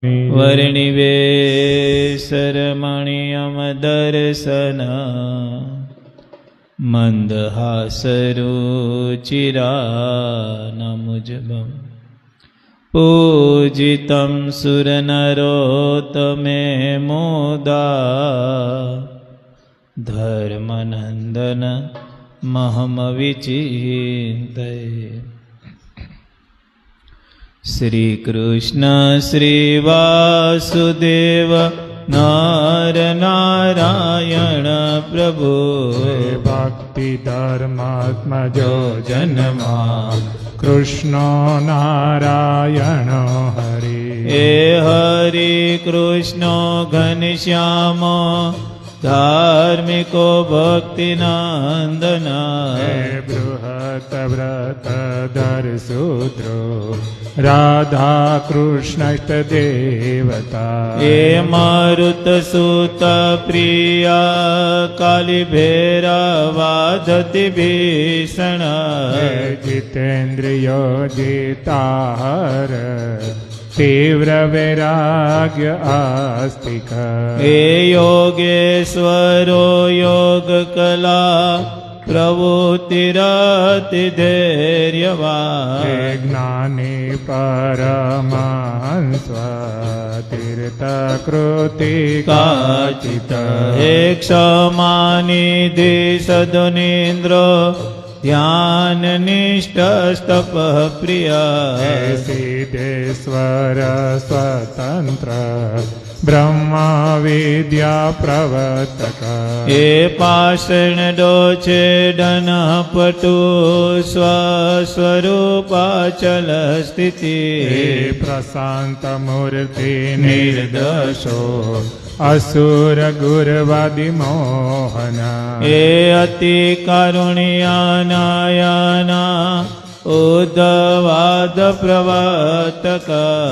વર્ણિવેશરમણિયમદર્શન મંદહાસરુચિરાનમુજબમ પૂજિતમ સુરનરોતમે મુદા ધર્મનંદન મહમવિચિંતયે. શ્રી કૃષ્ણ શ્રી વાસુદેવ નર નારાયણ પ્રભુ ભક્તિ ધર્માત્મજો જન્મા કૃષ્ણો નારાયણ હરિ. હે હરિ કૃષ્ણ ઘનશ્યામ ધાર્મિકો ભક્તિનંદના. હે બૃહત વ્રત ધર સૂત્રો રાધા કૃષ્ણ દેવતા. હે મારુત સુત પ્રિયા કાલી ભૈરવાધતિ ભીષણ. હે જીતેન્દ્રિયો જીતાહર તીવ્ર વૈરાગ્ય આસ્તિક. હે યોગેશ્વરો યોગ કલા પ્રવૃત્તિરતિ ધૈર્યવાન. હે જ્ઞાની પરમહંસ તીર્થકૃતિ કાચિત. હે ક્ષમાનિધિ સદુનિન્દ્ર ધ્યાન નિષ્ઠસ્તપ પ્રિય. હે સિદ્ધેશ્વર સ્વતંત્ર બ્રહ્મ વિદ્યા પ્રવર્તક. હે પાષણ ડોછેડન પટુ સ્વસ્વરૂપાચલ સ્થિતિ. હે પ્રશાંત મૂર્તિ નિર્દોષો અસુર ગુરવાદી મોહન. હે અતિ કારુણ્યાનાયના ઉદ્ધવાદ પ્રવર્તક.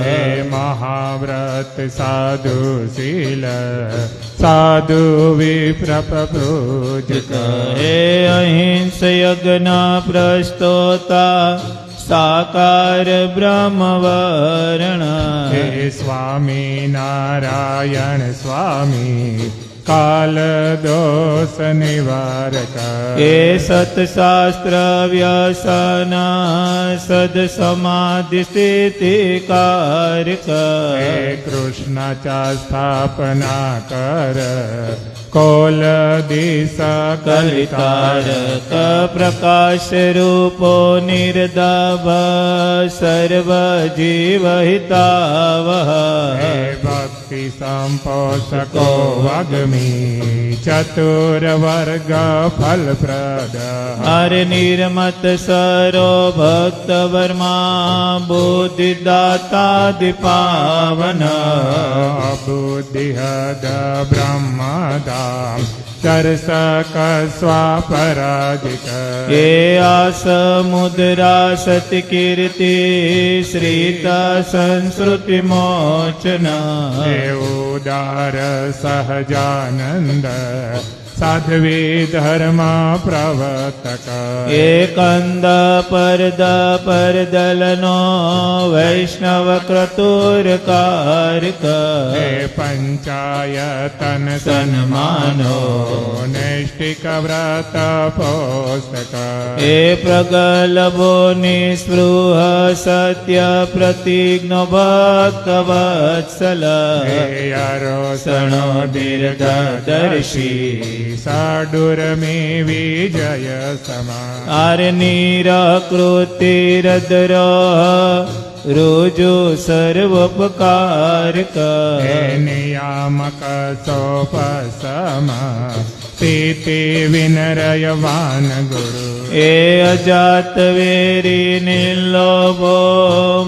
હે મહાવ્રત સાધુ શીલ સાધુ વિપ્રપૂજક. હે અહિંસ યજ્ઞ પ્રસ્તોતા સાકાર બ્રહ્મવર્ણ. હે સ્વામી નારાયણ સ્વામી કાલ દોષ નિવારક. હે સત્શાસ્ત્ર વ્યસન સદ સમાધિ સ્થિતિ કારક. હે કૃષ્ણ ચા સ્થાપના કર કોલ દિશા કલિતારક. પ્રકાશ રૂપો નિર્દભ સર્વ જીવ હિતાવહ. હે ભક્તિ સંપોષકો વાગ્મી ચતુર વર્ગ ફલપ્રદ. હરે નિર્મત સરો ભક્ત વર્મા બુદ્ધિદાતાદિ પાવન. બુદ્ધિહદ બ્રહ્મધામ દર્શક સ્વાપરાજિક. હે આસમુદ્રા સતિ કીર્તિ શ્રીત સંસ્કૃતિ મોચન. હે ઉદાર સહજાનંદ સાધ્વી ધર્મ પ્રવર્તક. હે કંદ પરદ પરદલનો વૈષ્ણવ ક્રતુર કારક. હે પંચાયતન સન્માનો નૈષ્ટિક વ્રત પોષક. હે પ્રગલ્ભો નિસ્પૃહ સત્ય પ્રતિજ્ઞ ભક્ત વત્સલ. હે અરોસણો દીર્ઘદર્શી સાડુરમી વિજય સમા. આરે નિરકૃતિરદ્રોહ રોજો સર્વોપકારક. હે નિયામક સોપસમ તીતિ વિનરયવાન ગુરુ. હે અજાત વેરી નિર્લોભો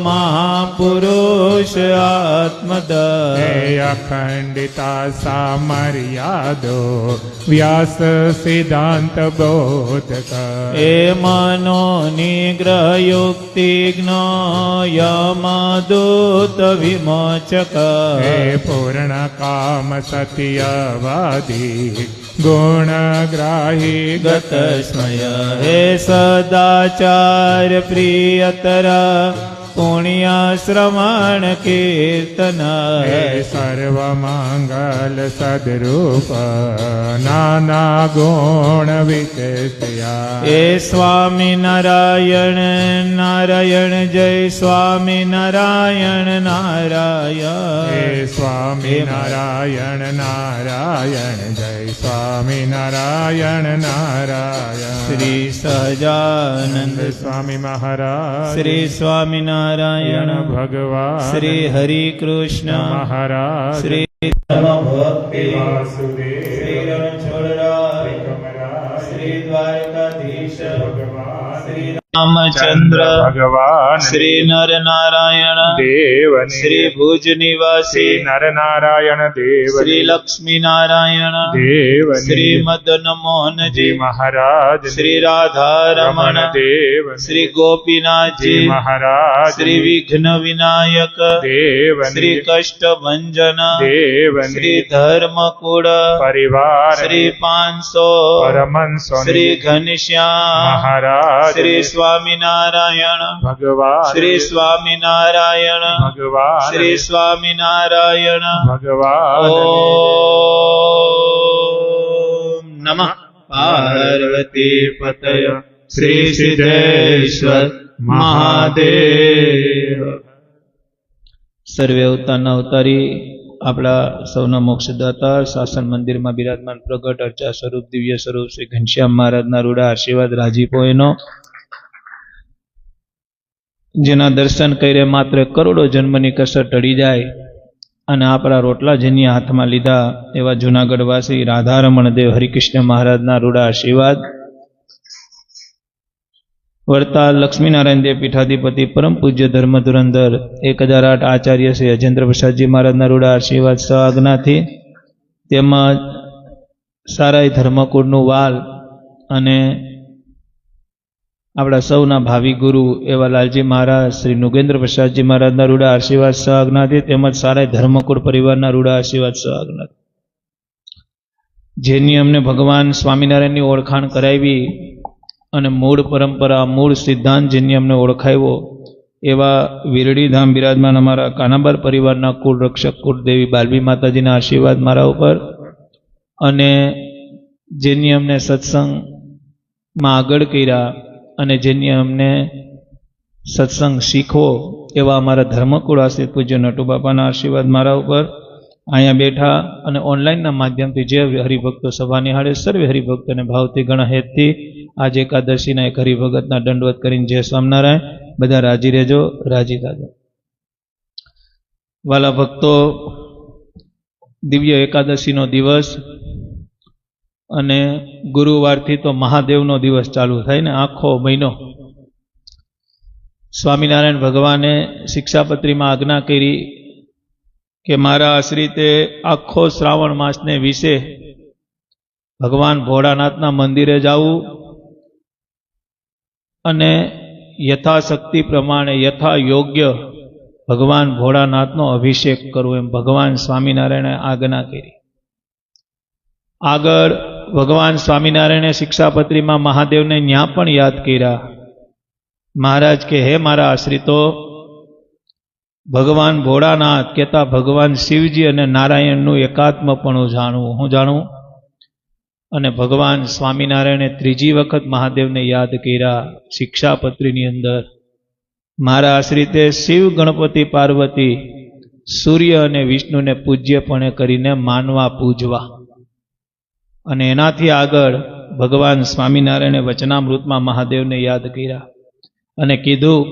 મહાપુરુષ આત્મદ. હે અખંડિતા સામર્યાદો વ્યાસ સિદ્ધાંત બોધક. હે મનો નિગ્રહ યુક્તિ જ્ઞ યમદૂત વિમોચક. હે પૂર્ણ કામ સત્યવાદી ગુણગ્રાહી ગત સ્મય. હે સદાચાર પ્રિયતર પુણ્ય કીર્તન હે સર્વમંગલ સદરૂપ નાના ગુણ વિશેષ્યા હે સ્વામી નારાયણ નારાયણ જય સ્વામી નારાયણ નારાયણ હે સ્વામી નારાયણ નારાયણ જય સ્વામી નારાયણ નારાયણ શ્રી સહજાનંદ સ્વામી મહારાજ શ્રી સ્વામિનારાયણ ભગવાન શ્રી હરિ કૃષ્ણ મહારાજ શ્રી ભક્તિ વાસુદેવ શ્રી રણછોડરાય કમરાજ શ્રી દ્વારકાધીશ ભગવાન શ્રી રામચંદ્ર ભગવાન શ્રી નર નારાયણ દેવની શ્રી ભુજ નિવાસી શ્રી નરનારાયણ દેવ શ્રી લક્ષ્મી નારાયણ દેવની શ્રી મદન જી મોહનજી મહારાજ શ્રી રાધા રમણ દેવ શ્રી ગોપીનાથજી જી મહારાજ શ્રી વિઘ્ન વિનાયક દેવ શ્રી કષ્ટભંજન દેવ શ્રી ધર્મકુળ પરિવાર શ્રી 500 પરમંસો શ્રી ઘનશ્યામ મહારાજ શ્રી સ્વામિનારાયણ ભગવાન શ્રી સ્વામિનારાયણ ભગવાન શ્રી સ્વામિનારાયણ ભગવાન ઓમ નમઃ પાર્વતી પતય શ્રી સિદ્ધેશ્વર મહાદેવ સર્વે અવતારના અવતારી આપણા સૌના મોક્ષદાતા શાસન મંદિરમાં બિરાજમાન પ્રગટ અર્ચા સ્વરૂપ દિવ્ય સ્વરૂપ શ્રી ઘનશ્યામ મહારાજના રૂડા આશીર્વાદ રાજીપો એનો જેના દર્શન કરીને માત્ર કરોડો જન્મની કસર ટળી જાય અને આપણા રોટલા જેની હાથમાં લીધા એવા જૂનાગઢવાસી રાધારમણ દેવ હરિકૃષ્ણ મહારાજના રૂડા આશીર્વાદ વર્તા લક્ષ્મીનારાયણ દેવ પીઠાધિપતિ પરમ પૂજ્ય ધર્મ ધુરંધર 1008 આચાર્ય શ્રી અજેન્દ્ર પ્રસાદજી મહારાજના રૂડા આશીર્વાદ સહ આજ્ઞાથી તેમજ સારાઈ ધર્મકુળનું વાલ અને આપણા સૌના ભાવિ ગુરુ એવા લાલજી મહારાજ શ્રી નુગેન્દ્ર પ્રસાદજી મહારાજના રૂડા આશીર્વાદ સહ આજ્ઞાથી તેમજ સારાઈ ધર્મકુળ પરિવારના રૂડા આશીર્વાદ સહ આજ્ઞાથી જેની અમને ભગવાન સ્વામિનારાયણની ઓળખાણ કરાવી અને મૂળ પરંપરા મૂળ સિદ્ધાંત જેની અમને ઓળખાવ્યો એવા વીરડી ધામ બિરાજમાન અમારા કાનાબાર પરિવારના કુળ રક્ષક કુળદેવી બાલવી માતાજીના આશીર્વાદ મારા ઉપર અને જેની અમને સત્સંગમાં આગળ કર્યા અને જેની અમને સત્સંગ શીખવો એવા અમારા ધર્મકુળ આશ્રિત પૂજ્ય નટુબાપાના આશીર્વાદ મારા ઉપર અહીંયા બેઠા અને ઓનલાઈનના માધ્યમથી જે હરિભક્તો સભા નિહાળે સર્વે હરિભક્તોને ભાવથી ઘણા હેતથી આજે એકાદશીના એક હરિભગતના દંડવત કરીને જય સ્વામિનારાયણ બધા રાજી રહેજો રાજી થાજો વાલા ભક્તો દિવ્ય એકાદશીનો દિવસ અને ગુરુવારથી તો મહાદેવનો દિવસ ચાલુ થાય ને આખો મહિનો સ્વામિનારાયણ ભગવાને શિક્ષાપત્રીમાં આજ્ઞા કરી કે મારા આશ્રિતે આખો શ્રાવણ માસને વિશે ભગવાન ભોળાનાથના મંદિરે જવું અને યથાશક્તિ પ્રમાણે યથા યોગ્ય ભગવાન ભોળાનાથનો અભિષેક કરવો એમ ભગવાન સ્વામિનારાયણે આજ્ઞા કરી આગળ ભગવાન સ્વામિનારાયણે શિક્ષાપત્રીમાં મહાદેવને ન્યા પણ યાદ કર્યા મહારાજ કે હે મારા આશ્રિતો ભગવાન ભોળાનાથ કહેતા ભગવાન શિવજી અને નારાયણનું એકાત્મપણું જાણવું હું જાણવું અને ભગવાન સ્વામિનારાયણે ત્રીજી વખત મહાદેવને યાદ કર્યા શિક્ષાપત્રીની અંદર મારા આશ્રિતે શિવ ગણપતિ પાર્વતી સૂર્ય અને વિષ્ણુને પૂજ્યપણે કરીને માનવા પૂજવા અને એનાથી આગળ ભગવાન સ્વામિનારાયણે વચનામૃતમાં મહાદેવને યાદ કર્યા અને કીધું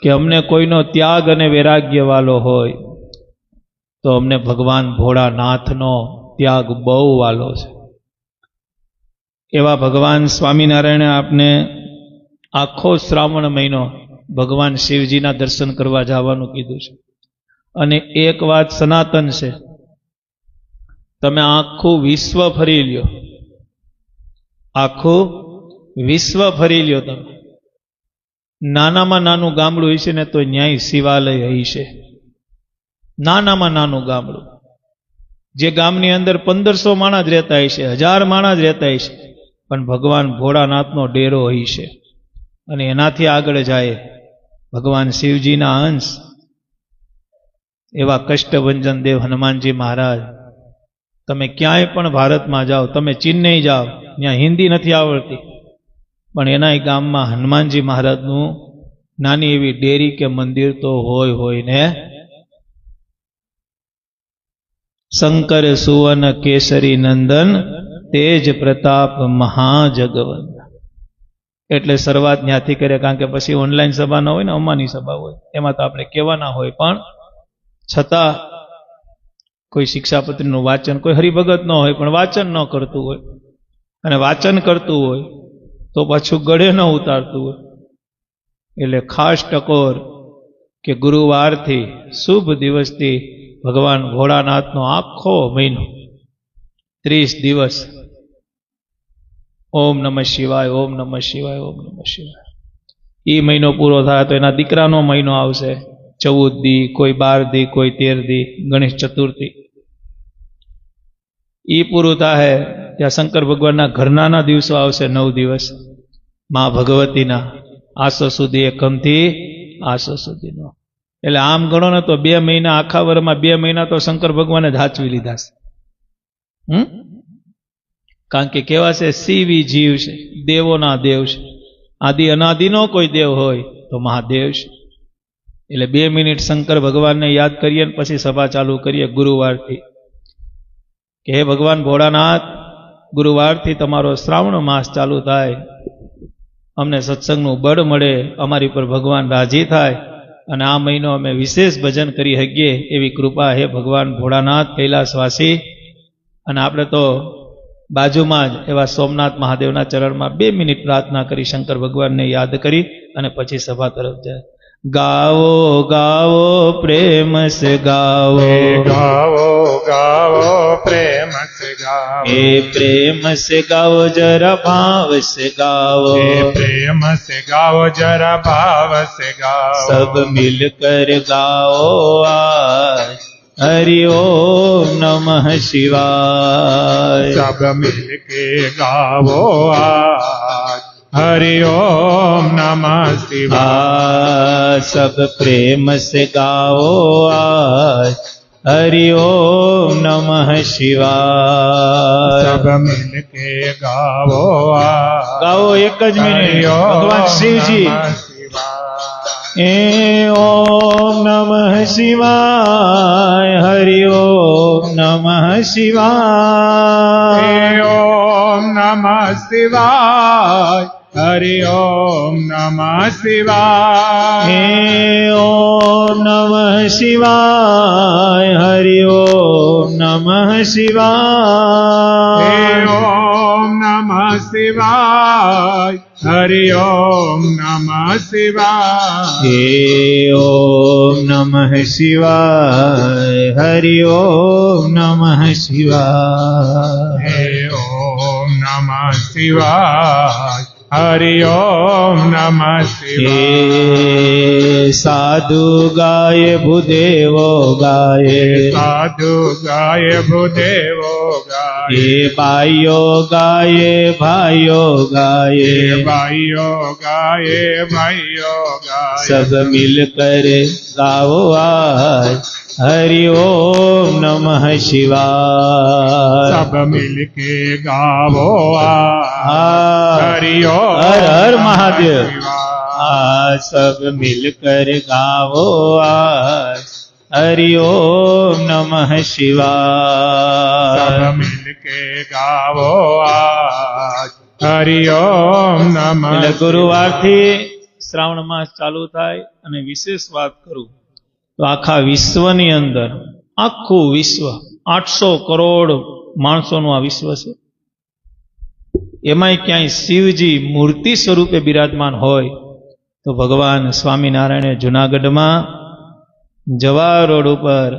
કે અમને કોઈનો ત્યાગ અને વૈરાગ્ય વાલો હોય તો અમને ભગવાન ભોળાનાથનો ત્યાગ બહુ વાલો છે એવા ભગવાન સ્વામિનારાયણે આપને આખો શ્રાવણ મહિનો ભગવાન શિવજીના દર્શન કરવા જવાનું કીધું છે અને એક વાત સનાતન છે તમે આખું વિશ્વ ફરી લ્યો આખું વિશ્વ ફરી લ્યો તમે નાનામાં નાનું ગામડું હશે ને તો ન્યાય શિવાલય હશે નાનામાં નાનું ગામડું જે ગામની અંદર 1500 માણસ જ રહેતા હશે 1000 માણસ જ રહેતા હશે પણ ભગવાન ભોળાનાથનો ડેરો હશે અને એનાથી આગળ જાય ભગવાન શિવજીના અંશ એવા કષ્ટભંજન દેવ હનુમાનજી મહારાજ, તમે ક્યાંય પણ ભારતમાં જાઓ, તમે ચેન્નઈ જાઓ, ત્યાં હિન્દી નથી આવડતી, પણ એના ગામમાં હનુમાનજી મહારાજનું નાની એવી ડેરી કે મંદિર તો હોય ને. શંકર સુવન કેસરી નંદન તેજ પ્રતાપ મહાજગવંત. એટલે શરૂઆત ત્યાંથી કરે, કારણ કે પછી ઓનલાઈન સભા ન હોય ને, અમાની સભા હોય, એમાં તો આપણે કહેવાના હોય, પણ છતાં કોઈ શિક્ષાપત્રીનું વાંચન, કોઈ હરિભગત ન હોય પણ વાંચન ન કરતું હોય, અને વાંચન કરતું હોય તો પાછું ગળે ન ઉતારતું હોય, એટલે ખાસ ટકોર કે ગુરુવારથી શુભ દિવસથી ભગવાન ભોળાનાથનો આખો મહિનો 30 દિવસ ઓમ નમઃ શિવાય, ઓમ નમઃ શિવાય, ઓમ નમઃ શિવાય. એ મહિનો પૂરો થાય તો એના દીકરાનો મહિનો આવશે, 14 દી, કોઈ 12 દી, કોઈ 13 દી, ગણેશ ચતુર્થી. એ પૂરું થાય ત્યાં શંકર ભગવાનના ઘરનાના દિવસો આવશે, 9 દિવસ મા ભગવતીના, આસો સુધી એકમથી આસો સુધીનો. એટલે આમ ગણો ને તો 2 મહિના, આખા વર્ષમાં 2 મહિના તો શંકર ભગવાને જ હાચવી લીધા છે. કારણ કે કેવા છે, શિવી જીવ છે, દેવોના દેવ છે, આદિ અનાદિનો કોઈ દેવ હોય તો મહાદેવ છે. એટલે 2 મિનિટ શંકર ભગવાનને યાદ કરીએ ને પછી સભા ચાલુ કરીએ ગુરુવારથી, કે હે ભગવાન ભોળાનાથ, ગુરુવારથી તમારો શ્રાવણ માસ ચાલુ થાય, અમને સત્સંગનું બળ મળે, અમારી પર ભગવાન રાજી થાય, અને આ મહિનો અમે વિશેષ ભજન કરી શકીએ એવી કૃપા હે ભગવાન ભોળાનાથ કૈલાસવાસી. અને આપણે તો બાજુમાં જ એવા સોમનાથ મહાદેવના ચરણમાં 2 મિનિટ પ્રાર્થના કરી શંકર ભગવાનને યાદ કરી અને પછી સભા તરફ જાય. ગાવો ગાવો પ્રેમ સે ગાવો, ગાવો ગાવો પ્રેમ સે ગાવો, એ પ્રેમ સે ગાવો જરા ભાવ સે ગાવો, એ પ્રેમ સે ગાવો જરા ભાવ સે ગાવો, सब मिलकर गाओ आज हरि ओम नमः शिवाय, सब मिलके गावो आज हरि ओम नमः शिवाय, सब प्रेम से गाओ आज हरि ओम नमः शिवाय. सब मिलके गावो आज गाओ एक ज मिनिट. हरि ओम भगवान शिव जी नमः शिवाय, ए ओम नमः शिवाय, हरि ओम नमः शिवाय, हरि ओम नमः शिवाय, हरि ओम नमः शिवाय, हे ओम नमः शिवाय, हरि ओम नमः शिवाय, हरि ओम नमः शिवाय, हरि ओम नमः शिवाय, हे ओम नमः शिवाय, हरि ओम नमः शिवाय, हे ओम नमः शिवाय, हरि ओम नमः शिवाय, हे साधु गाय भूदेवो गाये, साधु गाय भूदेवो गाय, हे भाइयो गाये भाइयो गाये, भाइयों गाये भाइयों गाये, सब मिलकर गाओ आज हरि ओम नमः शिवाय. सब मिलके गावो आज हरि ओम हर हर महादेव. शिवाय, आज सब मिलकर गाओ आज हरि ओम नमः सब शिवाय. मिलके गावो आज हरि ओम नमः એટલે ગુરુવારથી શ્રાવણ માસ ચાલુ થાય. અને વિશેષ વાત કરું તો આખા વિશ્વની અંદર, આખું વિશ્વ 800 કરોડ માણસોનું આ વિશ્વ છે, એમાંય ક્યાંય શિવજી મૂર્તિ સ્વરૂપે બિરાજમાન હોય તો ભગવાન સ્વામિનારાયણે જુનાગઢમાં જવા રોડ ઉપર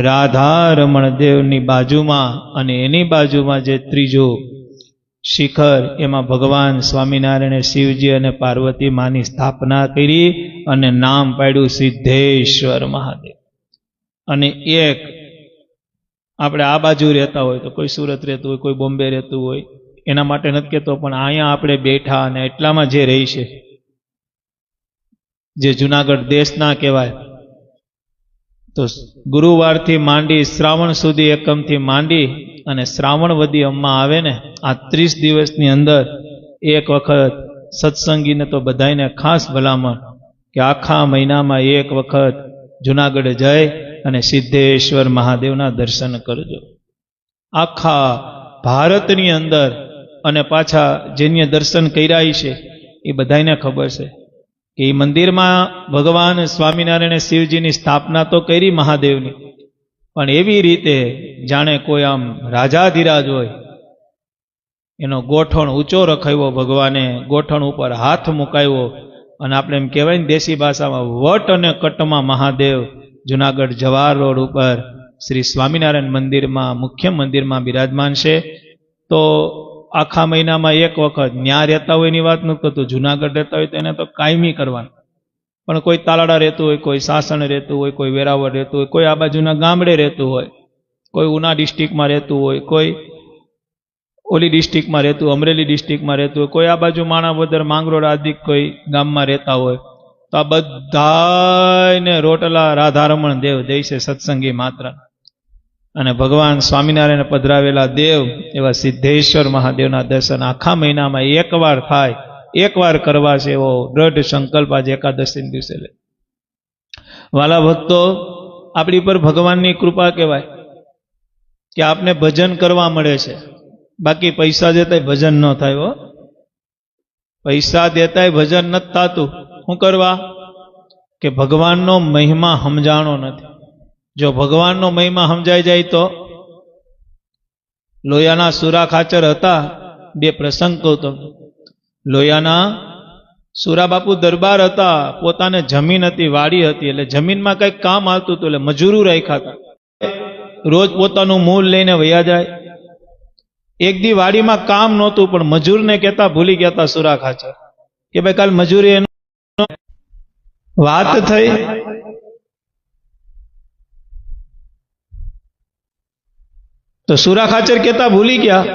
રાધારમણ દેવની બાજુમાં અને એની બાજુમાં જે ત્રીજો શિખર, એમાં ભગવાન સ્વામિનારાયણે શિવજી અને પાર્વતી માની સ્થાપના કરી અને નામ પાડ્યું સિદ્ધેશ્વર મહાદેવ. અને એક આપણે આ બાજુ રહેતા હોય તો કોઈ સુરત રહેતું હોય, કોઈ બોમ્બે રહેતું હોય, એના માટે નથી કહેતો, પણ અહીંયા આપણે બેઠા અને એટલામાં જે રહી છે જે જુનાગઢ દેશના કહેવાય. તો ગુરુવારથી માંડી શ્રાવણ સુધી એકમથી માંડી અને શ્રાવણવદી અમ્મા આવે ને, આ 30 દિવસની અંદર એક વખત સત્સંગીને તો બધાને ખાસ ભલામણ કે આખા મહિનામાં એક વખત જુનાગઢ જઈ અને સિદ્ધેશ્વર મહાદેવના દર્શન કરજો. આખા ભારતની અંદર અને પાછા જેને દર્શન કર્યા છે એ બધાને ખબર છે કે એ મંદિરમાં ભગવાન સ્વામિનારાયણે શિવજીની સ્થાપના તો કરી મહાદેવની, પણ એવી રીતે જાણે કોઈ આમ રાજાધિરાજ હોય, એનો ગોઠણ ઊંચો રખાવ્યો ભગવાને, ગોઠણ ઉપર હાથ મુકાવ્યો, અને આપણે એમ કહેવાય ને દેશી ભાષામાં વટ અને કટમાં મહાદેવ જુનાગઢ જવાહર રોડ ઉપર શ્રી સ્વામિનારાયણ મંદિરમાં મુખ્ય મંદિરમાં બિરાજમાન છે. તો આખા મહિનામાં એક વખત ન્યા રહેતા હોય એની વાત નથી કરતું, જુનાગઢ રહેતા હોય તો એને તો કાયમી કરવાનું. પણ કોઈ તાલાડા રહેતું હોય, કોઈ સાસણ રહેતું હોય, કોઈ વેરાવળ રહેતું હોય, કોઈ આ બાજુના ગામડે રહેતું હોય, કોઈ ઉના ડિસ્ટ્રિક્ટમાં રહેતું હોય, કોઈ ઓલી ડિસ્ટ્રિક્ટમાં રહેતું, અમરેલી ડિસ્ટ્રિક્ટમાં રહેતું હોય, કોઈ આ બાજુ માણાવદર માંગરોળ આદિ કોઈ ગામમાં રહેતા હોય, તો આ બધાને રોટલા રાધારમણ દેવ દે છે સત્સંગી માત્ર. અને ભગવાન સ્વામિનારાયણ પધરાવેલા દેવ એવા સિદ્ધેશ્વર મહાદેવના દર્શન આખા મહિનામાં એકવાર થાય, એકવાર કરવા છે એવો દ્રઢ સંકલ્પ આજે એકાદશી દિવસે લે. વાલા ભક્તો, આપણી પર ભગવાનની કૃપા કહેવાય કે આપને ભજન કરવા મળે છે. બાકી પૈસા દેતાય ભજન ન થાય હો, પૈસા દેતાય ભજન નથી થતું. શું કરવા? કે ભગવાનનો મહિમા સમજાણો નથી. જો ભગવાનનો મહિમા સમજાઈ જાય તો લોયાના સુરા ખાચર હતા, બે પ્રસંગ કહું તો. લોયાના સુરા બાપુ દરબાર હતા, પોતાને જમીન હતી, વાડી હતી, એટલે જમીનમાં કંઈક કામ આવતું હતું એટલે મજૂરો રાખ્યા હતા. રોજ પોતાનું મૂળ લઈને વયા જાય. એક દી વાડીમાં કામ નહોતું, પણ મજૂરને કહેતા ભૂલી ગયા હતા સુરા ખાચર કે ભાઈ કાલ મજૂરી એનો વાત થઈ. તો સુરા ખાચર કહેતા ભૂલી ગયા.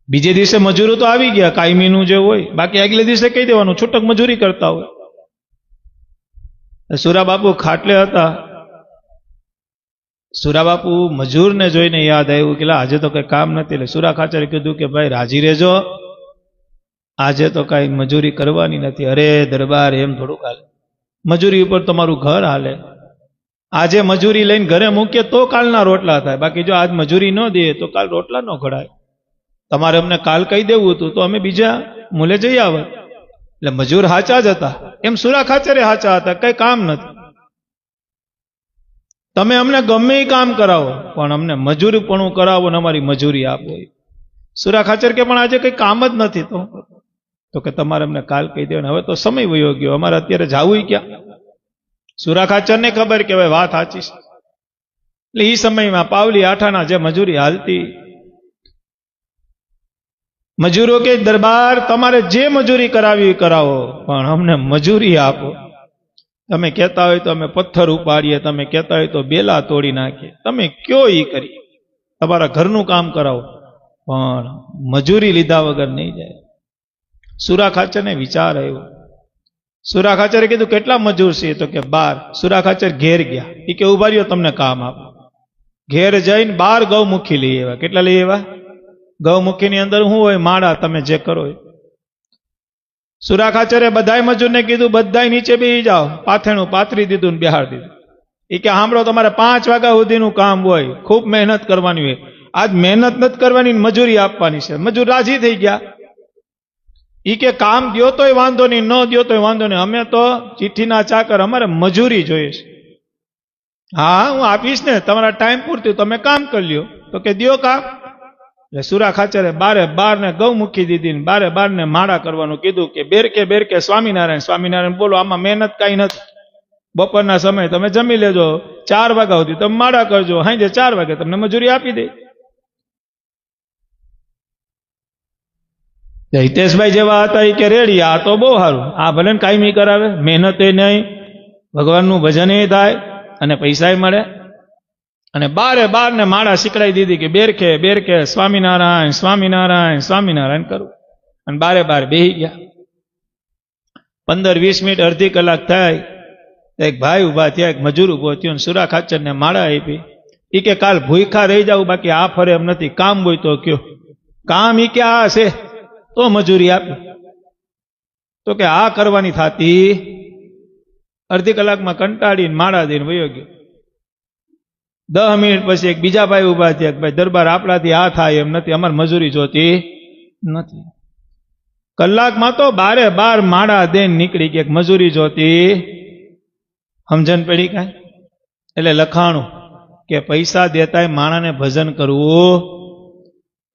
બીજે દિવસે મજૂરો તો આવી ગયા કાયમીનું જે હોય, બાકી આગલે દિવસે કહી દેવાનું છૂટક મજૂરી કરતા હોય. સુરા બાપુ ખાટલે હતા. સુરા બાપુ મજૂરને જોઈને યાદ આવ્યું કે આજે તો કઈ કામ નથી. એટલે સુરા ખાચરે કીધું કે ભાઈ રાજી રહેજો, આજે તો કઈ મજૂરી કરવાની નથી. અરે દરબાર, એમ થોડુંક હાલે, મજૂરી ઉપર તમારું ઘર હાલે. આજે મજૂરી લઈને ઘરે મૂકીએ તો કાલના રોટલા થાય, બાકી જો આજ મજૂરી ન દે તો કાલ રોટલા ન ઘડાય. તમારે અમને કાલ કહી દેવું હતું તો અમે બીજા મૂલે જઈ આવે. એટલે મજૂર હાચા જ હતા, એમ સુરા ખાચરે હાચા હતા. કઈ કામ નથી, તમે અમને ગમે એ કામ કરાવો પણ અમને મજૂરીપણું કરાવો ને અમારી મજૂરી આપો. સુરા ખાચર કે પણ આજે કઈ કામ જ નથી. તો કે તમારે અમને કાલ કહી દેવાનું. હવે તો સમય વયો ગયો, અમારે અત્યારે જાવું ક્યાં? સુરા ખાચર ને ખબર કે ભાઈ વાત સાચી છે. એટલે એ સમયમાં પાવલી આઠાના જે મજૂરી હાલતી, મજૂરો કે દરબાર તમારે જે મજૂરી કરાવી કરાવો પણ અમને મજૂરી આપો. તમે કહેતા હોય તો અમે પથ્થર ઉપાડીએ, તમે કહેતા હોય તો બેલા તોડી નાખીએ, તમે કયો ઈ કરી, તમારા ઘરનું કામ કરાવો પણ મજૂરી લીધા વગર નહીં જાય. સુરા ખાચરને વિચાર આવ્યો. સુરા ખાચરે કીધું કેટલા મજૂર છે? તો કે 12. સુરા ખાચર ઘેર ગયા. એ કે ઉભા રહ્યો, તમને કામ આપો. ઘેર જઈને 12 ગૌમુખી લઈ આવ્યા. કેટલા લઈ આવ્યા? ગૌમુખીની અંદર શું હોય? માળા, તમે જે કરો. સુરા ખાચરે બધાય મજૂરને કીધું બધાય નીચે બેસી જાઓ. પાથેણું પાથરી દીધું ને બિહાર દીધું. એ કે સાંભળો, તમારે 5 વાગ્યા સુધીનું કામ હોય, ખૂબ મહેનત કરવાની હોય. આજ મહેનત નથી કરવાની, મજૂરી આપવાની છે. મજૂર રાજી થઈ ગયા. એ કે કામ દ્યો તોય વાંધો નહીં, ન દ્યો તોય વાંધો નહીં, અમે તો ચિઠ્ઠીના ચાકર, અમારે મજૂરી જોઈએ છે. હા હું આપીશ ને, તમારા ટાઈમ પૂરતું તમે કામ કરી લ્યો. તો કે દ્યો કામ. એટલે સુરા ખાચરે 12 ને ગૌમુખી દીધી ને 12 ને માળા કરવાનું કીધું કે બેરકે બેરકે સ્વામિનારાયણ સ્વામિનારાયણ બોલો. આમાં મહેનત કાંઈ નથી. બપોરના સમયે તમે જમી લેજો, 4 વાગ્યા સુધી તમે માળા કરજો, સાંજે 4 વાગે તમને મજૂરી આપી દે. હિતેશભાઈ જેવા હતા એ કે રેડી, આ તો બહુ સારું, આ ભલે ને કાયમી કરાવે, મહેનત એ નહીં, ભગવાનનું ભજન એ થાય અને પૈસા મળે. અને 12 ને માળા શીખડાઈ દીધી કે બેરકે બેરકે સ્વામિનારાયણ સ્વામિનારાયણ સ્વામિનારાયણ કરવું. અને 12 બેહી ગયા. 15-20 મિનિટ અડધી કલાક થાય એક ભાઈ ઉભા થયા, એક મજૂર ઉભો થયો ને સુરા ખાચરને માળા આપી. એ કે કાલ ભૂખા રહી જાવ, બાકી આ ફરે એમ નથી, કામ હોય તો કયો. કામ ઈ કે આ છે તો મજૂરી આપી. તો કે આ કરવાની થાતી. અડધી કલાકમાં કંટાળીને માળા દઈને વયો ગયો. 10 મિનિટ પછી એક બીજા ભાઈ ઉભા થયા કે ભાઈ દરબાર આપણાથી આ થાય એમ નથી, અમારે મજૂરી જોતી નથી. કલાકમાં તો 12 માળા દઈને નીકળી ગયા, મજૂરી જોતી. સમજણ પડી કાંઈ? એટલે લખાણું કે પૈસા દેતાય માણાને ભજન કરવું,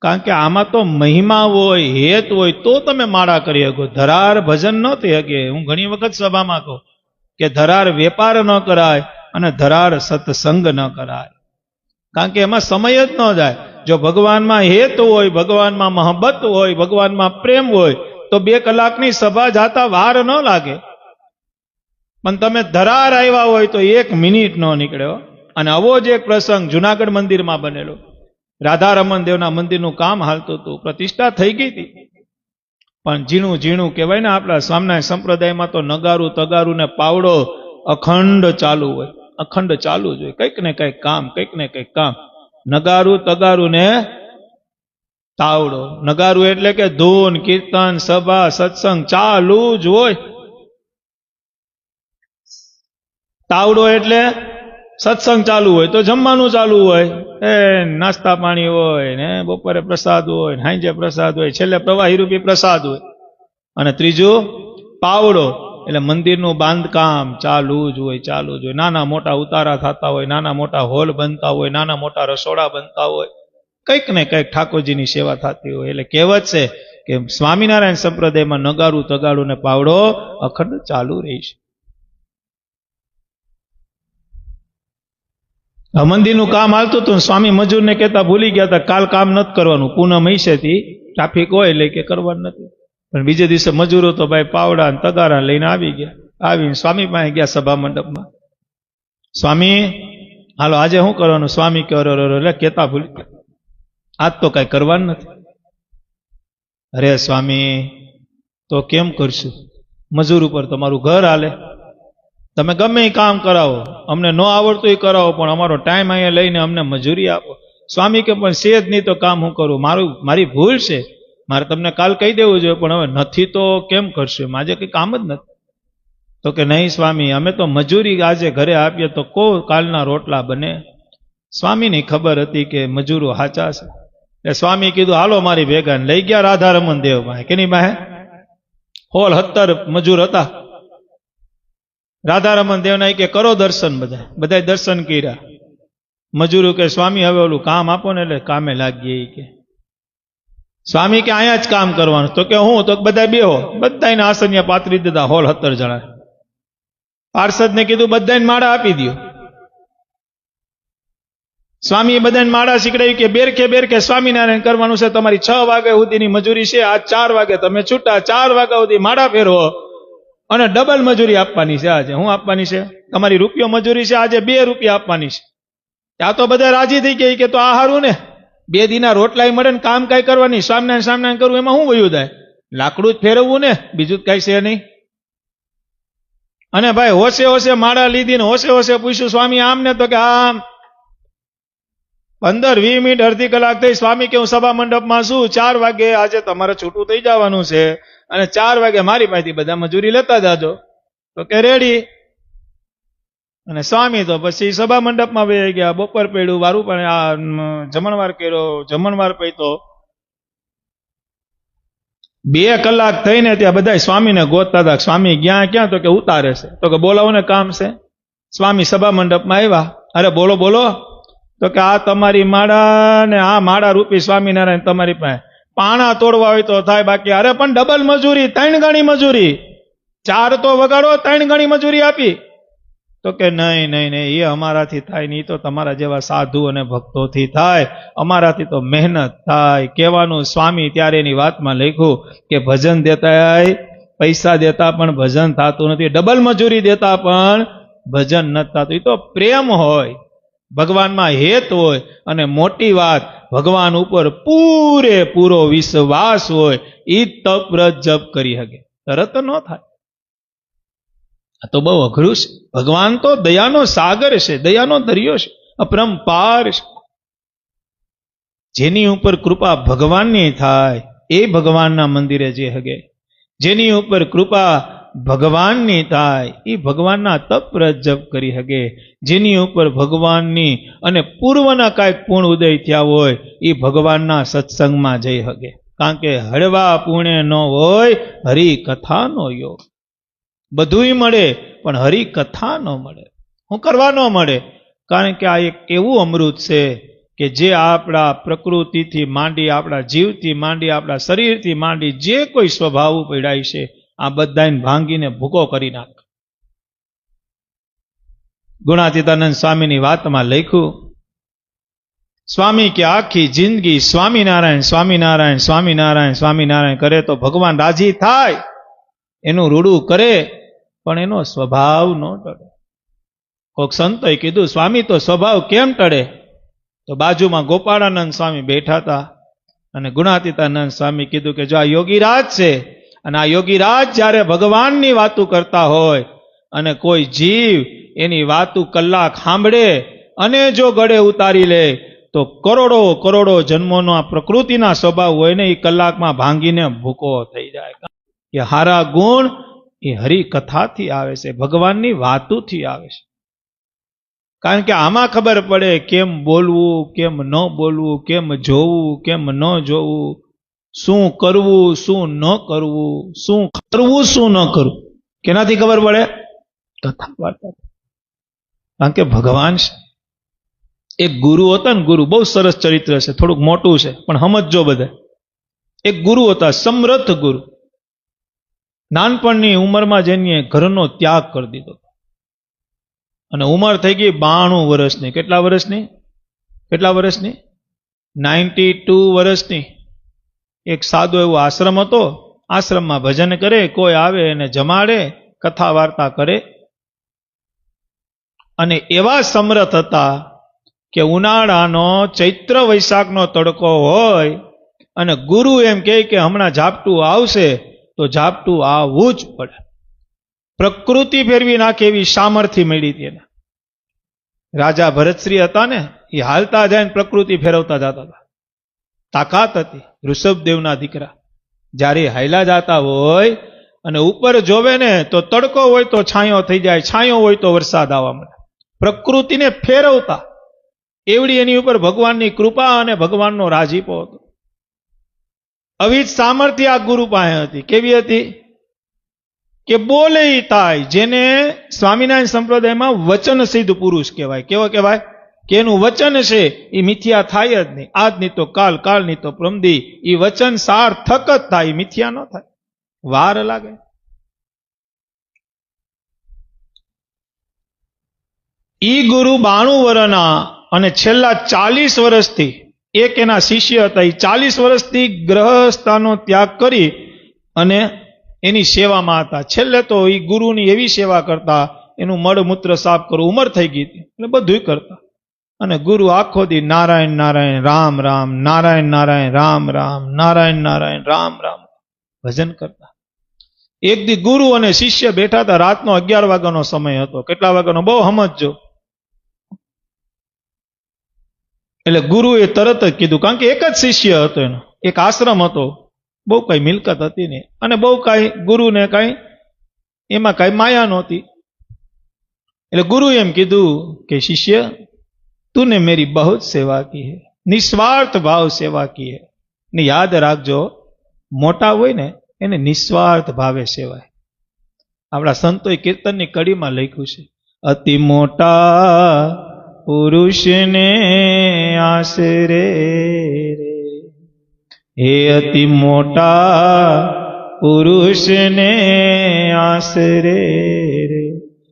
કારણ કે આમાં તો મહિમા હોય, હેત હોય તો તમે માળા કરી શકો. ધરાર ભજન ન થઈ શકે. હું ઘણી વખત સભામાં કહું કે ધરાર વેપાર ન કરાય અને ધરાર સત્સંગ ન કરાય, કારણ કે એમાં સમય જ ન જાય. જો ભગવાનમાં હેત હોય, ભગવાનમાં મહબ્બત હોય, ભગવાનમાં પ્રેમ હોય તો 2 કલાકની સભા જાતા વાર ન લાગે. પણ તમે ધરાર આવ્યા હોય તો 1 મિનિટ ન નીકળ્યો. અને આવો જ એક પ્રસંગ જુનાગઢ મંદિરમાં બનેલો. રાધા રમણ દેવના મંદિરનું કામ હાલતું હતું, પ્રતિષ્ઠા થઈ ગઈ હતી, પણ ઝીણું ઝીણું કહેવાય ને, આપણા સ્વામિનારાયણ સંપ્રદાયમાં તો નગારું તગારું ને પાવડો અખંડ ચાલુ હોય, અખંડ ચાલુ જ હોય. કંઈક ને કંઈક કામ, કંઈક ને કંઈક કામ. નગારું તગારું ને તાવડો. નગારું એટલે કે ધૂન કીર્તન સભા સત્સંગ ચાલુ જ હોય. તાવડો એટલે સત્સંગ ચાલુ હોય તો જમવાનું ચાલુ હોય, નાસ્તા પાણી હોય ને, બપોરે પ્રસાદ હોય ને, સાંજે પ્રસાદ હોય, છેલ્લે પ્રવાહી રૂપી પ્રસાદ હોય. અને ત્રીજું પાવડો એટલે મંદિરનું બાંધકામ ચાલુ જ હોય, ચાલુ જ હોય. નાના મોટા ઉતારા થતા હોય, નાના મોટા હોલ બનતા હોય, નાના મોટા રસોડા બનતા હોય, કંઈક ને કંઈક ઠાકોરજીની સેવા થતી હોય. એટલે કહેવત છે કે સ્વામિનારાયણ સંપ્રદાયમાં નગારું તગાડું ને પાવડો અખંડ ચાલુ રહી છે. મંદિરનું કામ હાલતું હતું, સ્વામી મજૂરને કહેતા ભૂલી ગયા હતા કાલ કામ નથી કરવાનું, પૂનમ હૈસેથી ટ્રાફિક હોય એટલે કે કરવાનું નથી. પણ બીજે દિવસે મજૂરો તો ભાઈ પાવડા અને તગારા લઈને આવી ગયા. આવીને સ્વામી પાસે ગયા સભા મંડપમાં. સ્વામી હાલો આજે શું કરવાનું? સ્વામી કે એટલે કહેતા ભૂલી ગયા, આજ તો કઈ કરવાનું નથી. અરે સ્વામી તો કેમ કરશું? મજૂર ઉપર તમારું ઘર હાલે, તમે ગમે એ કામ કરાવો, અમને ન આવડતું એ કરાવો, પણ અમારો ટાઈમ અહીંયા લઈને અમને મજૂરી આપો. સ્વામી કે પણ છે જ નહીં તો કામ હું કરું, મારી ભૂલ છે, મારે તમને કાલ કહી દેવું જોઈએ, પણ હવે નથી તો કેમ કરશું? આજે કંઈ કામ જ નથી. તો કે નહીં સ્વામી, અમે તો મજૂરી આજે ઘરે આપીએ તો કાલના રોટલા બને. સ્વામીની ખબર હતી કે મજૂરો સાચા છે. એટલે સ્વામી કીધું હાલો મારી ભેગા, લઈ ગયા રાધા રમણ દેવ પાસે. કેની પાસે? 17 મજૂર હતા. રાધા રમણ દેવના કે કરો દર્શન. બધા દર્શન કર્યા. મજૂરો કે સ્વામી હવે ઓલું કામ આપો ને, એટલે કામે લાગીએ. કે સ્વામી કે અહીંયા જ કામ કરવાનું. તો કે હું? તો બધા બેહો. બધાને આસનિયા પાથરી દીધા. 17 જણા. પાર્ષદને કીધું બધાને માળા આપી દો. સ્વામી બધાને માળા શીખડાવી કે બેરખે સ્વામિનારાયણ કરવાનું છે, તમારી 6 વાગ્યા સુધીની મજૂરી છે, આજ 4 વાગે તમે છૂટા, 4 વાગ્યા સુધી માળા ફેરવો અને ડબલ મજૂરી આપવાની છે. આજે હું આપવાની છે? તમારી રૂપિયો મજૂરી છે, આજે 2 રૂપિયા આપવાની છે. ત્યાં તો બધા રાજી થઈ ગયા કે તો આ હારું ને, 2 દીના રોટલાય મળે ને કામ કઈ કરવાની, સ્વામિનારાયણ કરવું, એમાં શું વયું થાય? લાકડું જ ફેરવવું ને, બીજું જ કઈ છે નહીં. અને ભાઈ હોશે માળા લીધી ને હોશે પૂછ્યું સ્વામી આમ ને, તો કે આમ. 15-20 મિનિટ અડધી કલાક થઈ. સ્વામી કે હું સભા મંડપમાં છું, 4 વાગે આજે તમારે છૂટું થઈ જવાનું છે, અને 4 વાગે મારી પાસેથી બધા મજૂરી લેતા જાજો. તો કે રેડી. અને સ્વામી તો પછી સભા મંડપમાં વહી ગયા. બપોર પડ્યું, વારું પણ આ જમણવાર કર્યો, જમણવાર પૈતો. 2 કલાક થઈને ત્યાં બધા સ્વામીને ગોતતા હતા. સ્વામી ગયા ક્યાં? તો કે ઉતારે છે. તો કે બોલાવો ને, કામ છે. સ્વામી સભા મંડપમાં આવ્યા. અરે બોલો. તો કે આ તમારી માળા ને આ માળા રૂપી સ્વામિનારાયણ તમારી પાસે. પાણા તોડવા હોય તો થાય, બાકી અરે પણ ડબલ મજૂરી, 3 ગણી મજૂરી. 4 તો વગાડો, 3 ગણી મજૂરી આપી. તો કે નહીં એ અમારાથી થાય નહીં, તો તમારા જેવા સાધુ અને ભક્તોથી થાય, અમારાથી તો મહેનત થાય. કહેવાનું સ્વામી ત્યારે એની વાતમાં લખ્યું કે ભજન દેતા પૈસા દેતા પણ ભજન થતું નથી, ડબલ મજૂરી દેતા પણ ભજન નથી થતું. એ તો પ્રેમ હોય, ભગવાનમાં હેત હોય, અને મોટી વાત ભગવાન ઉપર પૂરેપૂરો વિશ્વાસ હોય, એ તપ જપ કરી શકે. તરત ન થાય. આ તો બહુ અઘરું છે. ભગવાન તો દયાનો સાગર છે, દયાનો દરિયો છે, અપરંપાર છે. જેની ઉપર કૃપા ભગવાનની થાય એ ભગવાનના મંદિરે જે હગે, જેની ઉપર કૃપા ભગવાનની થાય એ ભગવાનના તપ જપ કરી હગે, જેની ઉપર ભગવાનની અને પૂર્વના કાંઈક પૂર્ણ ઉદય થયા હોય એ ભગવાનના સત્સંગમાં જઈ હગે. કારણ કે હળવા પુણ્ય ન હોય હરિકથાનો યોગ. બધુંય મળે પણ હરિકથા ન મળે. હું કરવા ન મળે? કારણ કે આ એક એવું અમૃત છે કે જે આપણા પ્રકૃતિથી માંડી, આપણા જીવથી માંડી, આપણા શરીરથી માંડી જે કોઈ સ્વભાવ પીડાય છે આ બધાને ભાંગીને ભૂકો કરી નાખે. ગુણાતીતાનંદ સ્વામીની વાતમાં લખ્યું, સ્વામી કે આખી જિંદગી સ્વામિનારાયણ સ્વામિનારાયણ સ્વામિનારાયણ સ્વામિનારાયણ કરે તો ભગવાન રાજી થાય. એનું રૂડું કરે પણ એનો સ્વભાવ ન ટળે. કોઈક સંતોએ કીધું, સ્વામી તો સ્વભાવ કેમ ટળે? તો બાજુમાં ગોપાળાનંદ સ્વામી બેઠા હતા અને ગુણાતીતાનંદ સ્વામી કીધું કે જો આ યોગીરાજ છે અને આ યોગીરાજ જ્યારે ભગવાનની વાતો કરતા હોય અને કોઈ જીવ એની વાતો કલાક સાંભળે અને જો ગળે ઉતારી લે તો કરોડો કરોડો જન્મોનો આ પ્રકૃતિના સ્વભાવ હોય ને એ કલાકમાં ભાંગીને ભૂકો થઈ જાય. એ હારા ગુણ એ હરિકથાથી આવે છે, ભગવાનની વાતોથી આવે છે. કારણ કે આમાં ખબર પડે કેમ બોલવું, કેમ ન બોલવું, કેમ જોવું, કેમ ન જોવું, શું કરવું, શું ન કરવું, શું કરવું, શું ન કરવું. કેનાથી ખબર પડે? કથા વાર્તા. કારણ કે ભગવાન છે. એક ગુરુ હતા ને, ગુરુ બહુ સરસ ચરિત્ર છે, થોડુંક મોટું છે પણ સમજજો બધા. એક ગુરુ હતા, સમર્થ ગુરુ. નાનપણની ઉંમરમાં જેને ઘરનો ત્યાગ કરી દીધો અને ઉંમર થઈ ગઈ 92 વર્ષની. કેટલા વર્ષની? કેટલા વર્ષની? 92 વર્ષની. એક સાદો એવો આશ્રમ હતો. આશ્રમમાં ભજન કરે, કોઈ આવે એને જમાડે, કથા વાર્તા કરે. અને એવા સમર્થ હતા કે ઉનાળાનો ચૈત્ર વૈશાખનો તડકો હોય અને ગુરુ એમ કહે કે હમણાં ઝાપટું આવશે તો ઝાપટું આવવું જ પડે. પ્રકૃતિ ફેરવી નાખે એવી સામર્થ્ય મળી હતી એને. રાજા ભરતશ્રી હતા ને, એ હાલતા જાય ને પ્રકૃતિ ફેરવતા જતા હતા. તાકાત હતી. ઋષભદેવના દીકરા જ્યારે હાયલા જતા હોય અને ઉપર જોવે ને તો તડકો હોય તો છાંયો થઈ જાય, છાંયો હોય તો વરસાદ આવવા મળે. પ્રકૃતિને ફેરવતા એવડી એની ઉપર ભગવાનની કૃપા અને ભગવાનનો રાજીપો હતો. આવી જ સામર્થ્ય આ ગુરુ પાસે હતી. કેવી હતી? કે બોલે થાય. જેને સ્વામિનારાયણ સંપ્રદાયમાં વચન સિદ્ધ પુરુષ કહેવાય. કેવો કહેવાય? કે એનું વચન છે એ મિથ્યા થાય જ નહીં. આજ નહીં તો કાલ, કાલ નહીં તો પ્રમદી. એ વચન સાર્થક જ થાય, મિથ્યા ન થાય, વાર લાગે. ઈ ગુરુ 92 વર્ષના અને છેલ્લા 40 વર્ષથી એક એના શિષ્ય હતા. એ 40 વર્ષથી ગ્રહસ્થાનો ત્યાગ કરી અને એની સેવામાં હતા. છેલ્લે તો એ ગુરુની એવી સેવા કરતા, એનું મળમૂત્ર સાફ કરવું, ઉંમર થઈ ગઈ હતી એટલે બધું કરતા. અને ગુરુ આખો દી નારાયણ નારાયણ રામ રામ, નારાયણ નારાયણ રામ રામ, નારાયણ નારાયણ રામ રામ ભજન કરતા. એક દી ગુરુ અને શિષ્ય બેઠા હતા. રાતનો 11 વાગ્યાનો સમય હતો. કેટલા વાગ્યાનો? બહુ સમજજો. એટલે ગુરુએ તરત જ કીધું, કારણ કે એક જ શિષ્ય હતો એનો, એક આશ્રમ હતો, બહુ કઈ મિલકત હતી નહીં અને બહુ કઈ ગુરુને કઈ એમાં કઈ માયા નહોતી. એટલે ગુરુ એમ કીધું કે શિષ્ય, तूने मेरी बहुत सेवा की है, निस्वार्थ भाव सेवा की है. ने याद રાખજો, મોટા હોય ને એને નિસ્વાર્થ ભાવે સેવાય. આપણા સંતોએ કીર્તનની કડીમાં લખ્યું છે, અતિ મોટા પુરુષને આશરે રે, હે અતિ મોટા પુરુષને આશરે રે,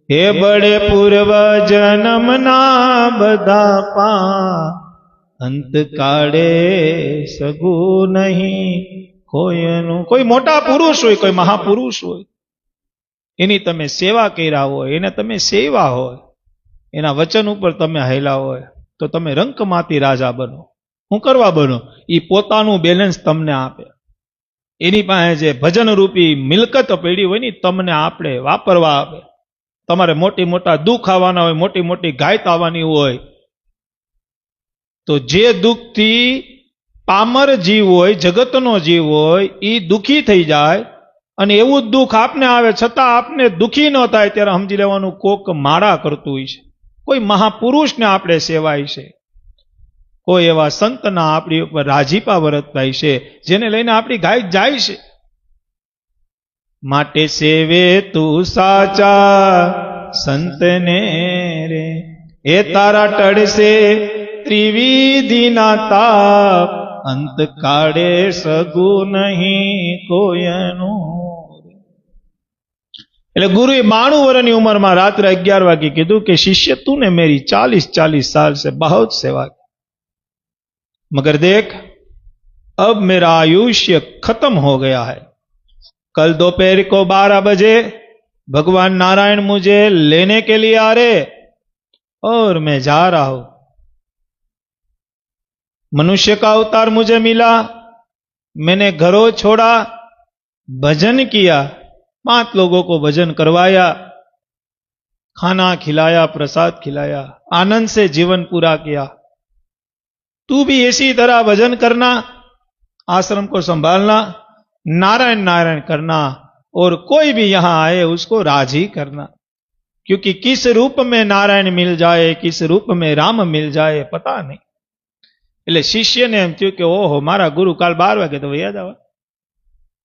હે બડે પૂર્વ જન્મના બધા પા, અંત કાળે સગું નહીં કોઈનું. કોઈ મોટા પુરુષ હોય, કોઈ મહાપુરુષ હોય, એની તમે સેવા કર્યા હોય, એને તમે સેવા હોય, એના વચન ઉપર તમે હાલ્યા હોય તો તમે રંકમાતી રાજા બનો. શું કરવા બનો? એ પોતાનું બેલેન્સ તમને આપે. એની પાસે જે ભજન રૂપી મિલકત પડી હોય ને તમને આપણે વાપરવા આપે. તમારે મોટા દુઃખ આવવાના હોય, મોટી મોટી ઘાત આવવાની હોય, તો જે દુઃખથી પામર જીવ હોય, જગતનો જીવ હોય, એ દુઃખી થઈ જાય અને એવું જ દુઃખ આપને આવે છતાં આપને દુઃખી ન થાય, ત્યારે સમજી લેવાનું કોક માળા કરતું હોય છે, કોઈ મહાપુરુષને આપણે સેવાય છે, કોઈ એવા સંતના આપણી ઉપર રાજીપા વર્તાય છે, જેને લઈને આપણી ગાય જાય છે. માટે સેવે તું સાચા સંતને રે, એ તારા ટળશે ત્રિવિધિના તાપ, અંત કાળે સગું નહીં કોયનું. એટલે ગુરુએ 92 વર્ષની ઉંમરમાં રાત્રે 11 વાગે કીધું કે શિષ્ય तूने मेरी 40 साल से बहुत सेवा की, मगर देख अब मेरा आयुष्य खत्म हो गया है, कल दोपहर को 12 बजे भगवान नारायण मुझे लेने के लिए आ रहे और मैं जा रहा हूं. मनुष्य का अवतार मुझे मिला, मैंने घरों छोड़ा, भजन किया, 5 लोगों को भजन करवाया, खाना खिलाया, प्रसाद खिलाया, आनंद से जीवन पूरा किया. तू भी इसी तरह भजन करना, आश्रम को संभालना, नारायण नारायण करना, और कोई भी यहां आए उसको राजी करना, क्योंकि किस रूप में नारायण मिल जाए, किस रूप में राम मिल जाए पता नहीं. એટલે શિષ્યને એમ થયું કે ઓહો, મારા ગુરુ કાલ 12 વાગે તો વયા જવા.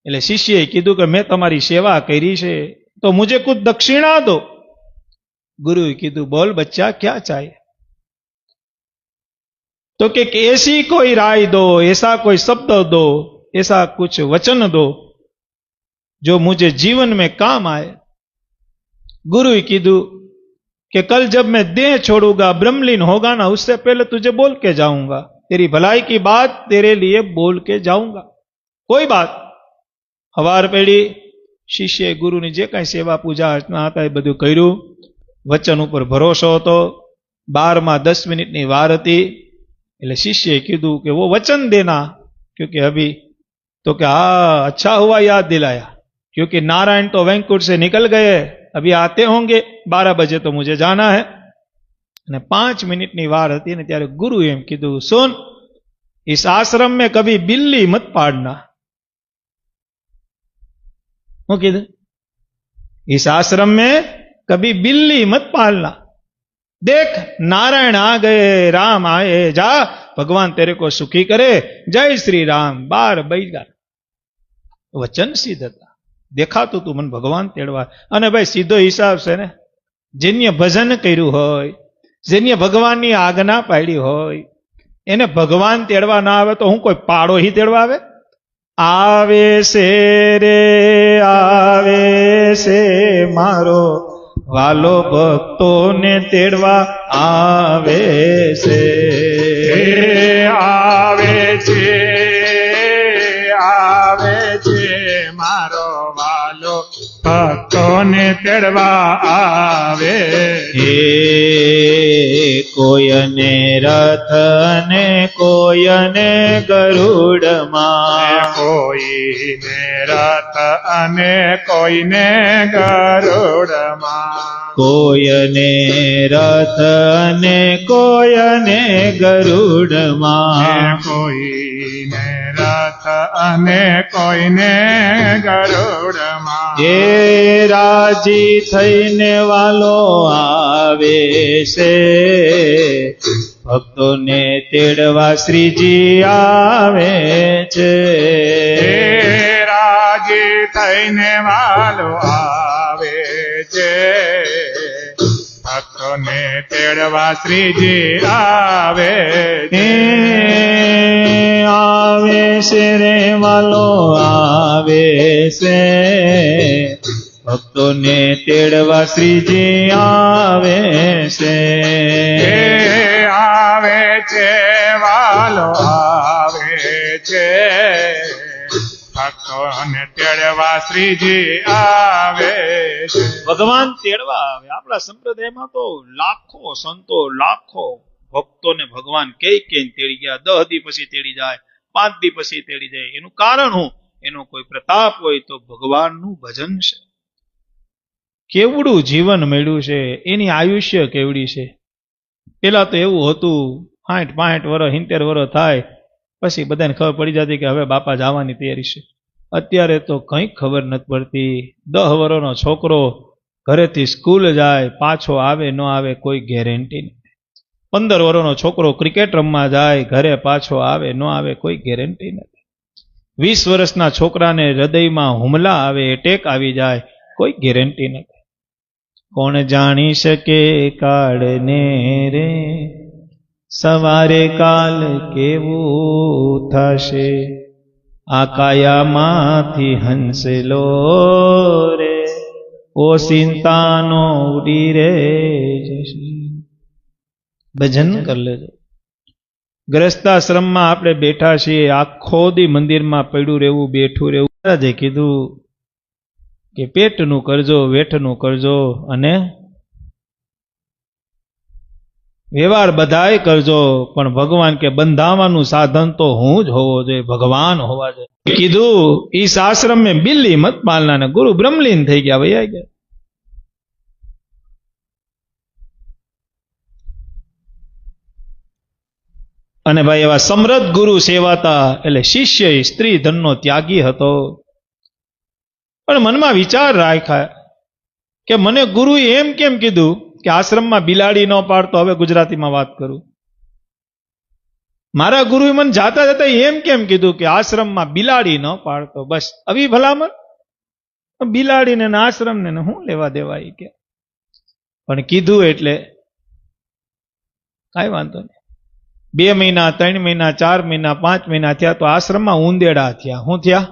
એટલે શિષ્યએ કીધું કે મેં તમારી સેવા કરી છે, તો મુझे कुछ दक्षिणा दो. गुरुए कीधु बोल बच्चा क्या चाहिए? तो कि ऐसी कोई राय दो, ऐसा कोई शब्द दो, ऐसा कुछ वचन दो जो मुझे जीवन में काम आए. गुरुए कीधु कि कल जब मैं देह छोड़ूंगा, ब्रह्मलीन होगा ना, उससे पहले तुझे बोल के जाऊंगा, तेरी भलाई की बात तेरे लिए बोल के जाऊंगा. कोई बात. हवार पेड़ी शिष्य गुरु ने जे कई सेवा पूजा अर्चना था ए बधुं कर्युं. वचन पर भरोसो हतो. 12 10 मिनिटनी वार हती. એટલે शिष्य कीधु कि वो वचन देना, क्योंकि अभी तो कि हाँ, अच्छा हुआ याद दिलाया, क्योंकि नारायण तो वैंकुट से निकल गए, अभी आते होंगे, 12 बजे तो मुझे जाना है. અને 5 મિનિટની વાર હતી ને ત્યારે ગુરુ એમ કીધું, સુન, इस आश्रम में कभी बिल्ली मत पाड़ना. હું કીધું? इस आश्रम में कभी बिल्ली मत पालना. देख नारायण आ गए, राम आए, जा भगवान तेरे को सुखी करे, जय श्री राम. 12 बज वचन सिद्ध था. देखा तो तू मन भगवान तेड़वा. અને ભાઈ સીધો હિસાબ છે ને, જેને ભજન કર્યું હોય, જેને ભગવાનની આજ્ઞા પાડી હોય, એને ભગવાન તેડવા ના આવે તો હું કોઈ પાડો હી તેડવા આવે? આવે છે રે આવે છે મારો વાલો ભક્તોને તેડવા આવે છે. આવે છે મારો વાલો ભક્તોને તેડવા આવે. હે કોયને રથ અને કોયને ગરુડમાં, કોઈને રથ અને કોઈને ગરુડમાં, કોયને રથ અને કોયને ગરુડમાં, કોઈને રથ અને કોઈને ગરુડમાં. એ રાજી થઈને વાલો આવે છે, ભક્તોને તેડવા શ્રીજી આવે છે. રાજી થઈને વાલો આવે છે, ભક્તોને તેડવા શ્રીજી આવે છે. આવે છે રે વાલો આવે છે, ભક્તોને તેડવા શ્રીજી આવે છે. આવે છે વાલો આવે છે, ભક્તોને તેડવા શ્રીજી આવે છે. ભગવાન તેડવા આવે. આપણા સંપ્રદાયમાં તો લાખો સંતો, લાખો ભક્તોને ભગવાન કઈ તેડી ગયા. 10 દી પછી તેડી જાય, 5 દી પછી તેડી જાય. એનું કારણ હું? એનો કોઈ પ્રતાપ હોય તો ભગવાનનું ભજન છે. કેવડું જીવન મળ્યું છે, એની આયુષ્ય કેવડી છે. પેલા તો એવું હતું 60-65 વર્ષ 70 વર્ષ થાય પછી બધાને ખબર પડી જતી કે હવે બાપા જવાની તૈયારી છે. અત્યારે તો કંઈ ખબર નથી પડતી. 10 વર્ષનો છોકરો ઘરેથી સ્કૂલ જાય, પાછો આવે ન આવે કોઈ ગેરંટી નથી. 15 વર્ષનો છોકરો ક્રિકેટ રમવા જાય, ઘરે પાછો આવે ન આવે કોઈ ગેરંટી નથી. 20 વર્ષના છોકરાને હૃદયમાં હુમલા આવે, એટેક આવી જાય, કોઈ ગેરંટી નથી. કોણ જાણી શકે કાળને રે, સવારે કાલ કેવું થશે. આ કાયામાંથી હંસલો રે, ઓ ચિંતાનો ઉડી રે જશે. ભજન કરી લેજો. ગ્રસ્તાશ્રમમાં આપણે બેઠા છીએ, આખો દી મંદિરમાં પડ્યું રહેવું, બેઠું રહેવું. મહારાજે કીધું કે પેટનું કરજો, વેઠનું કરજો અને વ્યવહાર બધાય કરજો, પણ ભગવાન કે બંધાવાનું સાધન તો હું જ હોવો જોઈએ, ભગવાન હોવા જોઈએ. કીધું ઈસ આશ્રમ में बिल्ली मत पालना ने गुरु ब्रह्मलीन થઈ ગયા, વૈયા ગયા. અને ભાઈ એવા સમૃદ્ધ ગુરુ સેવાતા, એટલે શિષ્ય સ્ત્રી ધનનો ત્યાગી હતો. પણ મનમાં વિચાર રાખ્યા કે મને ગુરુએ એમ કેમ કીધું કે આશ્રમમાં બિલાડી ન પાડતો. હવે ગુજરાતીમાં વાત કરું. મારા ગુરુએ મને જાતા જતા એમ કેમ કીધું કે આશ્રમમાં બિલાડી ન પાડતો. બસ આવી ભલામણ. બિલાડીને આશ્રમને હું લેવા દેવા એ કે. પણ કીધું એટલે કાંઈ વાંધો નહીં. 2 મહિના 3 મહિના 4 મહિના 5 મહિના થયા તો આશ્રમમાં ઉંદેડા થયા. શું થયા?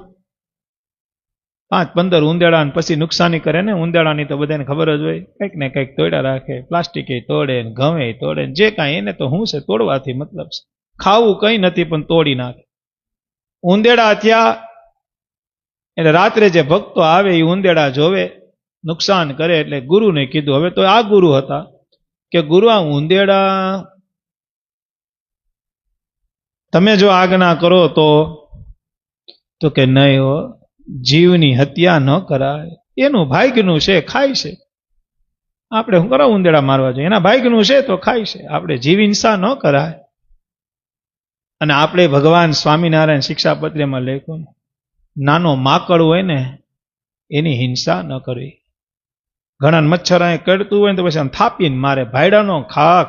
5-15 ઉંદેડા. પછી નુકસાની કરે ને ઉંદેડાની તો બધાને ખબર જ હોય, કંઈક ને કંઈક તોડ્યા રાખે. પ્લાસ્ટિક તોડે ને ઘઉં તોડે ને જે કાંઈ, એને તો શું છે તોડવાથી મતલબ છે. ખાવું કંઈ નથી પણ તોડી નાખે. ઉંદેડા થયા એટલે રાત્રે જે ભક્તો આવે એ ઉંદેડા જોવે, નુકસાન કરે. એટલે ગુરુને કીધું. હવે તો આ ગુરુ હતા કે ગુરુ આ ઉંદેડા તમે જો આજ્ઞા કરો તો કે નહીં હો, જીવની હત્યા ન કરાય. એનું ભાગ્યનું છે, ખાય છે. આપણે શું કરો ઉંદેડા મારવા જોઈએ? એના ભાગ્યનું છે તો ખાય છે. આપણે જીવ હિંસા ન કરાય. અને આપણે ભગવાન સ્વામિનારાયણ શિક્ષાપત્રીમાં લખ્યું, નાનો માકડ હોય ને એની હિંસા ન કરવી. ઘણા મચ્છર અહીં કરતું હોય ને તો પછી આમ થાપીને મારે. ભાઈડાનો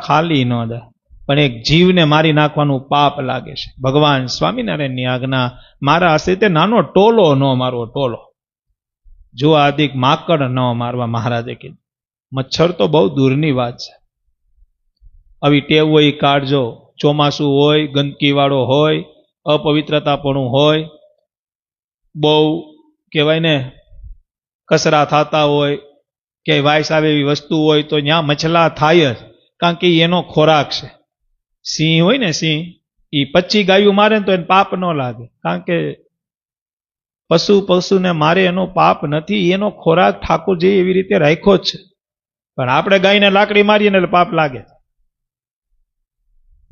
ખાલી ન દે, પણ એક જીવને મારી નાખવાનું પાપ લાગે છે. ભગવાન સ્વામિનારાયણની આજ્ઞા, મારા હસ્તે નાનો ટોલો ન મારવો. ટોલો જો આદિક માકડ ન મારવા મહારાજે કીધું. મચ્છર તો બહુ દૂરની વાત છે. આવી ટેવ હોય કાઢજો. ચોમાસું હોય, ગંદકી વાળો હોય, અપવિત્રતાપણું હોય, બહુ કહેવાય ને કચરા થતા હોય, કે વાયસ આવે એવી વસ્તુ હોય તો ત્યાં મછલા થાય જ. કારણ કે એનો ખોરાક છે. સિંહ હોય ને, સિંહ એ 25 ગાયું મારે ને તો એને પાપ ન લાગે. કારણ કે પશુને મારે એનો પાપ નથી. એનો ખોરાક ઠાકોરજી એવી રીતે રાખ્યો જ છે. પણ આપણે ગાયને લાકડી મારીએ ને એટલે પાપ લાગે.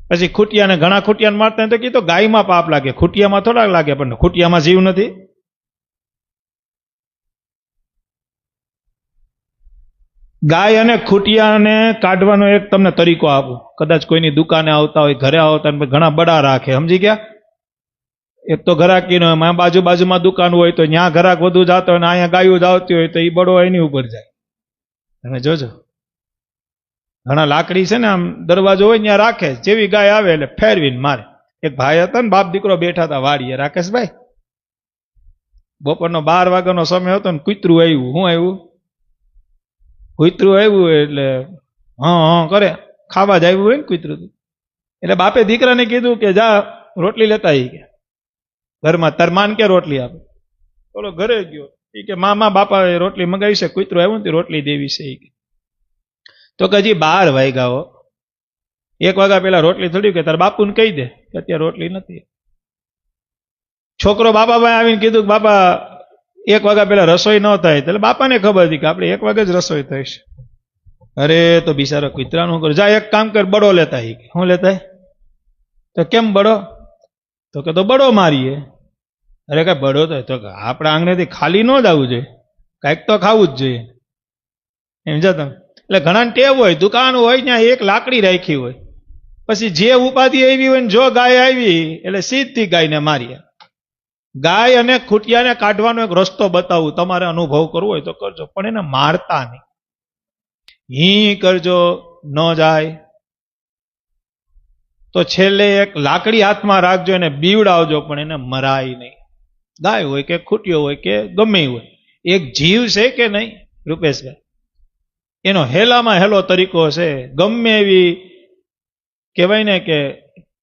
પછી ખૂટિયાને, ઘણા ખૂટિયાને મારતા તો કીધું ગાયમાં પાપ લાગે, ખૂટિયામાં થોડાક લાગે. પણ ખૂટિયામાં જીવ નથી. ગાય અને ખૂટિયાને કાઢવાનો એક તમને તરીકો આપું. કદાચ કોઈની દુકાને આવતા હોય, ઘરે આવતા હોય, ઘણા બડા રાખે, સમજી ગયા? એક તો ઘરાકી નો હોય, બાજુમાં દુકાન હોય તો ત્યાં ઘરાક વધુ જતો હોય, અહીંયા ગાયું જ આવતી હોય તો એ બડો એની ઉપર જાય. તમે જોજો, ઘણા લાકડી છે ને આમ દરવાજો હોય ત્યાં રાખે. જેવી ગાય આવે એટલે ફેરવીને મારે. એક ભાઈ હતા ને, બાપ દીકરો બેઠા હતા વાડીએ. રાકેશભાઈ, બપોરનો 12 વાગ્યાનો સમય હતો ને કૂતરું આવ્યું. શું આવ્યું? કૂતરું આવ્યું એટલે હા કરે, ખાવા જ આવ્યું હોય ને કૂતરું. એટલે બાપે દીકરાને કીધું કે જા રોટલી લેતા આવી. કે ઘરમાં તરમાન કે રોટલી આપે. બોલો ઘરે ગયો એ કે મામા બાપા રોટલી મંગાવી છે, કૂતરું આવ્યું ને રોટલી દેવી છે. એ તો કે હજી 12 વાગ્યા હો, 1 વાગ્યા પેલા રોટલી થોડી. કે તાર બાપુને કહી દે કે અત્યારે રોટલી નથી. છોકરો બાપાભાઈ આવીને કીધું કે બાપા 1 વાગ્યા પેલા રસોઈ ન થાય. એટલે બાપાને ખબર હતી કે આપણે 1 વાગે જ રસોઈ થઈશ. અરે તો બિચારો કૂતરાનું કર, જા એક કામ કર, બડો લેતા. શું લેતા? તો કેમ બડો? તો કે તો બડો મારીએ. અરે કઈ બડો તો આપણા આંગણેથી ખાલી ન જ આવવું જોઈએ, કાંઈક તો ખાવું જ જોઈએ. સમજો તમે? એટલે ઘણા ટેવ હોય, દુકાન હોય ત્યાં એક લાકડી રાખી હોય, પછી જે ઉપાધિ આવી હોય ને જો ગાય આવી એટલે સીધી ગાયને મારી. ગાય અને ખૂટિયાને કાઢવાનો એક રસ્તો બતાવું, તમારે અનુભવ કરવો હોય તો કરજો, પણ એને મારતા નહીં. હી કરજો, ન જાય તો છેલ્લે એક લાકડી હાથમાં રાખજો, એને બીવડાવજો, પણ એને મરાય નહીં. ગાય હોય કે ખૂટિયો હોય કે ગમે હોય, એક જીવ છે કે નહીં રૂપેશભાઈ? એનો હેલામાં હેલો તરીકો છે. ગમે એવી કહેવાય ને કે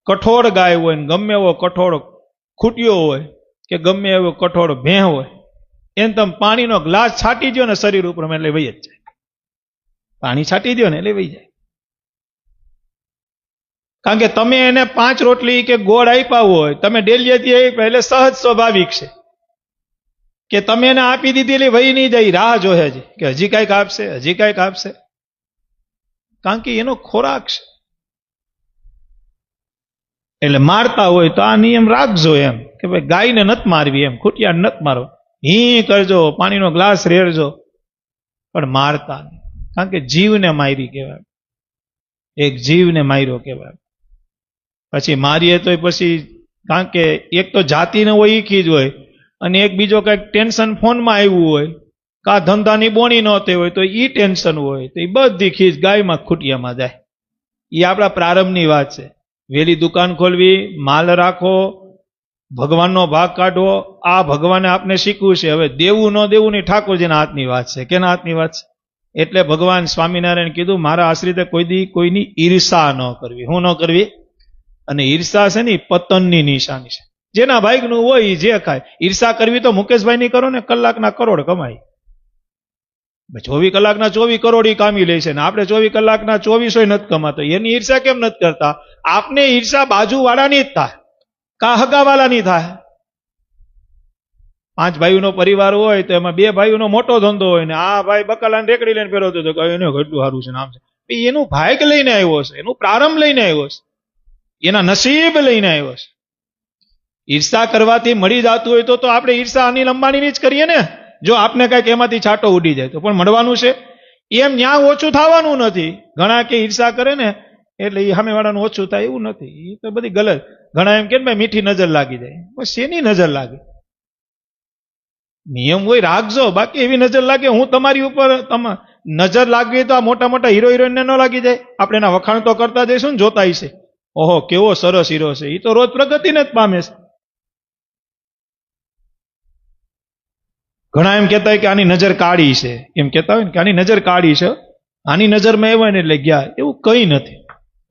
કઠોળ ગાય હોય ને ગમે એવો કઠોળ ખૂટ્યો હોય કે ગમે એવો કઠોળ ભેં હોય, એને તમે પાણીનો ગ્લાસ છાંટી દો ને શરીર ઉપર એટલે વહી જ જાય. પાણી છાંટી દો ને એટલે વહી જાય. કારણ કે તમે એને 5 રોટલી કે ગોળ આપ્યા હોય, તમે ડેલીએથી આપ્યા એટલે સહજ સ્વાભાવિક છે કે તમે એને આપી દીધી એટલે વહી નહીં જાય, રાહ જોહે છે કે હજી કાંઈક આપશે, હજી કાંઈક આપશે. કારણ કે એનો ખોરાક છે. એટલે મારતા હોય તો આ નિયમ રાખજો એમ કે ભાઈ ગાયને નથી મારવી, એમ ખૂટિયાને નથી મારવો. હી કરજો, પાણીનો ગ્લાસ રેડજો, પણ મારતા નહીં. કારણ કે જીવને મારી કહેવાય, એક જીવને માર્યો કહેવાય. પછી મારીએ તો પછી કારણ કે એક તો જાતિને હોય એ ખીજ હોય, અને એક બીજો કંઈક ટેન્શન ફોનમાં આવ્યું હોય, કા ધંધાની બોણી નહોતી હોય તો એ ટેન્શન હોય, તો એ બધી ખીજ ગાયમાં ખૂટિયામાં જાય. એ આપણા પ્રારંભની વાત છે. વેલી દુકાન ખોલવી, માલ રાખો, ભગવાનનો ભાગ કાઢવો, આ ભગવાને આપને શીખવું છે. હવે દેવું ન દેવું નહીં, ઠાકોરજીના હાથની વાત છે. કેના હાથની વાત છે? એટલે ભગવાન સ્વામિનારાયણ કીધું મારા આશ્રિતે કોઈની ઈર્ષા ન કરવી. હું ન કરવી? અને ઈર્ષા છે ને પતનની નિશાની છે. જેના ભાગનું હોય એ જે ખાય. ઈર્ષા કરવી તો મુકેશભાઈ ની કરો ને, કલાકના કરોડ કમાય. 24 કલાકના 24 કરોડ કામી લે છે ને આપણે 24 કલાકના 24 નથી કમાતો. એની ઈર્ષા કેમ નથી કરતા? આપને ઈર્ષા બાજુવાળાની જ થાય, કા હગાવાળાની થાય. 5 ભાઈઓનો પરિવાર હોય તો એમાં 2 ભાઈઓનો મોટો ધંધો હોય ને આ ભાઈ બકાલાને રેકડી લઈને ફેરવતો હતો, એને કેટલું સારું છે, નામ છે. એનું ભાગ લઈને આવ્યો છે, એનું પ્રારંભ લઈને આવ્યો છે, એના નસીબ લઈને આવ્યો છે. ઈર્ષા કરવાથી મળી જતું હોય તો આપણે ઈર્ષા અનિલ અંબાણીની જ કરીએ ને. જો આપને કઈક એમાંથી છાંટો ઉડી જાય તો પણ મળવાનું છે. એમ ન્યા ઓછું થવાનું નથી. ઘણા કે ઈર્ષા કરે ને એટલે એ સામેવાળાનું ઓછું થાય એવું નથી. એ તો બધી ગલત. ઘણા એમ કે ભાઈ મીઠી નજર લાગી જાય. શેની નજર લાગે? નિયમ હોય રાખજો, બાકી એવી નજર લાગે હું તમારી ઉપર નજર લાગવી તો આ મોટા મોટા હીરો હિરોઈનને ન લાગી જાય. આપણે એના વખાણ તો કરતા જઈશું ને, જોતા છે. ઓહો કેવો સરસ હીરો છે, એ તો રોજ પ્રગતિને જ પામે છે. ઘણા એમ કહેતા હોય કે આની નજર કાળી છે, એમ કહેતા હોય ને કે આની નજર કાળી છે, આની નજરમાં એવા ને એટલે ગયા. એવું કંઈ નથી.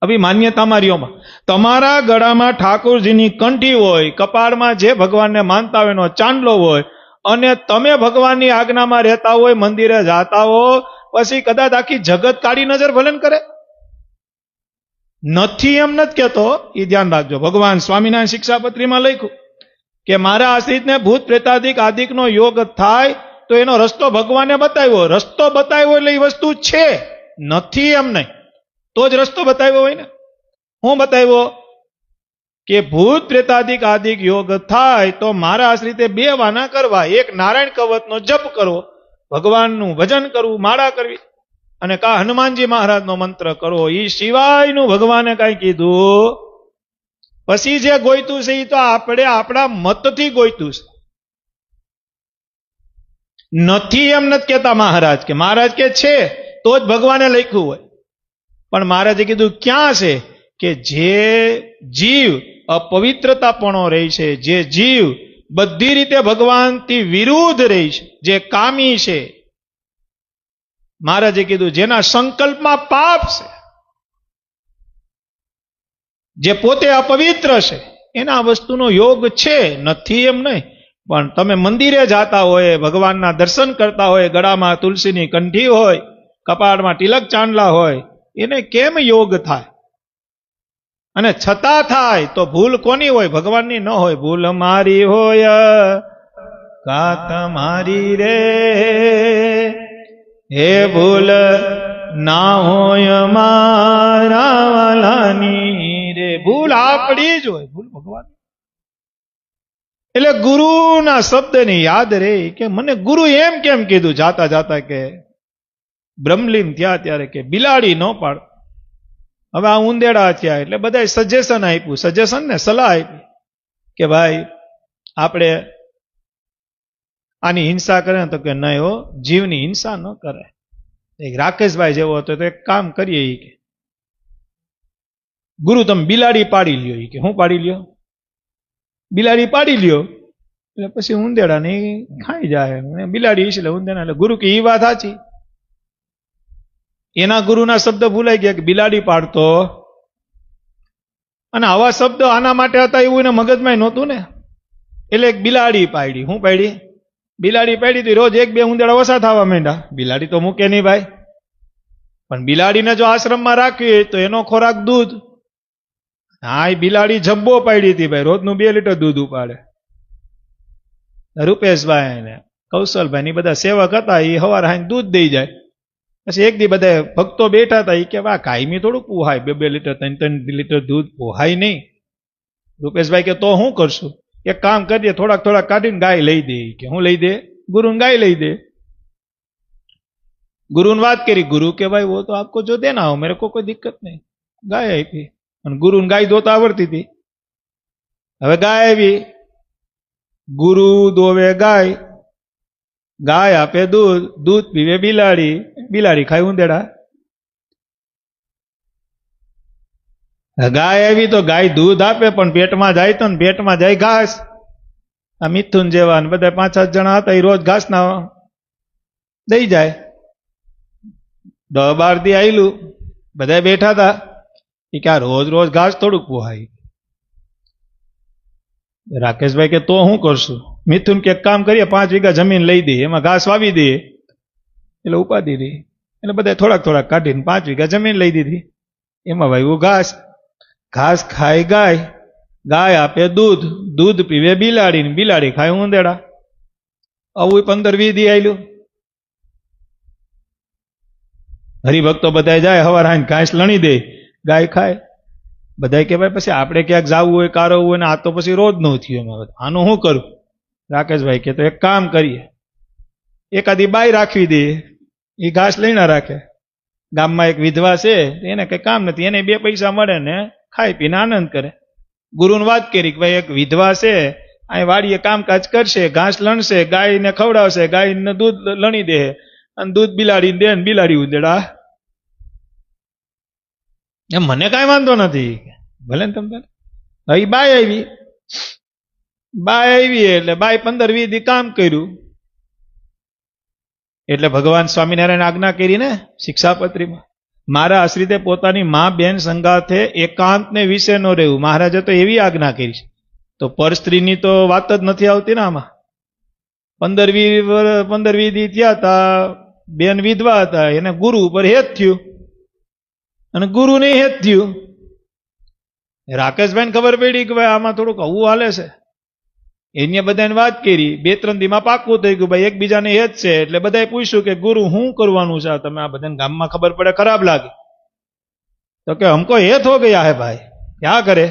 આવી માન્યતા મારીઓમાં તમારા ગળામાં ઠાકોરજીની કંઠી હોય, કપાળમાં જે ભગવાનને માનતા હોય એનો ચાંદલો હોય, અને તમે ભગવાનની આજ્ઞામાં રહેતા હોય, મંદિરે જાતા હો, પછી કદાચ આખી જગત કાળી નજર ભલે ને કરે. નથી એમ નથી કહેતો, એ ધ્યાન રાખજો. ભગવાન સ્વામિનારાયણ શિક્ષાપત્રીમાં લખ્યું કે મારા આશ્રિતને ભૂત પ્રેતાદિક આદિકનો યોગ થાય તો એનો રસ્તો ભગવાને બતાવ્યો. રસ્તો બતાવ્યો એટલે એ વસ્તુ છે, નથી એમ નહીં. તો જ રસ્તો બતાવ્યો હોય ને. હું બતાવ્યો કે ભૂત પ્રેતાદિક આદિક યોગ થાય તો મારા આશ્રિતે 2 વાના કરવા. એક નારાયણ કવચનો જપ કરવો, ભગવાનનું ભજન કરવું, માળા કરવી, અને કા હનુમાનજી મહારાજનો મંત્ર કરવો. એ સિવાયનું ભગવાને કાંઈ કીધું. પછી જે ગોઈતું છે એ તો આપણે આપણા મતથી ગોઈતું છે. નથી એમ નથી કહેતા મહારાજ કે મહારાજ કે છે તો જ ભગવાને લખ્યું હોય. પણ મહારાજે કીધું ક્યાં છે કે જે જીવ અપવિત્રતાપણો રહી છે, જે જીવ બધી રીતે ભગવાનથી વિરુદ્ધ રહી છે, જે કામી છે, મહારાજે કીધું જેના સંકલ્પમાં પાપ છે, જે પોતે અપવિત્ર છે, એના વસ્તુનો યોગ છે. નથી એમ નહીં. પણ તમે મંદિરે જાતા હોય, ભગવાનના દર્શન કરતા હોય, ગળામાં તુલસીની કંઠી હોય, કપાળમાં તિલક ચાંદલા હોય, એને કેમ યોગ થાય? અને છતાં થાય તો ભૂલ કોની હોય? ભગવાનની ન હોય. ભૂલ મારી હોય કા તમારી રે, હે ભૂલ ના હોય મારા વાલાની રે. ભૂલ આપણી જ હોય, ભૂલ ભગવાન. એટલે ગુરુના શબ્દની યાદ રે કે મને ગુરુ એમ કેમ કીધું જાતા જાતા કે બ્રહ્મલીન થયા ત્યારે કે બિલાડી ન પાડ. હવે આ ઉંદેડા થયા એટલે બધાએ સજેશન આપ્યું, સજેશન ને સલાહ આપી કે ભાઈ આપણે આની હિંસા કરે તો કે નહીં હો, જીવની હિંસા ન કરે. એક રાકેશભાઈ જેવો હતો તો એક કામ કરીએ એ કે ગુરુ તમે બિલાડી પાડી લ્યો. એ કે હું પાડી લ્યો? બિલાડી પાડી લ્યો એટલે પછી ઉંદેડા ને ખાઈ જાય. બિલાડી એટલે ઉંદેડા એટલે ગુરુ કે એ વાત સાચી. એના ગુરુના શબ્દ ભૂલાઈ ગયા કે બિલાડી પાડતો, અને આવા શબ્દ આના માટે હતા એવું એને મગજમાં નહોતું ને. એટલે એક બિલાડી પાડી. હું પાડી? બિલાડી પાડી હતી. રોજ એક બે ઉંદેડા ઓછા થવા માંડ્યા. બિલાડી તો મૂકે નહીં ભાઈ, પણ બિલાડીને જો આશ્રમમાં રાખવી તો એનો ખોરાક દૂધ. હા, એ બિલાડી જબ્બો પાડી હતી ભાઈ, રોજનું 2 લીટર દૂધ ઉપાડે. રૂપેશભાઈ ને કૌશલભાઈ ની બધા સેવક હતા, એ હવાર હાઈ દૂધ દઈ જાય. પછી એક દી બધા ભક્તો બેઠા હતા, એ કે વાહ કાયમી થોડું પોહાય, 2 લીટર 3 લીટર દૂધ પોહાય નહીં. રૂપેશભાઈ કે તો શું કરશું? એક કામ કરીએ, થોડાક કાઢીને ગાય લઈ દે. કે હું લઈ દે? ગુરુને ગાય લઈ દે. ગુરુને વાત કરી. ગુરુ કે ભાઈ वो तो आपको जो देना हो मेरे को कोई दिक्कत नहीं. ગાય આપી, અને ગુરુને ગાય દોતા આવડતી હતી. હવે ગાય આવી, ગુરુ દોવે ગાય, ગાય આપે દૂધ, દૂધ પીવે બિલાડી, બિલાડી ખાય ઉંદેડા. ગાય આવી તો ગાય દૂધ આપે, પણ પેટમાં જાય તો ને પેટમાં જાય ઘાસ. આ મિથુન જેવા ને બધા 5-7 જણા હતા, એ રોજ ઘાસ ના દઈ જાય. 10-12 દી આયલું, બધા બેઠા હતા. એ કે આ રોજ ઘાસ થોડુંક પોહાય. રાકેશભાઈ કે તો શું કરશું? મિથુન કે એક કામ કરીએ, 5 વીઘા જમીન લઈ દઈએ, એમાં ઘાસ વાવી દઈએ. એટલે ઉપાડી દઈએ. એટલે બધા થોડાક કાઢીને 5 વીઘા જમીન લઈ દીધી. એમાં વાવ્યું ઘાસ. ઘાસ ખાય ગાય, ગાય આપે દૂધ, દૂધ પીવે બિલાડી, ને બિલાડી ખાય ઉંદેડા. આવું 15-20 દી આયલું. હરિભક્તો બધા જાય, હવાર આઈને ઘાસ લણી દે, ગાય ખાય. બધા કે ભાઈ પછી આપણે ક્યાંક જવું હોય, કારવું હોય ને આ તો પછી રોજ નું થયું. એમાં આનું શું કરું? રાકેશભાઈ કે તો એક કામ કરીએ, એકાદી બાઈ રાખવી દઈએ, એ ઘાસ લઈને રાખે. ગામમાં એક વિધવા છે, એને કઈ કામ નથી, એને 2 પૈસા મળે ને ખાઈ પીને આનંદ કરે. ગુરુને વાત કરી કે ભાઈ એક વિધવા છે, અહીં વાડીએ કામકાજ કરશે, ઘાસ લણશે, ગાયને ખવડાવશે, ગાયને દૂધ લણી દે, અને દૂધ બિલાડીને દે, ને બિલાડી ઉંદેડા. એમ મને કાંઈ વાંધો નથી, ભલે ને તમે. હવે બાઈ આવી એટલે બાઈ 15-20 દી કામ કર્યું. એટલે ભગવાન સ્વામિનારાયણ આજ્ઞા કરી ને શિક્ષાપત્રીમાં, મારા આશ્રિતે પોતાની મા બેન સંગાથે એકાંતને વિશે ન રહેવું. મહારાજે તો એવી આજ્ઞા કરી છે. તો પર સ્ત્રીની તો વાત જ નથી આવતી ને આમાં. 15-20 દી થયા હતા, બેન વિધવા હતા, એને ગુરુ ઉપર હેત થયું, અને ગુરુ ને હેત થયું. રાકેશભાઈને ખબર પડી કે ભાઈ આમાં થોડુંક આવું હાલે છે. એને બધાને વાત કરી, 2-3 દીમાં પાકું થઈ ગયું ભાઈ એકબીજાને હેત છે. એટલે બધાએ પૂછ્યું કે ગુરુ શું કરવાનું છે? તમે આ બધાને ગામમાં ખબર પડે ખરાબ લાગે. તો કે હમકો હેત હો ગયા હે ભાઈ. ક્યાં કરે?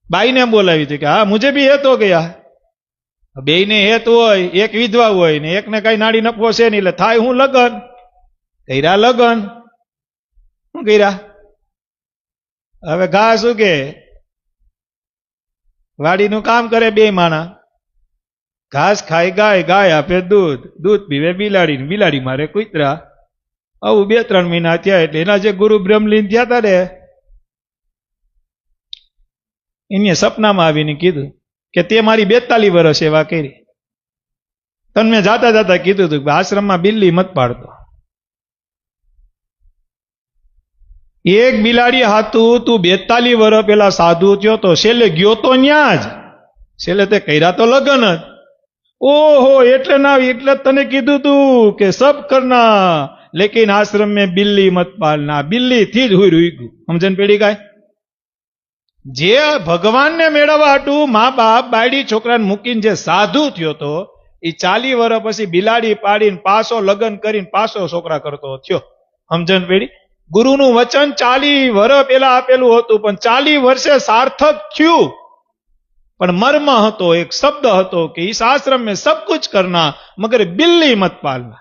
બાઈને બોલાવી હતી કે હા મુझे भी હેત હો ગયા. બેયને હેત હોય, એક વિધવા હોય ને એકને કઈ નાડી નફો છે નહીં, એટલે થાય હું લગન કર્યા. લગન શું કર્યા? હવે ઘા શું કે વાડીનું કામ કરે 2 માણા, ઘાસ ખાય ગાય, ગાય આપે દૂધ, દૂધ પીવે બિલાડી, બિલાડી મારે કૂતરા. આવું 2-3 મહિના થયા. એટલે એના જે ગુરુ બ્રહ્મલીન થયા હતા ને, એને સપનામાં આવીને કીધું કે તે મારી 42 વર્ષ સેવા કરી. તને મેં જાતા કીધું હતું કે આશ્રમમાં બિલ્લી મત પાડતો. એક બિલાડી હાથું તું 42 વર્ષ પેલા સાધુ થયો તો છેલ્લે ગયો તો ન્યા જ. છેલ્લે તે કર્યા તો લગન જ. ઓહો, એટલે ના, એટલે તને કીધું તું કે સબ કરના લેકિન આશ્રમ में बिल्ली मत पालना. બિલ્લી થી જ હુઈ ગયું. સમજણ પડી કાય? જે ભગવાનને મેળવવા હાટું મા બાપ બાયડી છોકરાને મૂકીને જે સાધુ થયો તો, એ 40 વર્ષ પછી બિલાડી પાડીને પાછો લગ્ન કરીને પાછો છોકરા કરતો થયો. સમજણ પડી? ગુરુનું વચન 40 વર્ષ પેલા આપેલું હતું, પણ 40 વર્ષે સાર્થક થયું. પણ મર્મ હતો, એક શબ્દ હતો કે इस आश्रम में सब कुछ करना मगर बिल्ली मत पालना.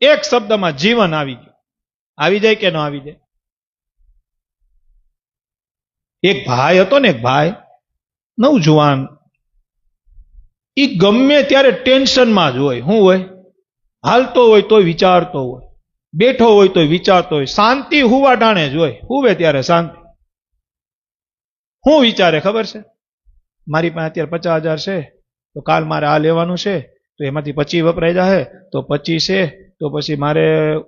એક શબ્દમાં જીવન આવી ગયું. આવી જાય કે ન આવી જાય? એક ભાઈ હતો ને, એક ભાઈ નવજુવાન, એ ગમે ત્યારે ટેન્શનમાં જ હોય. શું હોય? હાલતો હોય તોય વિચારતો હોય, બેઠો હોય તોય વિચારતો હોય. શાંતિ હુવા ટાણે જ હોય, હુવે ત્યારે શાંતિ. શું વિચારે ખબર છે? મારી પાસે અત્યારે 50,000 છે, તો કાલ મારે આ લેવાનું છે, તો એમાંથી 25 વપરાઈ જાય, તો 25 છે, તો પછી મારે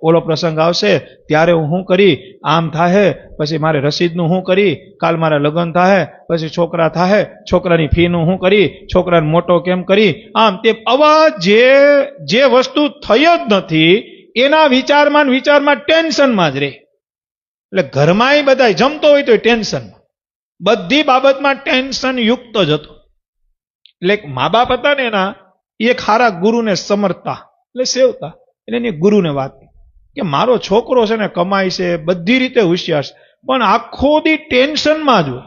ઓલો પ્રસંગ આવશે ત્યારે હું શું કરી, આમ થાય, પછી મારે રસીદનું શું કરી, કાલ મારા લગ્ન થાય, પછી છોકરા થાય, છોકરાની ફીનું શું કરી, છોકરાને મોટો કેમ કરી, આમ તે. આવા જે વસ્તુ થઈ જ નથી એના વિચારમાં ટેન્શનમાં જ રહે. એટલે ઘરમાં બધા જમતો હોય તો ટેન્શનમાં, બધી બાબતમાં ટેન્શન યુક્ત જ હતો. એટલે મા બાપ હતા ને એના, એ ખારા ગુરુને સમરતા, એટલે સેવતા. એટલે એની ગુરુને વાત કે મારો છોકરો છે ને કમાય છે, બધી રીતે હોશિયાર છે, પણ આખો દી ટેન્શનમાં જ હોય,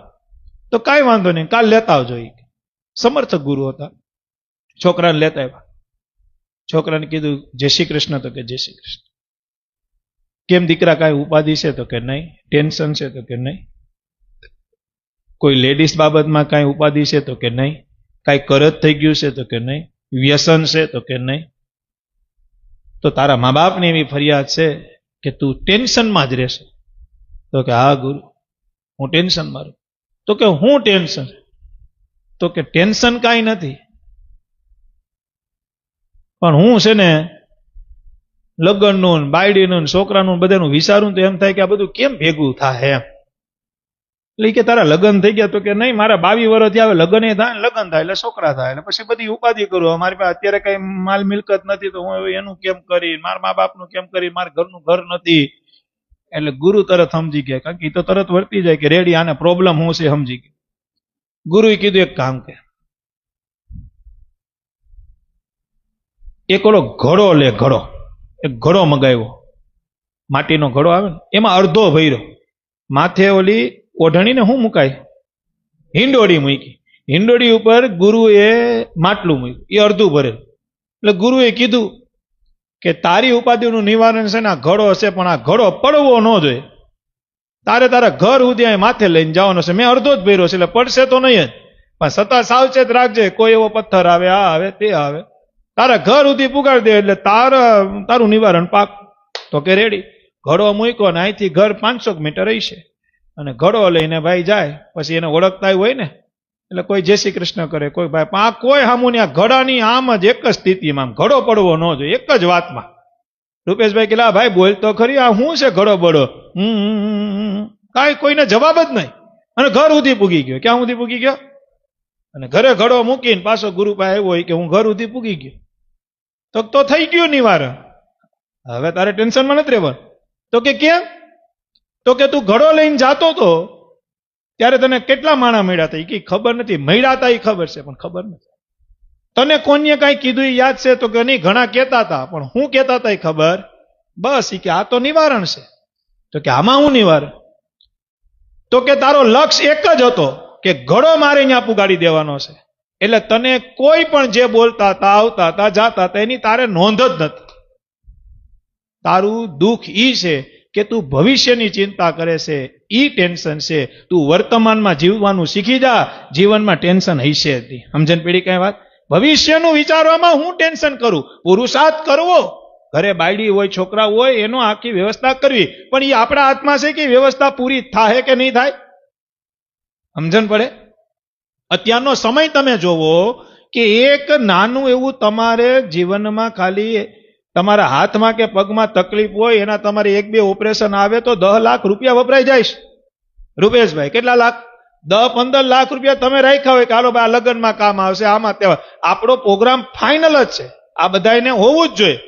તો કાંઈ વાંધો નહીં, કાલ લેતા આવજો. સમર્થક ગુરુ હતા. છોકરાને લેતા આવ્યા. છોકરાને કીધું જય શ્રી કૃષ્ણ, તો કે જય શ્રી કૃષ્ણ. કેમ દીકરા, કાંઈ ઉપાધિ છે? તો કે નહીં. ટેન્શન છે? તો કે નહીં. કોઈ લેડીઝ બાબતમાં કાંઈ ઉપાધિ છે? તો કે નહીં. કાંઈ કરજ થઈ ગયું છે? તો કે નહીં. વ્યસન છે? તો કે નહીં. તો તારા મા બાપની એવી ફરિયાદ છે કે તું ટેન્શનમાં જ રહેશે? તો કે હા ગુરુ, હું ટેન્શનમાં રહું. તો કે હું ટેન્શન? તો કે ટેન્શન કાંઈ નથી, પણ હું છે ને લગ્નનું, બાયડીનું, છોકરાનું, બધાનું વિચારું તો એમ થાય કે આ બધું કેમ ભેગું થાય એમ. એટલે કે તારા લગ્ન થઈ ગયા? તો કે નહીં, મારા 22 વર્ષ થયા, હવે લગ્ન થાય, લગ્ન થાય એટલે છોકરા થાય, એટલે પછી બધી ઉપાધિ કરું. મારી પાસે અત્યારે કઈ માલ મિલકત નથી, તો હું એનું કેમ કરી, મારા મા બાપનું કેમ કરી, મારા ઘરનું ઘર નથી. એટલે ગુરુ તરત સમજી ગયા, કારણ કે એ તો તરત વર્તી જાય કે રેડી, આને પ્રોબ્લેમ હું છે, સમજી ગયા. ગુરુએ કીધું એક કામ કે એક ઓલો ઘડો લે, ઘડો, એક ઘડો મગાવ્યો, માટીનો ઘડો આવે ને, એમાં અડધો ભર્યો, માથે ઓલી ઓઢણીને શું મુકાય, હિંડોળી મૂકી, હિંડોળી ઉપર ગુરુએ માટલું મૂક્યું, એ અડધું ભરેલું. એટલે ગુરુએ કીધું કે તારી ઉપાધિનું નિવારણ છે ને આ ઘડો હશે, પણ આ ઘડો પડવો ન જોઈએ, તારે તારા ઘર સુધી માથે લઈને જવાનો છે. મેં અડધો જ ભર્યો છે, એટલે પડશે તો નહીં જ, પણ છતાં સાવચેત રાખજે, કોઈ એવો પથ્થર આવે, આ આવે, તે આવે, તારા ઘર સુધી પુગાડી દે એટલે તારું નિવારણ પાક. તો કે રેડી. ઘડો મૂક્યો ને અહીંથી ઘર 500 મીટર હશે, અને ઘડો લઈને ભાઈ જાય. પછી એને ઓળખતા હોય ને, એટલે કોઈ જય શ્રી કૃષ્ણ કરે, કોઈ ભાઈ, આ કોઈ સામું નહીં, આ ઘડાની આમ જ એક જ સ્થિતિમાં, આમ ઘડો પડવો ન જોઈએ, એક જ વાતમાં. રૂપેશભાઈ કે લા ભાઈ બોલ તો ખરી, આ શું છે ઘડો બડો? કાંઈ કોઈને જવાબ જ નહીં, અને ઘર સુધી પૂગી ગયો. ક્યાં સુધી પૂગી ગયો? અને ઘરે ઘડો મૂકીને પાછો ગુરુ પાસે આવ્યો હોય કે હું ઘર સુધી પૂગી ગયો. તો થઈ ગયું નિવારણ, હવે તારે ટેન્શનમાં નથી રહેવાનું. તો કે કેમ? તો કે તું ઘડો લઈને જાતો તો ત્યારે તને કેટલા માણા મળ્યા હતા? એ ખબર નથી. મળ્યા હતા એ ખબર છે, પણ ખબર નથી. તને કોને કાંઈ કીધું એ યાદ છે? તો કે નહીં, ઘણા કહેતા હતા, પણ હું કહેતા હતા એ ખબર. બસ એ કે આ તો નિવારણ છે. તો કે આમાં હું નિવારણ? તો કે તારો લક્ષ્ય એક જ હતો કે ઘડો મારે અહીંયા પુગાડી દેવાનો છે. એટલે તને કોઈ પણ જે બોલતા હતા, આવતા હતા, જાતા હતા, એની તારે નોંધ જ નથી. તારું દુઃખ ઈ છે કે તું ભવિષ્યની ચિંતા કરે છે, ઈ ટેન્શન છે. તું વર્તમાનમાં જીવવાનું શીખી જા, જીવનમાં ટેન્શન હશે જ નહીં. સમજણ પડી કઈ વાત? ભવિષ્યનું વિચારવામાં હું ટેન્શન કરું? પુરુષાર્થ કરવો, ઘરે બાયડી હોય, છોકરા હોય, એનો આખી વ્યવસ્થા કરવી, પણ એ આપણા હાથમાં છે કે વ્યવસ્થા પૂરી થાય કે નહીં થાય? સમજણ પડે? અત્યારનો સમય તમે જોવો કે એક નાનું એવું તમારે જીવનમાં ખાલી તમારા હાથમાં કે પગમાં તકલીફ હોય, એના તમારે 1-2 ઓપરેશન આવે તો 10 લાખ રૂપિયા વપરાઈ જાય. રૂપેશભાઈ કેટલા લાખ? 10-15 લાખ રૂપિયા તમે રાખ્યા હોય કે હાલો ભાઈ આ લગ્નમાં કામ આવશે, આમાં તેવા. આપણો પ્રોગ્રામ ફાઇનલ જ છે. આ બધાને હોવું જ જોઈએ,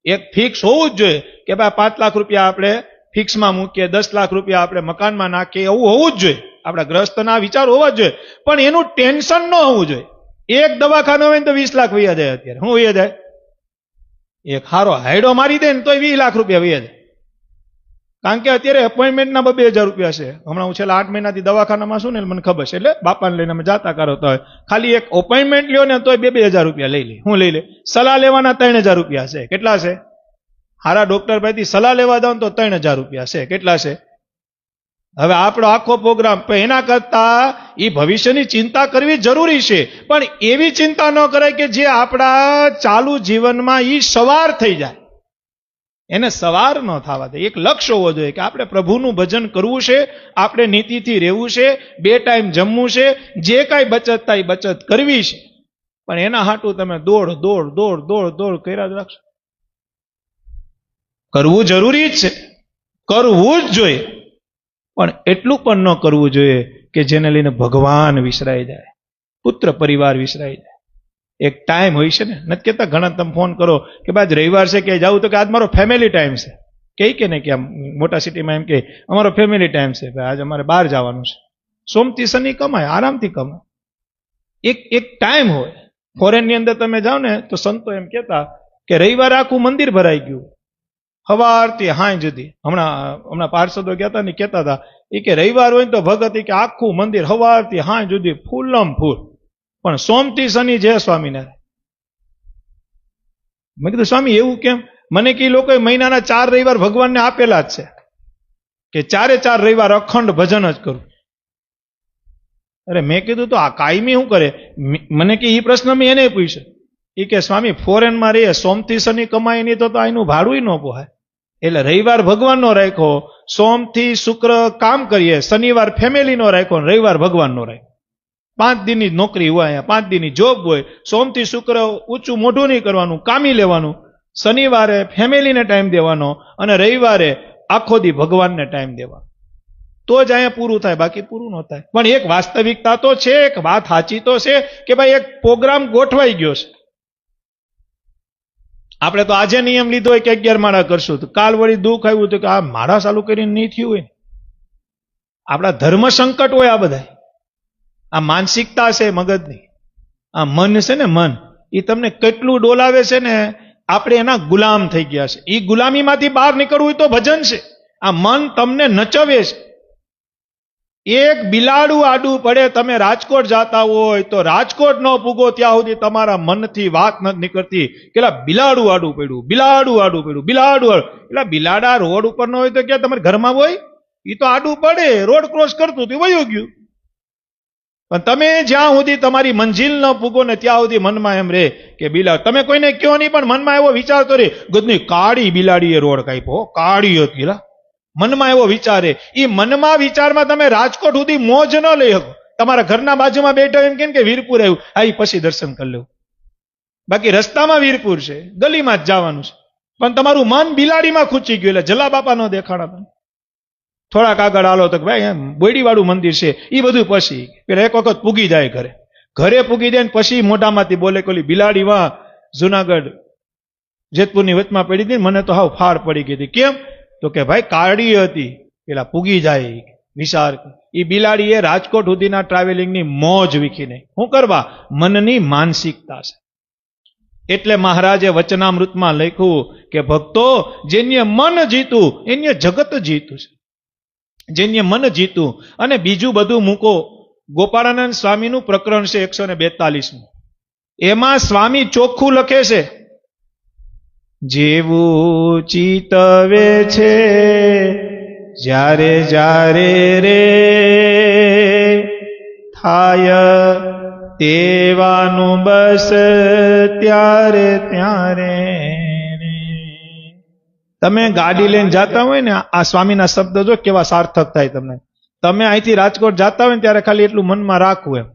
એક ફિક્સ હોવું જ જોઈએ કે ભાઈ 5 લાખ રૂપિયા આપણે ફિક્સમાં મૂકીએ, 10 લાખ રૂપિયા આપણે મકાનમાં નાખીએ, એવું હોવું જ જોઈએ. આપણા ગ્રસ્તના વિચાર હોવા જ જોઈએ, પણ એનું ટેન્શન ન હોવું જોઈએ. એક દવાખાનું હોય ને તો 20 લાખ વૈયા જાય. અત્યારે શું વૈયા જાય? એક હારો હાઈડો મારી દે ને તો 20 લાખ રૂપિયા વૈયા જાય. કારણ કે અત્યારે એપોઇન્ટમેન્ટના 2,000 રૂપિયા છે. હમણાં હું છેલ્લા 8 મહિનાથી દવાખાનામાં છું ને, મને ખબર છે. એટલે બાપાને લઈને અમે જાતા કરતા હોય, ખાલી એક અપોઇન્ટમેન્ટ લ્યો ને તો 2,000 રૂપિયા લઈ લે. હું લઈ લે? સલાહ લેવાના 3,000 રૂપિયા છે. કેટલા છે? હારા ડોક્ટર પાસેથી સલાહ લેવા જાવ તો 3000 રૂપિયા છે. કેટલા છે? હવે આપણો આખો પ્રોગ્રામ, એના કરતા એ ભવિષ્યની ચિંતા કરવી જરૂરી છે, પણ એવી ચિંતા ન કરાય કે જે આપણા ચાલુ જીવનમાં એ સવાર થઈ જાય. એને સવાર ન થવા દે. એક લક્ષ્ય હોવો જોઈએ કે આપણે પ્રભુનું ભજન કરવું છે, આપણે નીતિથી રહેવું છે, 2 ટાઈમ જમવું છે, જે કાંઈ બચત થાય એ બચત કરવી છે. પણ એના હાટું તમે દોડ દોડ દોડ દોડ દોડ કર્યા જ રાખશો. કરવું જરૂરી જ છે, કરવું જ જોઈએ, પણ એટલું પણ ન કરવું જોઈએ કે જેને લઈને ભગવાન વિસરાઈ જાય, પુત્ર પરિવાર વિસરાઈ જાય. એક ટાઈમ હોય છે ને, નથી કહેતા ઘણા તમે ફોન કરો કે ભાઈ રવિવાર છે ક્યાંય જાવું, તો કે આજ મારો ફેમિલી ટાઈમ છે. કે નહીં કે આમ મોટા સિટીમાં એમ કે અમારો ફેમિલી ટાઈમ છે, ભાઈ આજે અમારે બહાર જવાનું છે. સોમથી શનિ કમાય, આરામથી કમાય. એક ટાઈમ હોય. ફોરેનની અંદર તમે જાઓ ને તો સંતો એમ કહેતા કે રવિવારે આખું મંદિર ભરાઈ ગયું, સવારથી હાંજ સુધી. હમણાં પાર્ષદો ગયા હતા ને કહેતા હતા એ કે રવિવાર હોય ને તો ભગત કે આખું મંદિર સવારથી હાંજ સુધી ફૂલમ ફૂલ, પણ સોમથી શનિ જય સ્વામિનારાયણ. મેં કીધું સ્વામી એવું કેમ? મને કે લોકોએ મહિનાના 4 રવિવાર ભગવાનને આપેલા જ છે કે 4 રવિવાર અખંડ ભજન જ કરું. અરે મેં કીધું તો આ કાયમી શું કરે? મને કે એ પ્રશ્ન મેં એને પૂછ્યો. એ કે સ્વામી ફોરેનમાં રહીએ, સોમથી શનિ કમાય નહીં તો એનું ભાડું ન પોહાય, એટલે રવિવાર ભગવાનનો રાખ્યો, સોમથી શુક્ર કામ કરીએ, શનિવાર ફેમિલીનો રાખ્યો, રવિવાર ભગવાનનો રાખ્યો. 5 દિનની નોકરી હોય, અહીંયા 5 દિનની જોબ હોય. સોમથી શુક્ર ઊંચું મોઢું નહીં કરવાનું, કામી લેવાનું, શનિવારે ફેમિલીને ટાઈમ દેવાનો અને રવિવારે આખો દી ભગવાનને ટાઈમ દેવાનો. તો જ અહીંયા પૂરું થાય, બાકી પૂરું ન થાય. પણ એક વાસ્તવિકતા તો છે, એક વાત સાચી તો છે કે ભાઈ એક પ્રોગ્રામ ગોઠવાઈ ગયો છે. આપણે તો આજે નિયમ લીધો હોય કે 11 માળા કરશું, તો કાલ વળી દુઃખ આવ્યું તો કે આ માળા ચાલુ કરીને નહીં થયું હોય. આપણા ધર્મ સંકટ હોય આ બધા. આ માનસિકતા છે મગજની, આ મન છે ને, મન એ તમને કેટલું ડોલાવે છે ને, આપણે એના ગુલામ થઈ ગયા છે. એ ગુલામીમાંથી બહાર નીકળવું હોય તો ભજન છે. આ મન તમને નચવે છે. એક બિલાડું આડું પડે, તમે રાજકોટ જાતા હોય તો રાજકોટ ન પૂગો ત્યાં સુધી તમારા મનથી વાત નથી નીકળતી કે બિલાડું આડું પડ્યું, બિલાડું આડું પડ્યું, બિલાડું આડું. એટલે બિલાડા રોડ ઉપર ન હોય તો ક્યાં તમારે ઘરમાં હોય? એ તો આડું પડે, રોડ ક્રોસ કરતું હતું વયું ગયું. પણ તમે જ્યાં સુધી તમારી મંજિલ ન પૂગો ને ત્યાં સુધી મનમાં એમ રે કે બિલાડ. તમે કોઈને કહો નહીં, પણ મનમાં એવો વિચાર તો રે, ગદની કાળી બિલાડીએ રોડ કાપ્યો, કાળી હતી. મનમાં એવો વિચારે. એ મનમાં વિચારમાં તમે રાજકોટ સુધી મોજ ન લઈ શકો. તમારા ઘરના બાજુમાં બેઠો એમ કે વીરપુર આવ્યું, આ પછી દર્શન કરી લેવું. બાકી રસ્તામાં વીરપુર છે, ગલીમાં જ જવાનું છે, પણ તમારું મન બિલાડીમાં ખૂંચી ગયું. એટલે જલા બાપા ન દેખાણા. થોડાક આગળ આલો તો ભાઈ બોયડીવાળું મંદિર છે, એ બધું પછી પેલા એક વખત પૂગી જાય, ઘરે પૂગી જાય ને પછી મોઢામાંથી બોલે કે ઓલી બિલાડી વાં જુનાગઢ જેતપુરની વચમાં પડી હતી, મને તો હાવ ફાળ પડી ગઈ હતી. કેમ? તો કે ભાઈ કાળી હતી, પેલા પૂગી જાય વિચાર. એ બિલાડીએ રાજકોટ સુધીના ટ્રાવેલિંગની મોજ વીખી નહીં. શું કરવા? મનની માનસિકતા છે. એટલે મહારાજે વચનામૃતમાં લખ્યું કે ભક્તો, જેને મન જીતું એને જગત જીતું છે. જેને મન જીતું. અને બીજું બધું મૂકો. ગોપાળાનંદ સ્વામીનું પ્રકરણ છે 142. એમાં સ્વામી ચોખ્ખું લખે છે, જેવું ચિતવે છે જ્યારે જ્યારે રે થાય, તેવાનું બસ ત્યારે ત્યારે. તમે ગાડી લઈને જાતા હોય ને, આ સ્વામીના શબ્દ જો કેવા સાર્થક થાય તમને. તમે અહીંથી રાજકોટ જાતા હોય ને ત્યારે ખાલી એટલું મનમાં રાખવું, એમ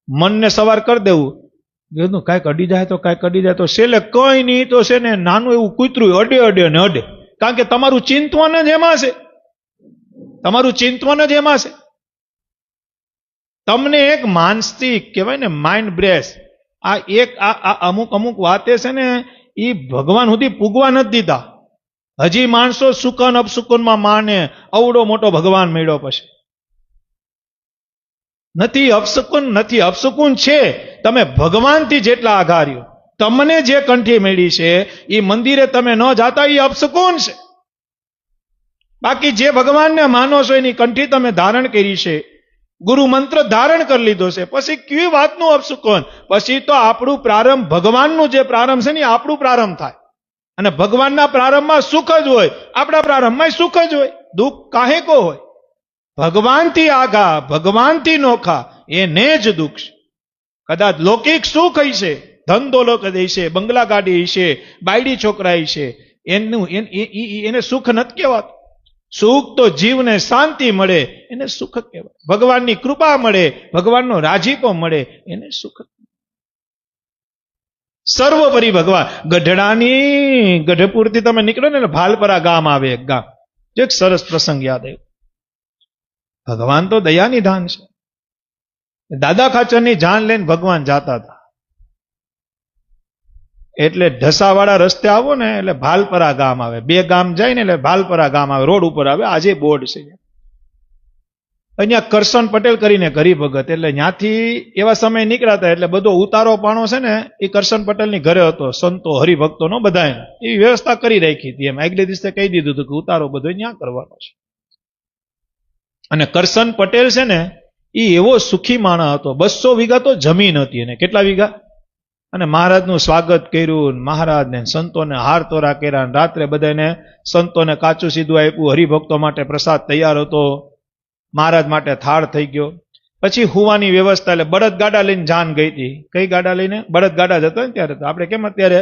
મનને સવાર કરી દેવું. કાંઈક અડી જાય તો કાંઈક અડી જાય તો છેલ્લે કઈ નહીં તો છે ને નાનું એવું કૂતરું અડે અડે ને અડે. કારણ કે તમારું ચિંતવન જ એમાં છે, તમારું ચિંતવન જ એમાં છે. તમને એક માનસિક કહેવાય ને, માઇન્ડ બ્રેસ. આ એક અમુક અમુક વાતે છે ને, એ ભગવાન સુધી પૂગવા નથી દીધા. હજી માણસો સુકન અપસુકનમાં માને અવડો મોટો ભગવાન મળ્યો પછી. નથી અપસુકન, નથી અપસુકન છે. તમે ભગવાનથી જેટલા આઘાર્યો, તમને જે કંઠી મળી છે એ મંદિરે તમે ન જાતા, એ અપસુકન છે. બાકી જે ભગવાનને માનો છો એની કંઠી તમે ધારણ કરી છે, ગુરુ મંત્ર ધારણ કરી લીધો છે, પછી કેવી વાતનું અપસુકન? પછી તો આપણું પ્રારંભ, ભગવાનનું જે પ્રારંભ છે ને આપણું પ્રારંભ થાય. અને ભગવાનના પ્રારંભમાં સુખ જ હોય, આપણા પ્રારંભમાં સુખ જ હોય, દુઃખ કાહે કો હોય? ભગવાનથી આગા, ભગવાનથી નોખા એને જ દુઃખ છે. કદાચ લૌકિક સુખ હશે, ધન દોલત હશે, બંગલા ગાડી હશે, બાયડી છોકરા હશે, એને સુખ નથી કહેવાતું. સુખ તો જીવને શાંતિ મળે એને સુખ કહેવાય. ભગવાનની કૃપા મળે, ભગવાનનો રાજીપો મળે એને સુખ. સર્વોપરી ભગવાન. ગઢપુરથી તમે નીકળો ને એટલે ભાલપરા ગામ આવે, એક ગામ. એક સરસ પ્રસંગ યાદ આવ્યો. ભગવાન તો દયાની ધાન છે. દાદા ખાચરની જાન લઈને ભગવાન જાતા હતા. એટલે ઢસાવાળા રસ્તે આવો ને એટલે ભાલપરા ગામ આવે. બે ગામ જાય ને એટલે ભાલપરા ગામ આવે, રોડ ઉપર આવે. આજે બોર્ડ છે. અહીંયા કરશન પટેલ કરીને હરિભગત, એટલે ત્યાંથી એવા સમય નીકળ્યા હતા એટલે બધો ઉતારો પાણો છે ને એ કરશન પટેલની ઘરે હતો. સંતો હરિભક્તોનો બધા એવી વ્યવસ્થા કરી રાખી હતી. એમ આગલે દિવસે કહી દીધું હતું કે ઉતારો બધો ત્યાં કરવાનો છે. અને કરશન પટેલ છે ને એ એવો સુખી માણસ હતો. 200 વીઘા તો જમીન હતી એને. કેટલા વીઘા? અને મહારાજનું સ્વાગત કર્યું, મહારાજને સંતોને હાર તોરા કર્યા, રાત્રે બધાને સંતોને કાચું સીધું આપ્યું, હરિભક્તો માટે પ્રસાદ તૈયાર હતો, મહારાજ માટે થાળ થઈ ગયો. પછી હુવાની વ્યવસ્થા, એટલે બળદ ગાડા લઈને જાન ગઈ હતી. કઈ ગાડા લઈને? બળદ ગાડા જતો ને ત્યારે. આપણે કેમ અત્યારે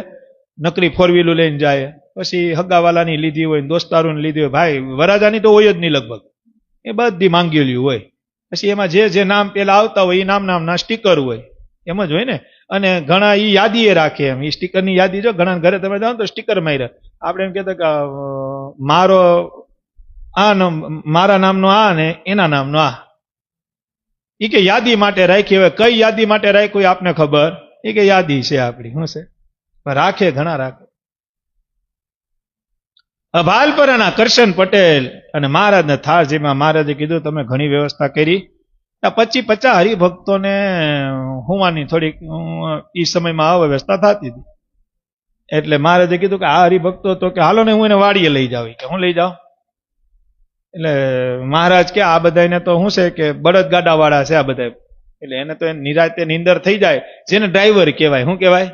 નકરી 4-વ્હીલર લઈને જાય, પછી હગાવાલાની લીધી હોય, દોસ્તારોની લીધી હોય. ભાઈ વરાજાની તો હોય જ નહીં લગભગ, એ બધી માંગેલી હોય. પછી એમાં જે નામ પેલા આવતા હોય એ નામના સ્ટીકર હોય, એમ જ હોય ને. અને ઘણા એ યાદી એ રાખે, એમ એ સ્ટીકરની યાદી જો ઘણા ઘરે તમે જાઓ તો સ્ટીકર માર્યા. આપણે એમ કહેતા કે મારા નામનો આ ને એના નામનો આ, એ કે યાદી માટે રાખી. હવે કઈ યાદી માટે રાખ્યું આપને ખબર? એ કે યાદી છે આપણી. શું છે? રાખે, ઘણા રાખે. ભાલપરાના કરશન પટેલ અને મહારાજને થાળ, જેમાં મહારાજે કીધું તમે ઘણી વ્યવસ્થા કરી. 25-50 હરિભક્તોને હુવાની થોડીક એ સમયમાં અવ્યવસ્થા થતી હતી. એટલે મહારાજે કીધું કે આ હરિભક્તો તો કે હાલો ને હું એને વાડીએ લઈ જાઉં. કે હું લઈ જાઉં? એટલે મહારાજ કે આ બધાને તો શું છે કે બળદ ગાડા વાળા છે આ બધા, એટલે એને તો નિરાતે નીંદર થઈ જાય. જેને ડ્રાઈવર કહેવાય. શું કહેવાય?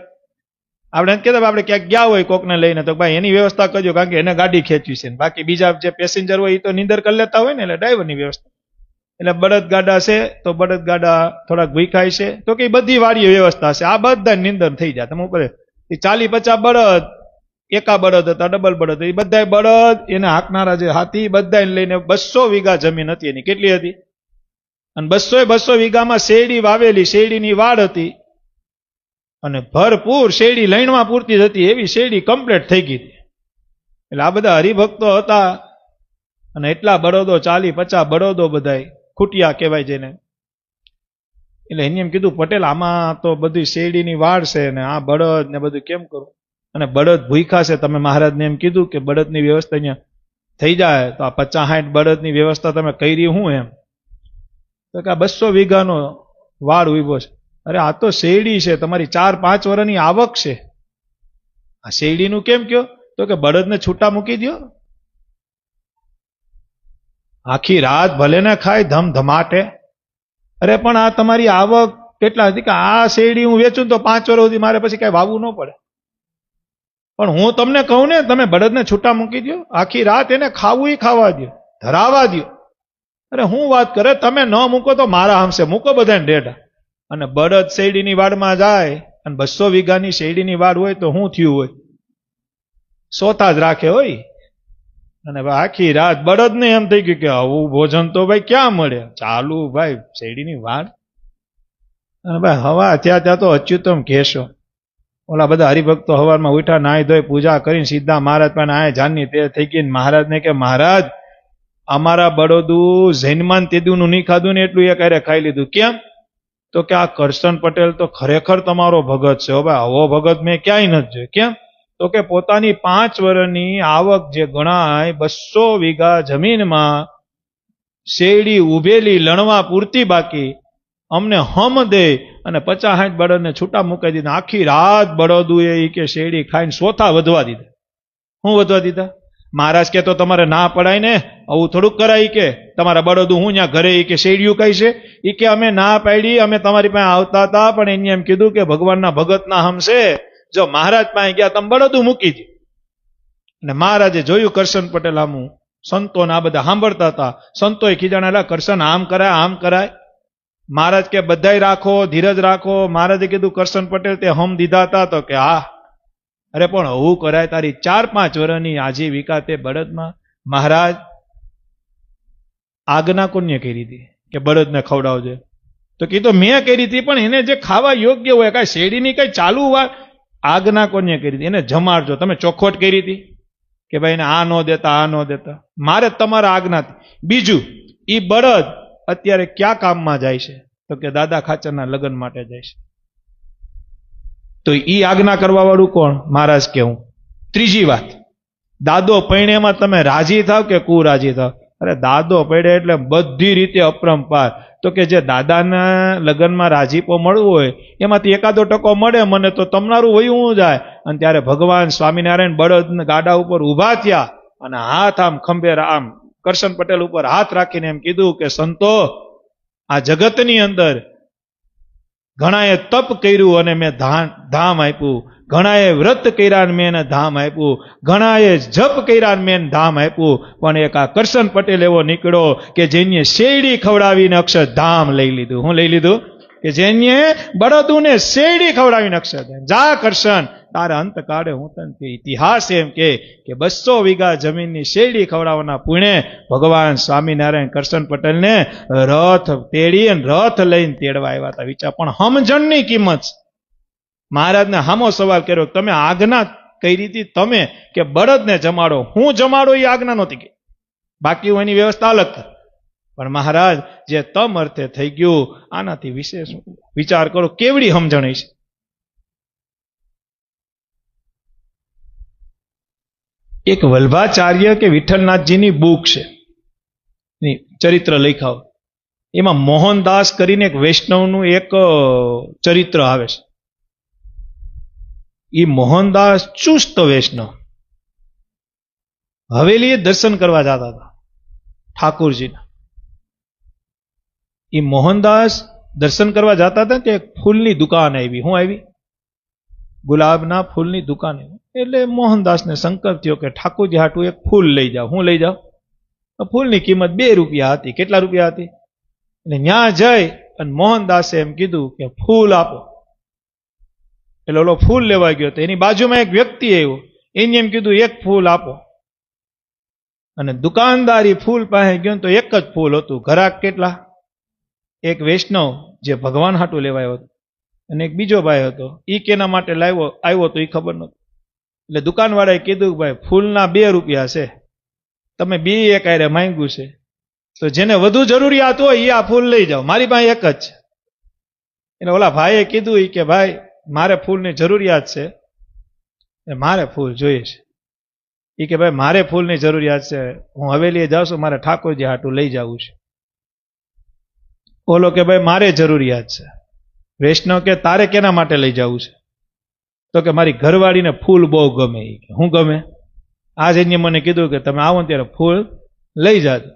આપણે એમ કહેતા આપણે ક્યાંક ગયા હોય કોકને લઈને તો ભાઈ એની વ્યવસ્થા કરજો, કારણ કે એને ગાડી ખેંચવી છે. બાકી બીજા જે પેસેન્જર હોય એ તો નીંદર કરી લેતા હોય ને, એટલે ડ્રાઈવરની વ્યવસ્થા. એટલે બળદ ગાડા છે તો બળદ ગાડા થોડાક ભૂખાય છે તો કે બધી વાળી વ્યવસ્થા છે. આ બધા નીંદર થઈ જાય. તમે ઉપર 40-50 બળદ, એકા બળદ હતા, ડબલ બળદ, એ બધા બળદ એને હાંકનારા જે હાથી બધાને લઈને 200 વીઘા જમીન હતી એની. કેટલી હતી? અને 200 વીઘામાં શેરડી વાવેલી, શેરડીની વાડ હતી અને ભરપૂર શેરડી લણવા પૂરતી જ હતી, એવી શેરડી કમ્પ્લીટ થઈ ગઈ હતી. એટલે આ બધા હરિભક્તો હતા અને એટલા બળદો, 40-50 બળદો, બધા ખૂટિયા કહેવાય જેને. એટલે એને એમ કીધું પટેલ આમાં તો બધી શેરડીની વાડ છે ને આ બળદ ને બધું કેમ કરું? અને બળદ ભૂખા છે. તમે મહારાજને એમ કીધું કે બળદની વ્યવસ્થા અહીંયા થઈ જાય તો આ 50-60 બળદની વ્યવસ્થા તમે કરી હું એમ? તો કે આ 200 વીઘાનો વાડ ઉભો છે. અરે આ તો શેરડી છે, તમારી 4-5 વર્ષની આવક છે. આ શેરડીનું કેમ કયો? તો કે બળદને છૂટા મૂકી દો, આખી રાત ભલે ને ખાય ધમધમાટે. અરે પણ આ તમારી આવક કેટલા હતી? કે આ શેરડી હું વેચું તો 5 વર્ષ સુધી મારે પછી કઈ વાવવું ન પડે. પણ હું તમને કહું ને તમે બળદને છૂટા મૂકી દો, આખી રાત એને ખાવું ખાવા દો, ધરાવા દો. અરે હું વાત કરે, તમે ન મૂકો તો મારા હમશે, મૂકો બધાને રેઢા. અને બળદ શેરડીની વાડમાં જાય અને 200 વીઘાની શેરડીની વાડ હોય તો શું થયું હોય? સોતા જ રાખે હોય. અને આખી રાત બળદને એમ થઈ ગયું કે આવું ભોજન તો ભાઈ ક્યાં મળે, ચાલુ ભાઈ શેરડીની વાડ. અને ભાઈ હવા ત્યાં તો અચ્યુતમ ઘેશો. ઓલા બધા હરિભક્તો હવારમાં ઉઠા, નાહી ધોઈ પૂજા કરીને સીધા મહારાજ પાસે આયા જાનની તે થઈ ગઈ. મહારાજને કે મહારાજ અમારા બળદું જૈનમાન તેદુનું નહીં ખાધું ને એટલું એક હારે ખાઈ લીધું. કેમ? તો કે આ કરશન પટેલ તો ખરેખર તમારો ભગત છે. હવે આવો ભગત મેં ક્યાંય નથી જોયો. કેમ? તો કે પોતાની 5 વર્ષની આવક જે ગણાય 200 વીઘા જમીનમાં શેરડી ઉભેલી લણવા પૂરતી બાકી, અમને હમ દે અને 50-60 બળદને છૂટા મૂકી દીધા. આખી રાત બળદુએ કે શેરડી ખાઈને સોથા વધવા દીધા. શું વધવા દીધા? મહારાજ કે તો તમારે ના પડાય ને, આવું થોડુંક કરાય કે તમારા બળદું હું ત્યાં ઘરે કે શેરડીયું કઈ છે? એ કે અમે ના પાડી, અમે તમારી પાસે આવતા હતા પણ એને એમ કીધું કે ભગવાનના ભગતના હમશે, જો મહારાજ પાસે ગયા તમે બળદું મૂકી દો. અને મહારાજે જોયું કરશન પટેલ આમું સંતોને આ બધા સાંભળતા હતા. સંતોએ ખીજાણા, કરશન આમ કરાય આમ કરાય. મહારાજ કે બધાય રાખો, ધીરજ રાખો. મહારાજે કીધું કરશન પટેલ તે હમ દીધા હતા? તો કે હા. અરે પણ હું કરાય, તારી 4-5 વર્ષની આજીવિકા તે બળદમાં. મહારાજ આજ્ઞા કોને કરી હતી કે બળદને ખવડાવજે? તો કીધું મેં કરી હતી, પણ એને જે ખાવા યોગ્ય હોય, કાંઈ શેરડીની કઈ ચાલુ વાત, આજ્ઞા કોને કરી હતી? એને જમાડજો. તમે ચોખવટ કરી હતી કે ભાઈ એને આ ન દેતા આ ન દેતા? મારે તમારા આજ્ઞા. બીજું, ઈ બળદ અત્યારે ક્યાં કામમાં જાય છે? તો કે દાદા ખાચરના લગ્ન માટે જાય છે. તો ઈ આજ્ઞા કરવા વાળું કોણ? મહારાજ કે હું. ત્રીજી વાત, દાદો પૈણેમાં તમે રાજી થાવ કે કુરાજી થાવ? અરે દાદો પડે એટલે બધી રીતે અપરંપાર. તો કે જે દાદાના લગ્નમાં રાજીપો મળવું હોય એમાંથી 1% મળે મને તો તમારું વયું જાય. અને ત્યારે ભગવાન સ્વામિનારાયણ બળદ ગાડા ઉપર ઉભા થયા અને હાથ આમ ખંભે આમ કરશન પટેલ ઉપર હાથ રાખીને એમ કીધું કે સંતો, આ જગતની અંદર ઘણાએ તપ કર્યું અને મેં ધામ આપ્યું, ઘણાએ વ્રત કર્યા ને મેં એને ધામ આપ્યું, ઘણાએ જપ કર્યા ને મેં ધામ આપ્યું, પણ એક આ કરશન પટેલ એવો નીકળ્યો કે જેને શેરડી ખવડાવીને અક્ષરધામ લઈ લીધું. હું લઈ લીધું? કે જેને બળદુને શેરડી ખવડાવીને અક્ષરધામ. જા કરશન, તારા અંતકાળે હું તને ઇતિહાસ એમ કે 200 વીઘા જમીનની શેરડી ખવડાવવાના પુણ્ય ભગવાન સ્વામિનારાયણ કરશન પટેલને રથ તેડી અને રથ લઈને તેડવા આવ્યા હતા. વિચાર, પણ સમજણની કિંમત. મહારાજને હામો સવાલ કર્યો, તમે આજ્ઞા કરી હતી તમે કે બળદને જમાડો, હું જમાડો એ આજ્ઞા નહોતી કરી, બાકી એની વ્યવસ્થા અલગ કરી. પણ મહારાજ જે તમ અર્થે થઈ ગયું, આનાથી વિશેષ વિચાર કરો કેવડી સમજણ છે. એક વલ્ભાચાર્ય કે વિઠ્ઠલનાથજીની બુક છે, ચરિત્ર લખાવ. એમાં મોહનદાસ કરીને એક વૈષ્ણવનું એક ચરિત્ર આવે છે. એ મોહનદાસ ચુસ્ત વૈષ્ણવ હવેલીએ દર્શન કરવા જતા હતા ઠાકોરજીના. એ મોહનદાસ દર્શન કરવા જતા હતા કે ફૂલની દુકાન આવી. હું આવી? ગુલાબના ફૂલની દુકાન આવી. એટલે મોહનદાસને સંકલ્પ થયો કે ઠાકોરજી હાટું એક ફૂલ લઈ જાઓ. હું લઈ જાઉં? ફૂલની કિંમત 2 રૂપિયા હતી. કેટલા રૂપિયા હતી? એટલે ત્યાં જઈ અને મોહનદાસે એમ કીધું કે ફૂલ આપો. એટલે ઓલો ફૂલ લેવા ગયો તો એની બાજુમાં એક વ્યક્તિ આવ્યો, એને એમ કીધું એક ફૂલ આપો. અને દુકાનદારી ફૂલ પાસે ગયો તો એક જ ફૂલ હતું. ઘરાક કેટલા? એક વૈષ્ણવ જે ભગવાન હાટું લેવાયો હતો અને એક બીજો ભાઈ હતો. ઈ કેના માટે આવ્યો તો એ ખબર નહોતી. એટલે દુકાનવાળાએ કીધું ભાઈ ફૂલના 2 રૂપિયા છે, તમે 2 એક આરે માંગ્યું છે, તો જેને વધુ જરૂરિયાત હોય એ આ ફૂલ લઈ જાઓ, મારી પાસે એક જ છે. એટલે ઓલા ભાઈએ કીધું કે ભાઈ મારે ફૂલની જરૂરિયાત છે, મારે ફૂલ જોઈએ છે. એ કે ભાઈ મારે ફૂલની જરૂરિયાત છે, હું હવેલીએ જાઉં છું, મારે ઠાકોરજી હાટું લઈ જવું છે. ઓલો કે ભાઈ મારે જરૂરિયાત છે. વૈષ્ણવ કે તારે કેના માટે લઈ જવું છે? તો કે મારી ઘરવાળીને ફૂલ બહુ ગમે. હું ગમે? આજ એને મને કીધું કે તમે આવો ત્યારે ફૂલ લઈ જાજો.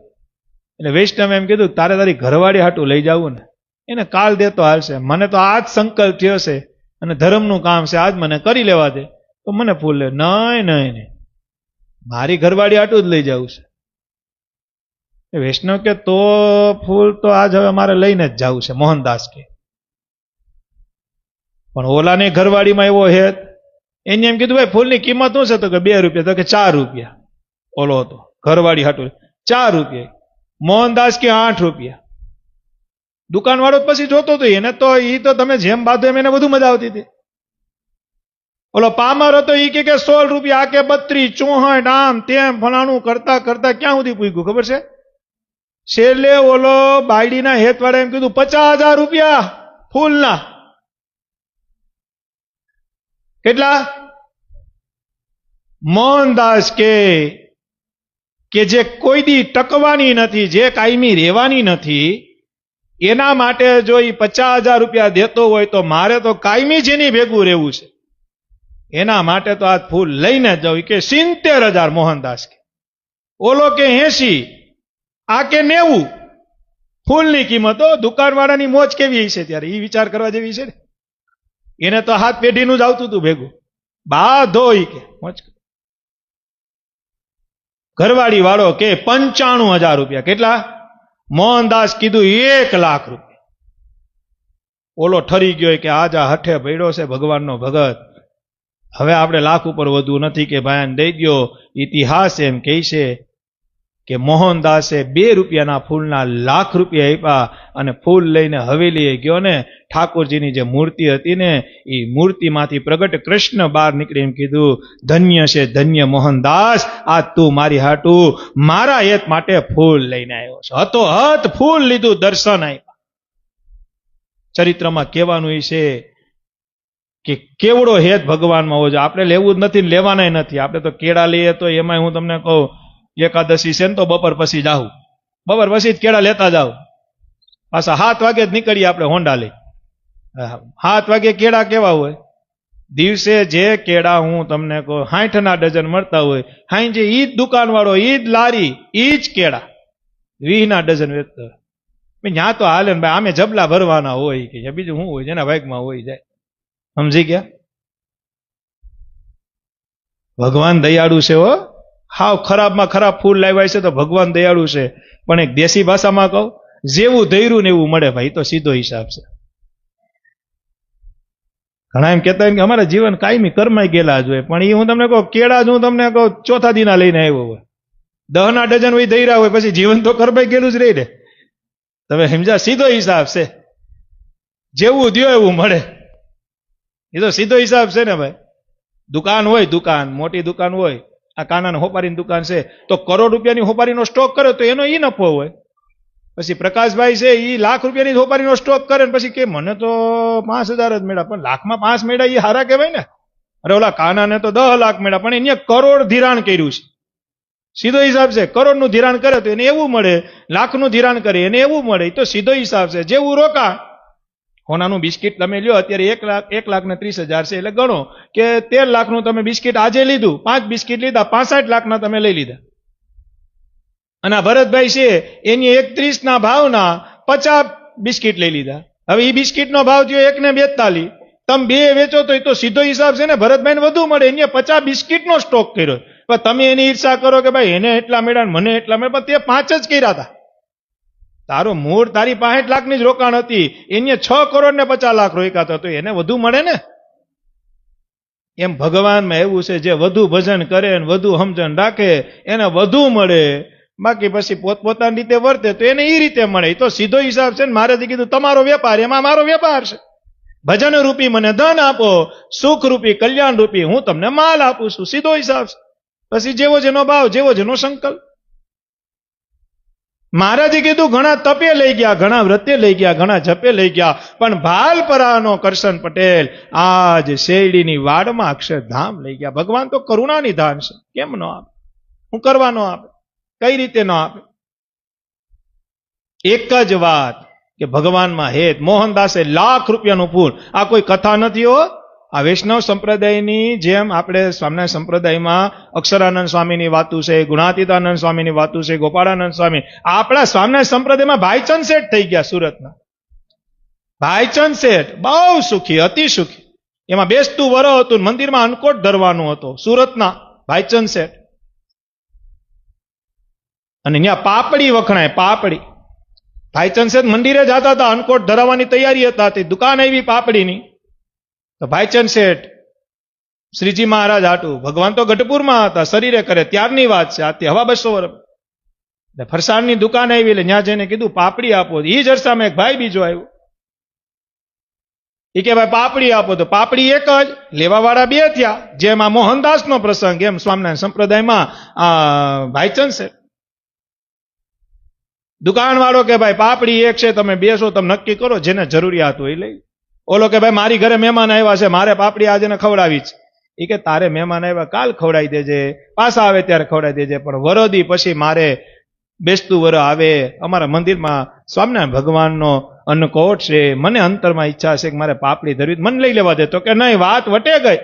એટલે વૈષ્ણવે એમ કીધું તારે તારી ઘરવાળી હાટું લઈ જવું ને, એને કાલ દેતો હાલશે, મને તો આજ સંકલ્પ થયો છે અને ધર્મનું કામ છે, આજ મને કરી લેવા દે, તો મને ફૂલ લે. નહીં નહીં નહીં, મારી ઘરવાળી હાટું જ લઈ જવું છે. વૈષ્ણવ કે તો ફૂલ તો આજ હવે મારે લઈને જ જવું છે. મોહનદાસ કે પણ ઓલાની ઘરવાળીમાં એવો હેત, એને એમ કીધું ભાઈ ફૂલની કિંમત શું છે? તો કે 2 રૂપિયા. તો કે 4 રૂપિયા. ઓલો હતો ઘરવાળી હાટું 4 રૂપિયા. મોહનદાસ કે 8 રૂપિયા. દુકાનવાળો પછી જોતો હતો, એને તો ઈ તો તમે જેમ બાંધો એમ એને વધુ મજા આવતી હતી. ઓલો પામર હતો ઈ કે 16 રૂપિયા, આ કે 32, 64, આમ તેમ ફલાણું કરતા કરતા ક્યાં સુધી પૂગ્યું ખબર છે? છેલ્લે ઓલો બાયડીના હેતવાળા એમ કીધું 50,000 રૂપિયા ફૂલના. કેટલા? મોહનદાસ કે જે કોઈ દી ટકવાની નથી, જે કાયમી રહેવાની નથી, એના માટે જો એ 50,000 રૂપિયા દેતો હોય તો મારે તો કાયમી જેની ભેગું રહેવું છે, એના માટે તો આ ફૂલ લઈને જ જાવ. કે 70,000 મોહનદાસ કે. ઓલો કે 80, આ કે 90. ફૂલની કિંમતો દુકાનવાળાની મોજ કેવી છે ત્યારે એ વિચાર કરવા જેવી છે ને. એને તો હાથ પેઢીનું જ આવતું હતું ભેગું. બાધો ઈ કે મોજ. ઘરવાળી વાળો કે 95,000 રૂપિયા. કેટલા? મોહનદાસ કીધું 1 લાખ રૂપિયા. ઓલો ઠરી ગયો કે આજ આ હઠે ભેડો છે ભગવાનનો ભગત, હવે આપણે લાખ ઉપર વધુ નથી કે ભાઈ દઈ ગયો. ઇતિહાસ એમ કહે છે કે મોહનદાસે 2 રૂપિયાના ફૂલના લાખ રૂપિયા આપ્યા અને ફૂલ લઈને હવેલીએ ગયો ને ઠાકોરજીની જે મૂર્તિ હતી ને એ મૂર્તિમાંથી પ્રગટ કૃષ્ણ બહાર નીકળીને કીધું, ધન્ય છે ધન્ય મોહનદાસ, આ તું મારી હાટું મારા હેત માટે ફૂલ લઈને આવ્યો છે. હતો હત ફૂલ લીધું, દર્શન આપ્યા. ચરિત્રમાં કહેવાનું એ છે કે કેવડો હેત ભગવાનમાં હોય છે. આપણે લેવું જ નથી ને લેવાના નથી. આપણે તો કેળા લઈએ તો એમાં હું તમને કહું, એકાદશી છે ને તો બપોર પછી જાઉં, બપોર પછી જ કેળા લેતા જાવ. પાછા 7 વાગે જ નીકળીએ આપણે હોન્ડા લઈ. 7 વાગે કેળા કેવા હોય? દિવસે જે કેળા હું તમને કહું 60ના ડઝન મળતા હોય, હાંજે ઈ જ દુકાન વાળો, ઈ જ લારી, ઈ જ કેળા 20ના ડઝન વેચતો હોય. ત્યાં તો હાલે ને ભાઈ, આમે જબલા ભરવાના હોય કે બીજું શું હોય, જેના ભાગમાં હોય જાય. સમજી ગયા? ભગવાન દયાળુ છે હો. હાવ ખરાબમાં ખરાબ ફૂલ લાવ્યા છે તો ભગવાન દયાળુ છે. પણ એક દેશી ભાષામાં કહું, જેવું ધૈર્યું ને એવું મળે ભાઈ, તો સીધો હિસાબ છે. ઘણા એમ કહેતા હોય કે અમારા જીવન કાયમી કરમાઈ ગયેલા જ હોય, પણ એ હું તમને કહું, કેળા જ હું તમને કહું ચોથા દિના લઈને આવ્યો હોય, 10ના ડઝન હોય ધૈર્યા હોય, પછી જીવન તો કરમાઈ ગયેલું જ રહી ને. તમે સમજા? સીધો હિસાબ છે. જેવું દ્યો એવું મળે, એ તો સીધો હિસાબ છે ને ભાઈ. દુકાન હોય, દુકાન મોટી દુકાન હોય, આ કાનાની હોપારીની દુકાન છે તો કરોડ રૂપિયાની હોપારીનો સ્ટોક કરે તો એનો ઈ નફો હોય. પછી પ્રકાશભાઈ છે એ લાખ રૂપિયાની હોપારીનો સ્ટોક કરે ને પછી કે મને તો 5,000 જ મળ્યા, પણ લાખમાં 5 મળ્યા એ હારા કહેવાય ને. અરે ઓલા કાનાને તો 10 લાખ મળ્યા, પણ એને કરોડ ધિરાણ કર્યું છે. સીધો હિસાબ છે. કરોડનું ધિરાણ કરે તો એને એવું મળે, લાખનું ધિરાણ કરે એને એવું મળે. તો સીધો હિસાબ છે. જેવું રોકાણ. હોનાનું બિસ્કિટ તમે લ્યો અત્યારે 1,30,000 છે, એટલે ગણો કે 13 લાખનું તમે બિસ્કિટ આજે લીધું, 5 બિસ્કિટ લીધા, 65 લાખના તમે લઈ લીધા. અને આ ભરતભાઈ છે એની 31ના ભાવના 50 બિસ્કિટ લઈ લીધા. હવે એ બિસ્કિટનો ભાવ થયો 1,42, તમે બે વેચો તો એ તો સીધો હિસાબ છે ને, ભરતભાઈને વધુ મળે, એને 50 બિસ્કિટનો સ્ટોક કર્યો. પણ તમે એની ઈર્ષા કરો કે ભાઈ એને એટલા મળ્યા મને એટલા મળ્યા, પણ તે 5 જ કર્યા હતા. તારો મૂળ તારી 65 લાખની જ રોકાણ હતી, એને 6 કરોડ ને 50 લાખ રોક્યા હતા, તો એને વધુ મળે ને. એમ ભગવાનમાં એવું છે, જે વધુ ભજન કરે ને વધુ સમજણ રાખે એને વધુ મળે, બાકી પછી પોતપોતાની રીતે વર્તે તો એને એ રીતે મળે. એ તો સીધો હિસાબ છે ને. મારે કીધું તમારો વેપાર, એમાં મારો વેપાર છે. ભજન રૂપી મને ધન આપો, સુખ રૂપી કલ્યાણ રૂપી હું તમને માલ આપું છું. સીધો હિસાબ છે. પછી જેવો જેનો ભાવ, જેવો જેનો સંકલ્પ. મહારાજે કીધું ઘણા તપે લઈ ગયા, ઘણા વ્રતે લઈ ગયા, ઘણા જપે લઈ ગયા, પણ ભાલપરાનો કરશન પટેલ આજ શેરડીની વાડમાં અક્ષરધામ લઈ ગયા. ભગવાન તો કરુણા નિધાન છે. કેમ ન આપે? હું કરવા ન આપે? કઈ રીતે ન આપે? એક જ વાત કે ભગવાનમાં હેત. મોહનદાસે લાખ રૂપિયાનું ફૂલ. આ કોઈ કથા નથી હો. આ વૈષ્ણવ સંપ્રદાયની જેમ આપણે સ્વામિનારાયણ સંપ્રદાયમાં અક્ષરાનંદ સ્વામીની વાતું છે, ગુણાતીતાનંદ સ્વામીની વાતું છે, ગોપાળાનંદ સ્વામી. આપણા સ્વામિનારાયણ સંપ્રદાયમાં ભાઈચંદ શેઠ થઈ ગયા સુરતના. ભાઈચંદ શેઠ બહુ સુખી, અતિ સુખી. એમાં બેસતું વરો હતું, મંદિરમાં અન્નકોટ ધરવાનું હતું. સુરતના ભાઈચંદ શેઠ. અને ત્યાં પાપડી વખણાય, પાપડી. ભાઈચંદ શેઠ મંદિરે જતા હતા, અન્નકોટ ધરાવવાની તૈયારી હતા, તે દુકાન આવી પાપડીની. તો ભાઈચંદ શેઠ શ્રીજી મહારાજ હાટું, ભગવાન તો ગઢપુરમાં હતા, શરીરે કરે ત્યારની વાત છે, આથી હવા 200 વર્ષ. ફરસાણની દુકાન આવી, એટલે ત્યાં જઈને કીધું પાપડી આપો. એ જ અરસામાં એક ભાઈ બીજો આવ્યો. એ કે ભાઈ પાપડી આપો. તો પાપડી એક જ, લેવાવાળા 2 થયા. જેમ આ મોહનદાસનો પ્રસંગ, એમ સ્વામિનારાયણ સંપ્રદાયમાં ભાઈચંદ શેઠ. દુકાન વાળો કે ભાઈ પાપડી એક છે, તમે બેસો, તમે નક્કી કરો, જેને જરૂરિયાત હોય લઈ. ઓલો કે ભાઈ મારી ઘરે મહેમાન આવ્યા છે, મારે પાપડી આજે ખવડાવી છે. એ કે તારે મહેમાન આવ્યા કાલ ખવડાવી દેજે, પાછા આવે ત્યારે ખવડાવી દેજે, પણ વરોદી પછી મારે બેસતું વર આવે, અમારા મંદિરમાં સ્વામિનારાયણ ભગવાનનો અન્નકોટ છે, મને અંતરમાં ઈચ્છા છે કે મારે પાપડી ધરવી, મને લઈ લેવા દે. તો કે નહીં, વાત વટે ગઈ.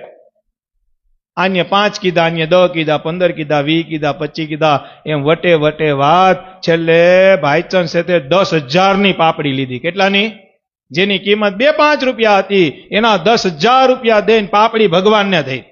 આન્ય 5 કીધા, આન્ય 10 કીધા, 15 કીધા, 20 કીધા, 25 કીધા, એમ વટે વટે વાત. છેલ્લે ભાઈચંદ શેઠે 10,000ની પાપડી લીધી. કેટલાની? જેની કિંમત 2-5 રૂપિયા હતી, એના 10,000 રૂપિયા દઈને પાપડી ભગવાનને થઈ.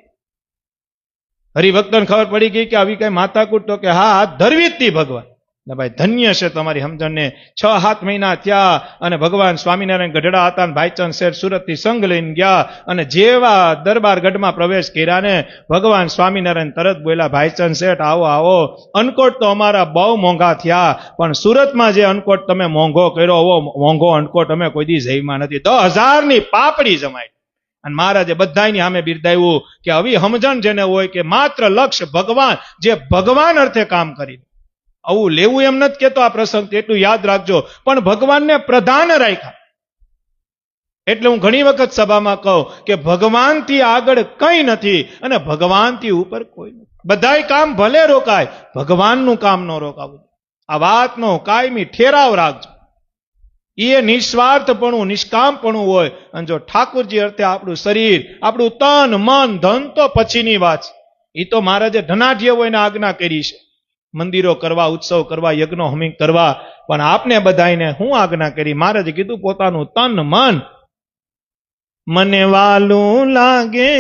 હરિભક્તોને ખબર પડી ગઈ કે આવી કઈ માથાકૂટ, તો કે હા ધરવી જ તી ભગવાન. ભાઈ ધન્ય છે તમારી સમજણને. 6-7 મહિના થયા અને ભગવાન સ્વામિનારાયણ ગઢડા હતા, ભાઈચંદ શેઠ સુરત થી સંઘ લઈને ગયા, અને જેવા દરબાર ગઢમાં પ્રવેશ કર્યા ને ભગવાન સ્વામિનારાયણ તરત બોલ્યા, ભાઈચંદ શેઠ આવો આવો, અનકોટ તો અમારા બહુ મોંઘા થયા, પણ સુરતમાં જે અનકોટ તમે મોંઘો કર્યો, એવો મોંઘો અનકોટ અમે કોઈ દી જઈમાં નથી. 10,000 ની પાપડી જમાઈ. અને મહારાજે બધાની સામે બિરદાવ્યું કે આવી સમજણ જેને હોય કે માત્ર લક્ષ્ય ભગવાન, જે ભગવાન અર્થે કામ કરી, આવું લેવું એમ નથી કેતો આ પ્રસંગ, એટલું યાદ રાખજો, પણ ભગવાનને પ્રધાન રાખ્યા. એટલે હું ઘણી વખત સભામાં કહું કે ભગવાનથી આગળ કંઈ નથી અને ભગવાનથી ઉપર કોઈ નથી. બધાય કામ ભલે રોકાય, ભગવાનનું કામ ન રોકાવું. આ વાતનો કાયમી ઠેરાવ રાખજો. એ નિસ્વાર્થપણું, નિષ્કામપણું હોય. અને જો ઠાકોરજી અર્થે આપણું શરીર, આપણું તન મન ધન તો પછીની વાત છે. એ તો મહારાજે ધનાઢ્ય હોય ને આજ્ઞા કરી છે, મંદિરો કરવા, ઉત્સવ કરવા, યજ્ઞો હમી કરવા, પણ આપને બધાને હું આજ્ઞા કરી? મહારાજે કીધું પોતાનું તન મન. મને વાલું લાગે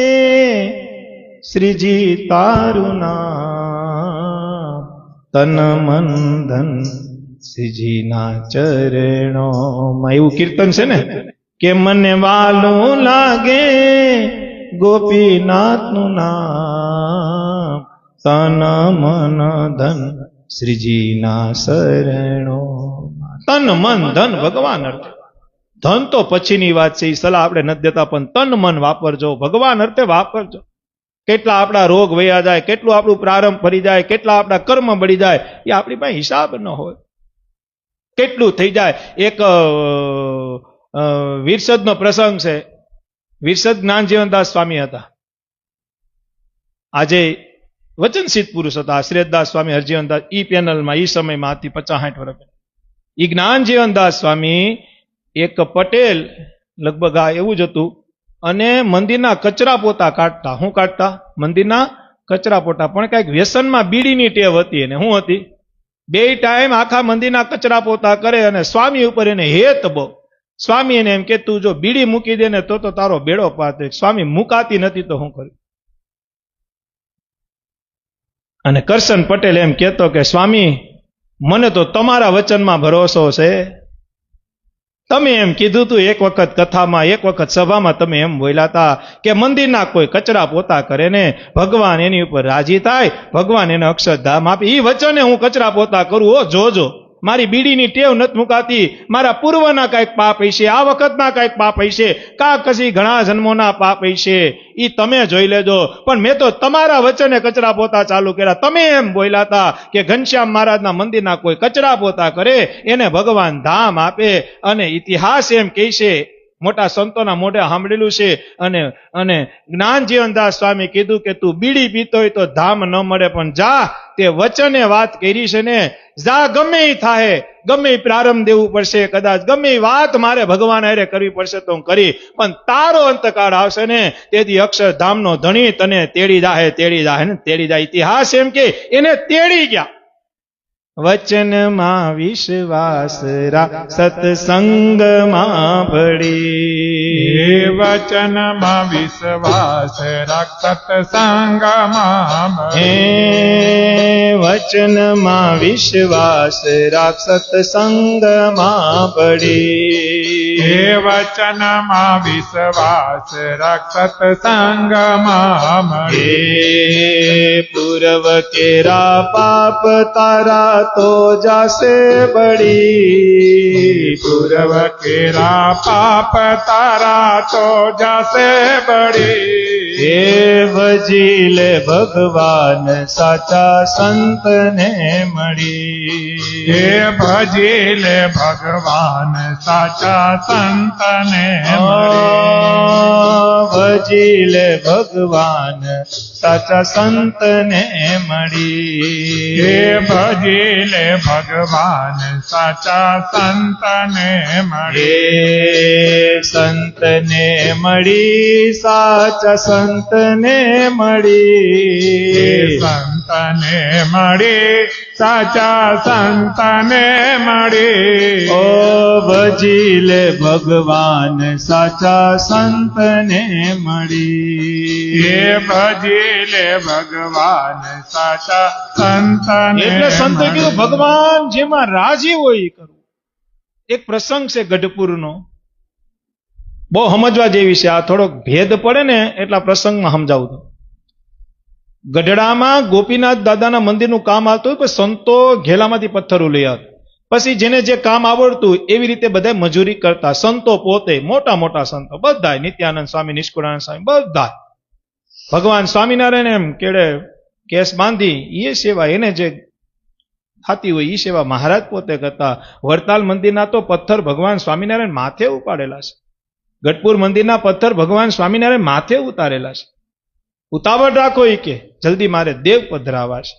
શ્રીજી તારું નામ, તન મન ધન શ્રીજીના ચરણોમાં. એવું કીર્તન છે ને કે મને વાલું લાગે ગોપીનાથનું નામ, તન મન ધન શ્રીજીના શરણો. તન મન ધન ભગવાન અર્થે. ધન તો પછીની વાત છે, એ સલાહ આપણે નથી દેતા, પણ તન મન વાપરજો, ભગવાન અર્થે વાપરજો. કેટલા આપણા રોગ વયા જાય, કેટલું આપણું પ્રારંભ ફરી જાય, કેટલા આપણા કર્મ બળી જાય, એ આપણી પાસે હિસાબ ન હોય. કેટલું થઈ જાય. એક વિરસદનો પ્રસંગ છે. વિરસદ જ્ઞાનજીવનદાસ સ્વામી હતા, આજે વચનસિદ્ધ પુરુષ હતા. શ્રેયસદાસ સ્વામી, હરજીવનદાસ, ઈ પેનલમાં ઈ સમયમાં હતી 50-60 વર્ષ. ઈ જ્ઞાનજીવનદાસ સ્વામી એક પટેલ લગભગ આ એવું જ હતું, અને મંદિરના કચરા પોતા કાઢતા. શું કાઢતા? મંદિરના કચરા પોતા. પણ કઈક વ્યસનમાં બીડીની ટેવ હતી. એને શું હતી? 2 ટાઈમ આખા મંદિરના કચરા પોતા કરે, અને સ્વામી ઉપર એને હેત બહુ. સ્વામી એને એમ કે તું જો બીડી મૂકી દે ને તો તારો બેડો પાર થાય. સ્વામી મુકાતી નથી તો શું કર્યું? અને કરશન પટેલ એમ કહેતો કે સ્વામી મને તો તમારા વચનમાં ભરોસો છે. તમે એમ કીધું તું એક વખત કથામાં, એક વખત સભામાં તમે એમ બોલ્યા હતા કે મંદિરના કોઈ કચરા પોતા કરે ને ભગવાન એની ઉપર રાજી થાય, ભગવાન એને અક્ષરધામ આપે. એ વચને હું કચરા પોતા કરું. હો જોજો, મારી બીડીની ટેવ નથી મુકાતી. મારા પૂર્વના કઈક પાપ હશે, આ વખતના કઈક પાપ હશે, કા કશી ઘણા જન્મોના પાપ હશે, એ તમે જોઈ લેજો. પણ મેં તો તમારા વચને કચરા પોતા ચાલુ કર્યા. તમે એમ બોલ્યા હતા કે ઘનશ્યામ મહારાજના મંદિરના કોઈ કચરા પોતા કરે એને ભગવાન ધામ આપે. અને ઇતિહાસ એમ કહે છે, મોટા સંતોના મોઢે સાંભળેલું છે. અને જ્ઞાનજીવનદાસ સ્વામી કીધું કે તું બીડી પીતો હોય તો ધામ ન મળે, પણ જા, તે વચને વાત કરી છે ને, જા, ગમે એ થાય, ગમે એ પ્રારંભ દેવું પડશે, કદાચ ગમે એ વાત મારે ભગવાન હારે કરવી પડશે તો હું કરી, પણ તારો અંતકાળ આવશે ને તેથી અક્ષરધામનો ધણી તને તેડી જાહે, તેડી જાહે ને તેડી જાય. ઇતિહાસ એમ કે એને તેડી ગયા. વચનમાં વિશ્વાસ રાખ, સત્સંગમાં ભળી. વચનમાં વિશ્વાસ રાખ, સત્સંગમાં ભળી. વચનમાં વિશ્વાસ રાખ, સત્સંગમાં ભળી. વચનમાં વિશ્વાસ રાખ, સત્સંગમાં ભળી. પૂર્વ કેરા પાપ તારા તો જાસે બળી. પૂર્વ કેરા પાપ તારા તો જાસે બળી. હે ભજી લે ભગવાન સાચા સંતને મળી. હે ભજી લે ભગવાન સાચા સંતને મળી. ભજી લે ભગવાન સાચા સંતને મળી. હે ભજી લે ભગવાન સાચા સંતને મળી. સંતને મળી, સાચા સંતને મળી. સંત સંતને મળી, સાચા સંતને મળી. ઓ ભજી લે ભગવાન સાચા સંતને મળી. એ ભજી લે ભગવાન સાચા સંતને એટલે સંતે કીધું મળી. ભગવાન જેમાં રાજી હોય એ કરવું. એક પ્રસંગ છે ગઢપુરનો, બહુ સમજવા જેવી છે. આ થોડોક ભેદ પડે ને એટલા પ્રસંગમાં સમજાવું છું. ગઢડામાં ગોપીનાથ દાદાના મંદિરનું કામ આવતું હોય, સંતો ઘેલામાંથી પથ્થરો લઈ આવતા. પછી જેને જે કામ આવડતું એવી રીતે બધા મજૂરી કરતા. સંતો પોતે મોટા મોટા સંતો બધા, નિત્યાનંદ સ્વામી, નિષ્કુળાનંદ સ્વામી, બધા ભગવાન સ્વામિનારાયણ એમ કેડે કેસ બાંધી એ સેવા એને જે થતી હોય એ સેવા મહારાજ પોતે કરતા. વડતાલ મંદિરના તો પથ્થર ભગવાન સ્વામિનારાયણ માથે ઉપાડેલા છે. ગઢપુર મંદિરના પથ્થર ભગવાન સ્વામિનારાયણ માથે ઉતારેલા છે. ઉતાવળ રાખો એ કે જલ્દી મારે દેવ પધરાવા છે.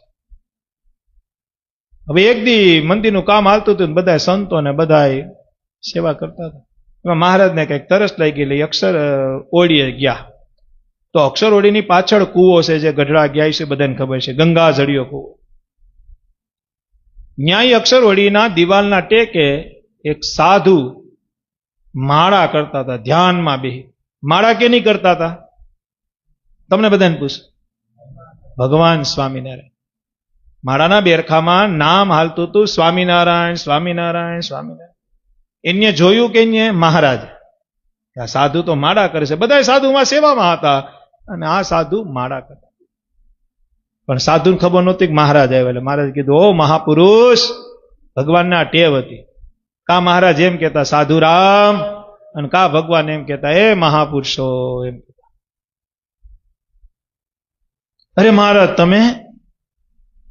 હવે એક દી મંદિરનું કામ હાલતું હતું, બધા સંતો ને બધા સેવા કરતા હતા. એમાં મહારાજને કઈક તરસ લાગી ગઈ, અક્ષર ઓળીએ ગયા. તો અક્ષર ઓળીની પાછળ કૂવો છે, જે ગઢડા ગયા છે બધાને ખબર છે, ગંગા જડિયો કૂવો. ન્યાય અક્ષર ઓળીના દિવાલના ટેકે એક સાધુ માળા કરતા હતા, ધ્યાનમાં બેહી. માળા કે નહીં કરતા હતા? તમને બધાને પૂછ. ભગવાન સ્વામિનારાયણ માળાના બેરખામાં નામ હાલતું હતું, સ્વામિનારાયણ સ્વામિનારાયણ સ્વામિનારાયણ. એને જોયું કે એને મહારાજ આ સાધુ તો માળા કરે છે. બધા સાધુમાં સેવામાં હતા અને આ સાધુ માળા કરતા. પણ સાધુને ખબર નહોતી કે મહારાજ આવ્યા. એટલે મહારાજ કીધું, ઓ મહાપુરુષ, ભગવાનને આ ટેવ હતી. કા મહારાજ એમ કહેતા સાધુ રામ, અને કા ભગવાન એમ કહેતા એ મહાપુરુષો એમ. અરે મહારાજ તમે?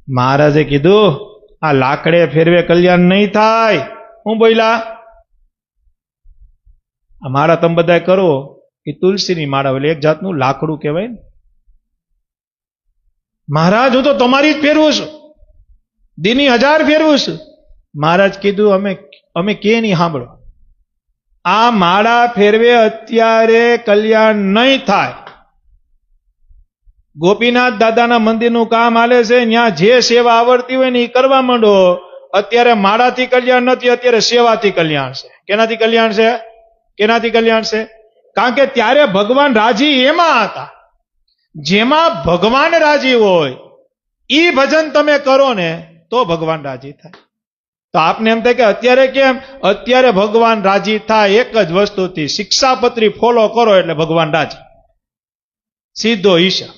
મહારાજે કીધું, આ લાકડે ફેરવે કલ્યાણ નહીં થાય. હું બોલ્યા? આ માળા તમે બધા કરો એ તુલસીની માળા, એટલે એક જાતનું લાકડું કહેવાય ને. મહારાજ હું તો તમારી જ ફેરવું છું, દીની 1000 ફેરવું છું. મહારાજ કીધું અમે કે નહીં સાંભળો, આ માળા ફેરવે અત્યારે કલ્યાણ નહીં થાય. ગોપીનાથ દાદાના મંદિરનું કામ હાલે છે, ત્યાં જે સેવા આવડતી હોય ને એ કરવા માંડો. અત્યારે માળાથી કલ્યાણ નથી, અત્યારે સેવાથી કલ્યાણ છે. કેનાથી કલ્યાણ છે? કેનાથી કલ્યાણ છે? કારણ કે ત્યારે ભગવાન રાજી એમાં હતા, જેમાં ભગવાન રાજી હોય એ ભજન તમે કરો ને તો ભગવાન રાજી થાય. તો આપને એમ થાય કે અત્યારે કેમ? અત્યારે ભગવાન રાજી થાય એક જ વસ્તુથી, શિક્ષાપત્રી ફોલો કરો એટલે ભગવાન રાજી. સીધો હિસાબ.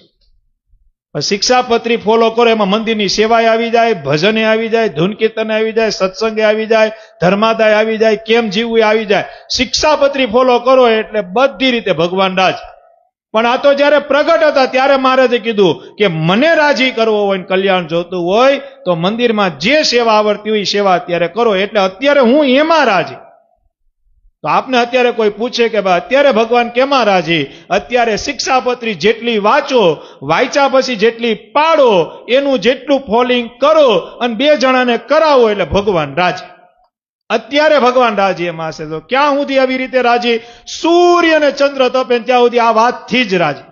શિક્ષાપત્રી ફોલો કરો એમાં મંદિરની સેવાએ આવી જાય, ભજને આવી જાય, ધૂન કીર્તને આવી જાય, સત્સંગે આવી જાય, ધર્માદાય આવી જાય, કેમ જીવવું આવી જાય. શિક્ષાપત્રી ફોલો કરો એટલે બધી રીતે ભગવાન રાજી. પણ આ તો જયારે પ્રગટ હતા ત્યારે મહારાજે કીધું કે મને રાજી કરવો હોય ને કલ્યાણ જોતું હોય તો મંદિરમાં જે સેવા આવડતી હોય સેવા અત્યારે કરો, એટલે અત્યારે હું એમાં રાજી. તો આપને અત્યારે કોઈ પૂછે કે ભાઈ અત્યારે ભગવાન કેમાં રાજી? અત્યારે શિક્ષાપત્રી જેટલી વાંચો, વાંચ્યા પછી જેટલી પાડો, એનું જેટલું ફોલોઈંગ કરો અને 2 જણાને કરાવો એટલે ભગવાન રાજી. અત્યારે ભગવાન રાજી એમાં છે. તો ક્યાં સુધી આવી રીતે રાજી? સૂર્ય અને ચંદ્ર તપે ત્યાં સુધી આ વાતથી જ રાજી.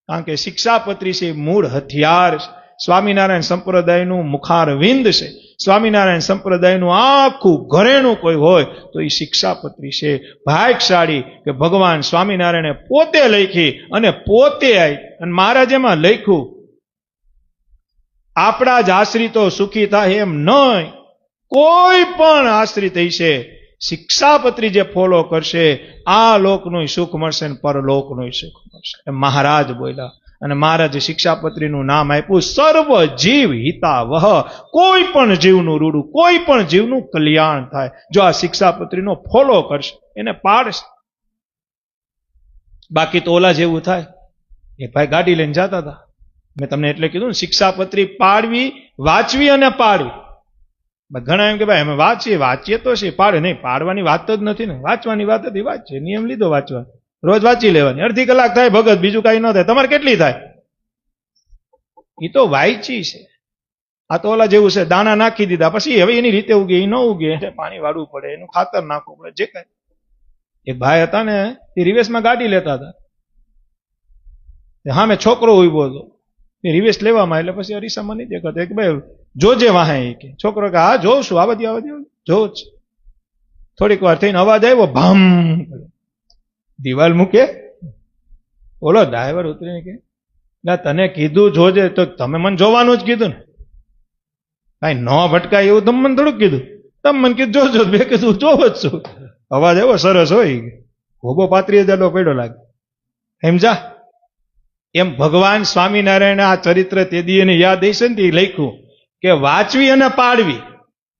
કારણ કે શિક્ષાપત્રી છે મૂળ હથિયાર છે. સ્વામિનારાયણ સંપ્રદાયનું મુખારવિંદ છે. સ્વામિનારાયણ સંપ્રદાયનું આખું ઘરેણું કોઈ હોય તો એ શિક્ષાપત્રી છે. ભાગ્યશાળી કે ભગવાન સ્વામિનારાયણે પોતે લખી અને પોતે આવી અને મહારાજેમાં લખ્યું, આપણા જ આશ્રિતો સુખી થાય એમ નહીં, કોઈ પણ આશ્રિત હશે શિક્ષાપત્રી જે ફોલો કરશે આ લોકનું સુખ મળશે ને પરલોકનું સુખ મળશે. મહારાજ બોલ્યા. અને મહારાજે શિક્ષાપત્રીનું નામ આપ્યું સર્વ જીવ હિતાવહ. કોઈ પણ જીવનું રૂડું, કોઈ પણ જીવનું કલ્યાણ થાય જો આ શિક્ષાપત્રીનો ફોલો કરશે, એને પાડશે. બાકી તો ઓલા જેવું થાય. એક ભાઈ ગાડી લઈને જતા હતા, મેં તમને એટલે કીધું ને, શિક્ષાપત્રી પાડવી, વાંચવી અને પાડવી. ઘણા એમ કે ભાઈ અમે વાંચીએ તો છે, પાડે નહીં. પાડવાની વાત જ નથી ને, વાંચવાની વાત હતી. વાંચીએ, નિયમ લીધો વાંચવા, રોજ વાંચી લેવાની. અડધી કલાક થાય ભગત, બીજું કઈ ન થાય. તમારે કેટલી થાય? એ તો વાંચી છે. આ તો ઓલા જેવું છે, દાણા નાખી દીધા પછી હવે એની રીતે ઉગે, એ ન ઉગે, પાણી વાળવું પડે, એનું ખાતર નાખવું પડે, જે કઈ. એક ભાઈ હતા ને, એ રિવેશમાં ગાડી લેતા હતા. હા, મેં છોકરો ઉભો હતો, રિવેશ લેવામાં એટલે પછી અરીસામાં નહીં દેખાતો કે ભાઈ જોજે વાહે કે છોકરો કે હા જોઉં છું આવા દે જોઉં જ. થોડીક વાર થઈને અવાજ આવ્યો ભામ, દિવાલ મૂકે. બોલો ડ્રાઈવર ઉતરીને કે ના તને કીધું જોજે તો તમે મને જોવાનું જ કીધું ને, કાંઈ ન ભટકાય એવું તમે મને થોડુંક કીધું, તમે મને કીધું જોજો, મેં કીધું જોવ જ છું. અવાજ આવ્યો સરસ હોય, ભોગો 35,000 પડ્યો લાગે. સમજા? એમ ભગવાન સ્વામિનારાયણ આ ચરિત્ર તે દી એને યાદ હશે ને લખ્યું કે વાંચવી અને પાડવી.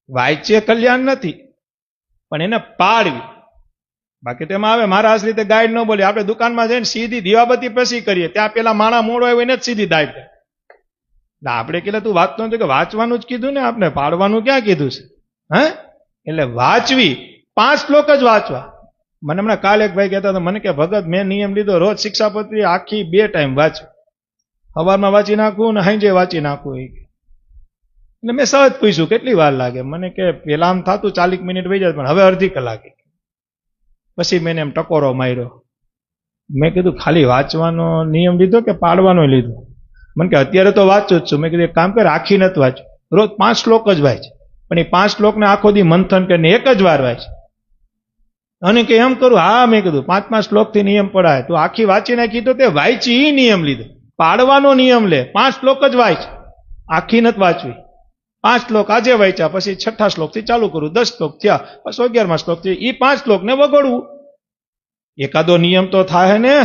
વાંચીએ કલ્યાણ નથી, પણ એને પાડવી. બાકી તેમાં આવે મહારાજ રીતે ગાઈડ ન બોલી, આપણે દુકાનમાં જઈને સીધી દીવાબત્તી પછી કરીએ, ત્યાં પેલા માણા મોડો આવ્યો એને જ સીધી દાઈ દે. આપણે કે તું વાંચતો નથી કે વાંચવાનું જ કીધું ને, આપણે પાડવાનું ક્યાં કીધું છે? હે એટલે વાંચવી, 5 શ્લોક જ વાંચવા. મને હમણાં કાલે એક ભાઈ કહેતા હતા, મને કે ભગત મેં નિયમ લીધો રોજ શિક્ષાપત્રી આખી 2 ટાઈમ વાંચું, સવારમાં વાંચી નાખું ને સાંજે વાંચી નાખું. એટલે મેં સહજ પૂછ્યું કેટલી વાર લાગે? મને કે પેલા આમ થતું 40 મિનિટ વહી જાય, પણ હવે અડધી કલાકે. પછી મેં એમ ટકોરો માર્યો, મેં કીધું ખાલી વાંચવાનો નિયમ લીધો કે પાડવાનો લીધો? મને કે અત્યારે તો વાંચું જ છું. મેં કીધું એક કામ કર, આખી નથી વાંચું, રોજ 5 શ્લોક જ વાંચ, પણ એ 5 શ્લોકને આખો દી મંથન કરીને એક જ વાર વાંચ. અને કે એમ કરું? હા, મેં કીધું 5 શ્લોકથી નિયમ પડાય, તું આખી વાંચી નાખી તો તે વાંચી ઈ નિયમ લીધો, પાડવાનો નિયમ લે. 5 શ્લોક જ વાંચ, આખી નથી વાંચવી. 5 શ્લોક આજે વાંચ્યા, પછી 6થા શ્લોકથી ચાલુ કરું, 10 શ્લોક થયા, પછી 11મા શ્લોકથી એ 5 શ્લોકને વગોડવું. એકાદો નિયમ તો થાય ને,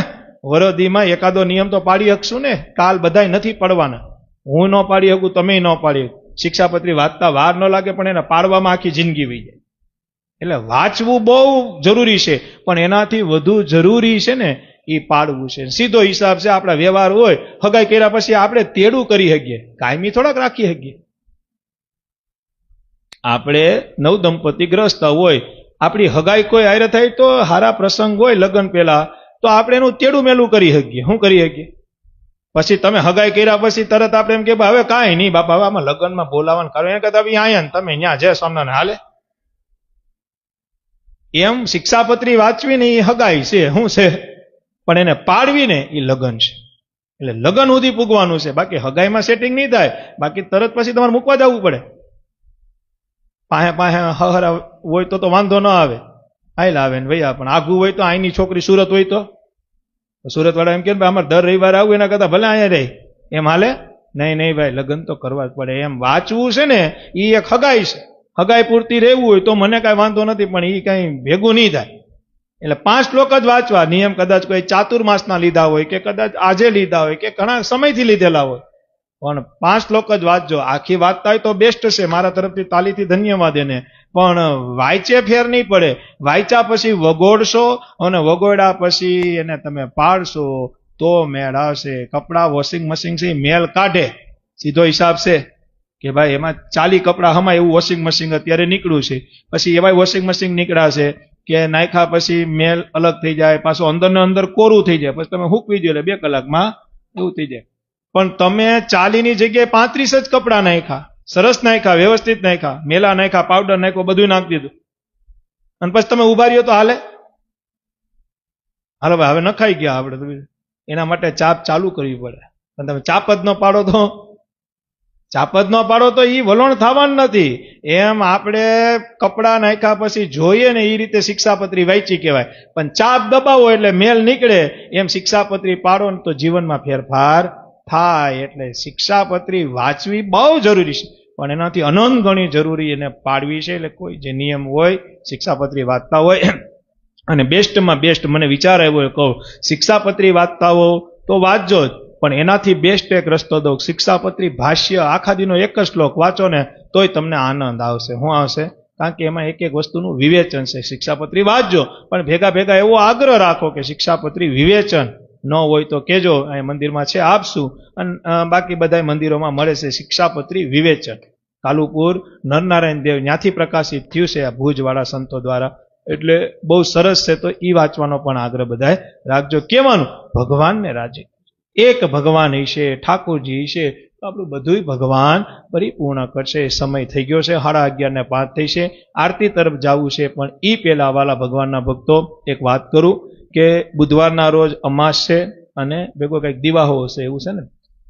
વરદીમાં એકાદો નિયમ તો પાડી શકશું ને. કાલ બધાય નથી પડવાના, હું ન પાડી શકું, તમે ન પાડી શકું. શિક્ષાપત્રી વાંચતા વાર ન લાગે, પણ એને પાડવામાં આખી જિંદગી વહી જાય. એટલે વાંચવું બહુ જરૂરી છે, પણ એનાથી વધુ જરૂરી છે ને એ પાડવું છે. સીધો હિસાબ છે, આપણા વ્યવહાર હોય, હગાઈ કર્યા પછી આપણે તેડું કરી શકીએ, કાયમી થોડાક રાખી શકીએ. આપણે નવદંપતિ ગ્રસ્ત હોય, આપણી હગાઈ કોઈ હારે થાય તો હારા પ્રસંગ હોય લગ્ન પહેલા, તો આપણે એનું તેડું મેલું કરી શકીએ. શું કરી શકીએ? પછી તમે હગાઈ કર્યા પછી તરત આપણે એમ કે હવે કાંઈ નહીં બાપા, હવે આમાં લગ્નમાં બોલાવાનું કરો, એને કરતા અહીંયા ને તમે ત્યાં જે સામના હાલે. એમ શિક્ષાપત્રી વાંચવી ને એ હગાઈ છે, શું છે? પણ એને પાડવી ને એ લગ્ન છે. એટલે લગ્ન સુધી પૂગવાનું છે, બાકી હગાઈમાં સેટિંગ નહીં થાય. બાકી તરત પછી તમારે મૂકવા જવું પડે. પાસે હહરા હોય તો વાંધો ન આવે, આઈ લાવે ને ભૈયા. પણ આઘું હોય તો અહીંની છોકરી સુરત હોય તો સુરત વાળા એમ કે અમારે દર રવિવારે આવું, એના કરતા ભલે અહીંયા રહે, એમ હાલે? નહીં નહીં ભાઈ, લગ્ન તો કરવા જ પડે. એમ વાંચવું છે ને એ એક હગાઈ છે. હગાઈ પૂરતી રહેવું હોય તો મને કાંઈ વાંધો નથી, પણ એ કાંઈ ભેગું નહીં થાય. એટલે 5 શ્લોક જ વાંચવા. નિયમ કદાચ કોઈ ચાતુર્માસના લીધા હોય, કે કદાચ આજે લીધા હોય, કે ઘણા સમયથી લીધેલા હોય, પણ 5 શ્લોક જ વાંચજો. આખી વાંચતા હોય તો બેસ્ટ છે, મારા તરફથી તાલીથી ધન્યવાદ એને. પણ વાંચે ફેર નહીં પડે. વાંચ્યા પછી વગોડશો, અને વગોડ્યા પછી એને તમે પાડશો તો મેળ આવશે. કપડા વોશિંગ મશીન છે મેલ કાઢે, સીધો હિસાબ છે કે ભાઈ એમાં 40 કપડા હમાય એવું વોશિંગ મશીન અત્યારે નીકળ્યું છે. પછી એવા વોશિંગ મશીન નીકળ્યા છે કે નાખ્યા પછી મેલ અલગ થઈ જાય, પાછું અંદર ને અંદર કોરું થઈ જાય, પછી તમે હૂકવી દો એટલે 2 કલાકમાં એવું થઈ જાય. પણ તમે 40 ની જગ્યાએ 35 જ કપડા નાખ્યા, સરસ નાખ્યા, વ્યવસ્થિત નાખ્યા, મેલા નાખ્યા, પાવડર નાખ્યો, બધું નાખી દીધું, અને પછી તમે ઉભા રહ્યો તો હાલે? હાલો ભાઈ, હવે નખાઈ ગયા આપણે. એના માટે ચાપ ચાલુ કરવી પડે. અને તમે ચાપ જ ન પાડો તો એ વલણ થવાનું નથી. એમ આપણે કપડા નાખ્યા પછી જોઈએ ને એ રીતે શિક્ષાપત્રી વાંચી કહેવાય. પણ ચાપ દબાવો એટલે મેલ નીકળે. એમ શિક્ષાપત્રી પાડો ને તો જીવનમાં ફેરફાર થાય. એટલે શિક્ષાપત્રી વાંચવી બહુ જરૂરી છે, પણ એનાથી અનંત ગણી જરૂરી એને પાડવી છે. એટલે કોઈ જે નિયમ હોય, શિક્ષાપત્રી વાંચતા હોય, અને બેસ્ટમાં બેસ્ટ મને વિચાર આવ્યો કહું, શિક્ષાપત્રી વાંચતા હો તો વાંચજો જ, પણ એનાથી બેસ્ટ એક રસ્તો દો. શિક્ષાપત્રી ભાષ્ય આખા દીનો એક જ શ્લોક વાંચો ને તોય તમને આનંદ આવશે. શું આવશે? કારણ કે એમાં એક એક વસ્તુનું વિવેચન છે. શિક્ષાપત્રી વાંચજો, પણ ભેગા ભેગા એવો આગ્રહ રાખો કે શિક્ષાપત્રી વિવેચન ન હોય તો કેજો, અહીં મંદિરમાં છે આપશું, અને બાકી બધા મંદિરોમાં મળે છે શિક્ષાપત્રી વિવેચન. કાલુપુર નરનારાયણ દેવ ત્યાંથી પ્રકાશિત થયું છે આ ભુજવાળા સંતો દ્વારા. એટલે બહુ સરસ છે. તો એ વાંચવાનો પણ આગ્રહ બધાએ રાખજો. કેવાનું? ભગવાનને રાજી. એક ભગવાન હશે, ઠાકોરજી હશે, તો આપણું બધું ભગવાન પરિપૂર્ણ કરશે. સમય થઈ ગયો છે, 11:30 થઈ છે, આરતી તરફ જવું છે. પણ એ પહેલા વાલા ભગવાનના ભક્તો એક વાત કરું કે બુધવારના રોજ અમાસ છે, અને ભેગો કંઈક દિવાહો હશે એવું છે ને,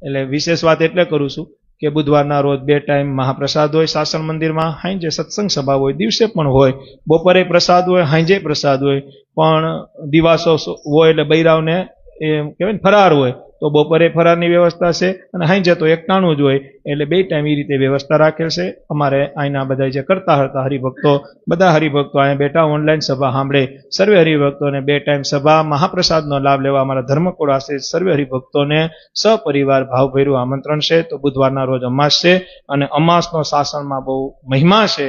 એટલે વિશેષ વાત એટલે કરું છું કે બુધવારના રોજ 2 ટાઈમ મહાપ્રસાદ હોય શાસન મંદિરમાં, હાંજે સત્સંગ સભા હોય, દિવસે પણ હોય, બપોરે પ્રસાદ હોય, હાંજે પ્રસાદ હોય, પણ દિવાસો હોય એટલે બૈરાવને એ કહેવાય ને ફરાર હોય તો બપોરે ફરારની વ્યવસ્થા છે અને હાંજે તો 91 જ હોય, એટલે 2 ટાઈમ એ રીતે વ્યવસ્થા રાખેલ છે. અમારે અહીંના બધા જે કરતા હતા હરિભક્તો, બધા હરિભક્તો અહીંયા બેઠા ઓનલાઈન સભા સાંભળે, સર્વે હરિભક્તોને 2 ટાઈમ સભા મહાપ્રસાદનો લાભ લેવા અમારા ધર્મકોળ આશ્રિત સર્વે હરિભક્તોને સપરિવાર ભાવભર્યું આમંત્રણ છે. તો બુધવારના રોજ અમાસ છે અને અમાસનો શાસનમાં બહુ મહિમા છે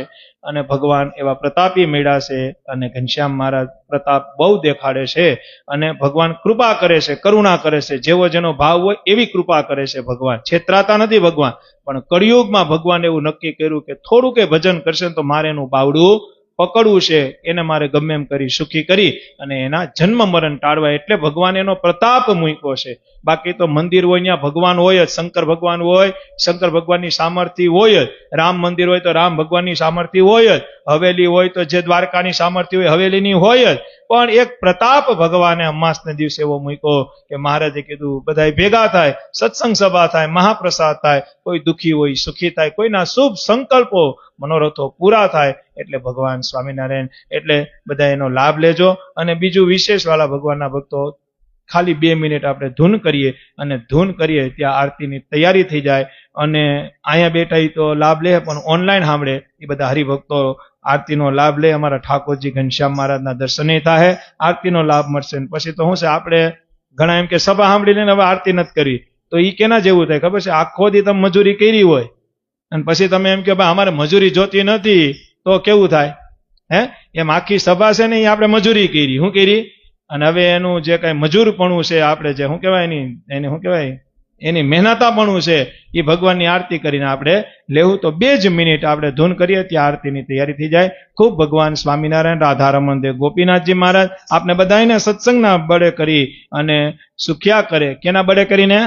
અને ભગવાન એવા પ્રતાપી મેળા છે અને ઘનશ્યામ મહારાજ પ્રતાપ બહુ દેખાડે છે અને ભગવાન કૃપા કરે છે, કરુણા કરે છે. જેવો જેનો ભાવ હોય એવી કૃપા કરે છે ભગવાન. છેતરાતા નથી ભગવાન, પણ કળિયુગમાં ભગવાન એવું નક્કી કર્યું કે થોડું કે ભજન કરશે તો મારે એનું બાવડું પકડવું છે, એને મારે ગમે એમ કરી સુખી કરી અને એના જન્મ મરણ ટાળવા, એટલે ભગવાન એનો પ્રતાપ મૂક્યો છે. બાકી તો મંદિર હોય ત્યાં ભગવાન હોય જ, શંકર ભગવાન હોય, શંકર ભગવાનની સામર્થ્ય હોય જ, રામ મંદિર હોય તો રામ ભગવાનની સામર્થ્ય હોય જ, હવેલી હોય તો જે દ્વારકાની સામર્થ્ય હોય હવેલીની હોય જ, પણ એક પ્રતાપ ભગવાને અમાસને દિવસે એવો મૂક્યો કે મહારાજે કીધું બધા ભેગા થાય, સત્સંગ સભા થાય, મહાપ્રસાદ થાય, કોઈ દુઃખી હોય સુખી થાય, કોઈના શુભ સંકલ્પો મનોરથો પૂરા થાય. એટલે ભગવાન સ્વામિનારાયણ, એટલે બધા એનો લાભ લેજો. અને બીજું વિશેષ વાળા ભગવાનના ભક્તો, ખાલી 2 મિનિટ આપણે ધૂન કરીએ અને ધૂન કરીએ ત્યાં આરતીની તૈયારી થઈ જાય. અને અહીંયા બેઠા તો લાભ લે, પણ ઓનલાઈન સાંભળે એ બધા હરિભક્તો આરતીનો લાભ લે. અમારા ઠાકોરજી ઘનશ્યામ મહારાજના દર્શને થાય, આરતીનો લાભ મળશે. પછી તો શું છે, આપણે ઘણા એમ કે સભા સાંભળી લઈને હવે આરતી નથી કરવી, તો એ કેના જેવું થાય ખબર છે? આખો દી તમે મજૂરી કરી હોય અને પછી તમે એમ કે ભાઈ અમારે મજૂરી જોતી નથી, તો કેવું થાય? એમ આખી સભા છે ને એ આપણે મજૂરી કરી, શું કરી? અને હવે એનું જે કઈ મજૂરપણું છે, આપણે જે શું કહેવાય એને શું કહેવાય, એની મહેનતાપણું છે, એ ભગવાનની આરતી કરીને આપણે લેવું. તો 2 જ મિનિટ આપણે ધૂન કરીએ ત્યાં આરતીની તૈયારી થઈ જાય. ખૂબ ભગવાન સ્વામિનારાયણ, રાધારમણ દેવ, ગોપીનાથજી મહારાજ આપને બધાને સત્સંગના બળે કરી અને સુખ્યા કરે. કેના બળે કરીને?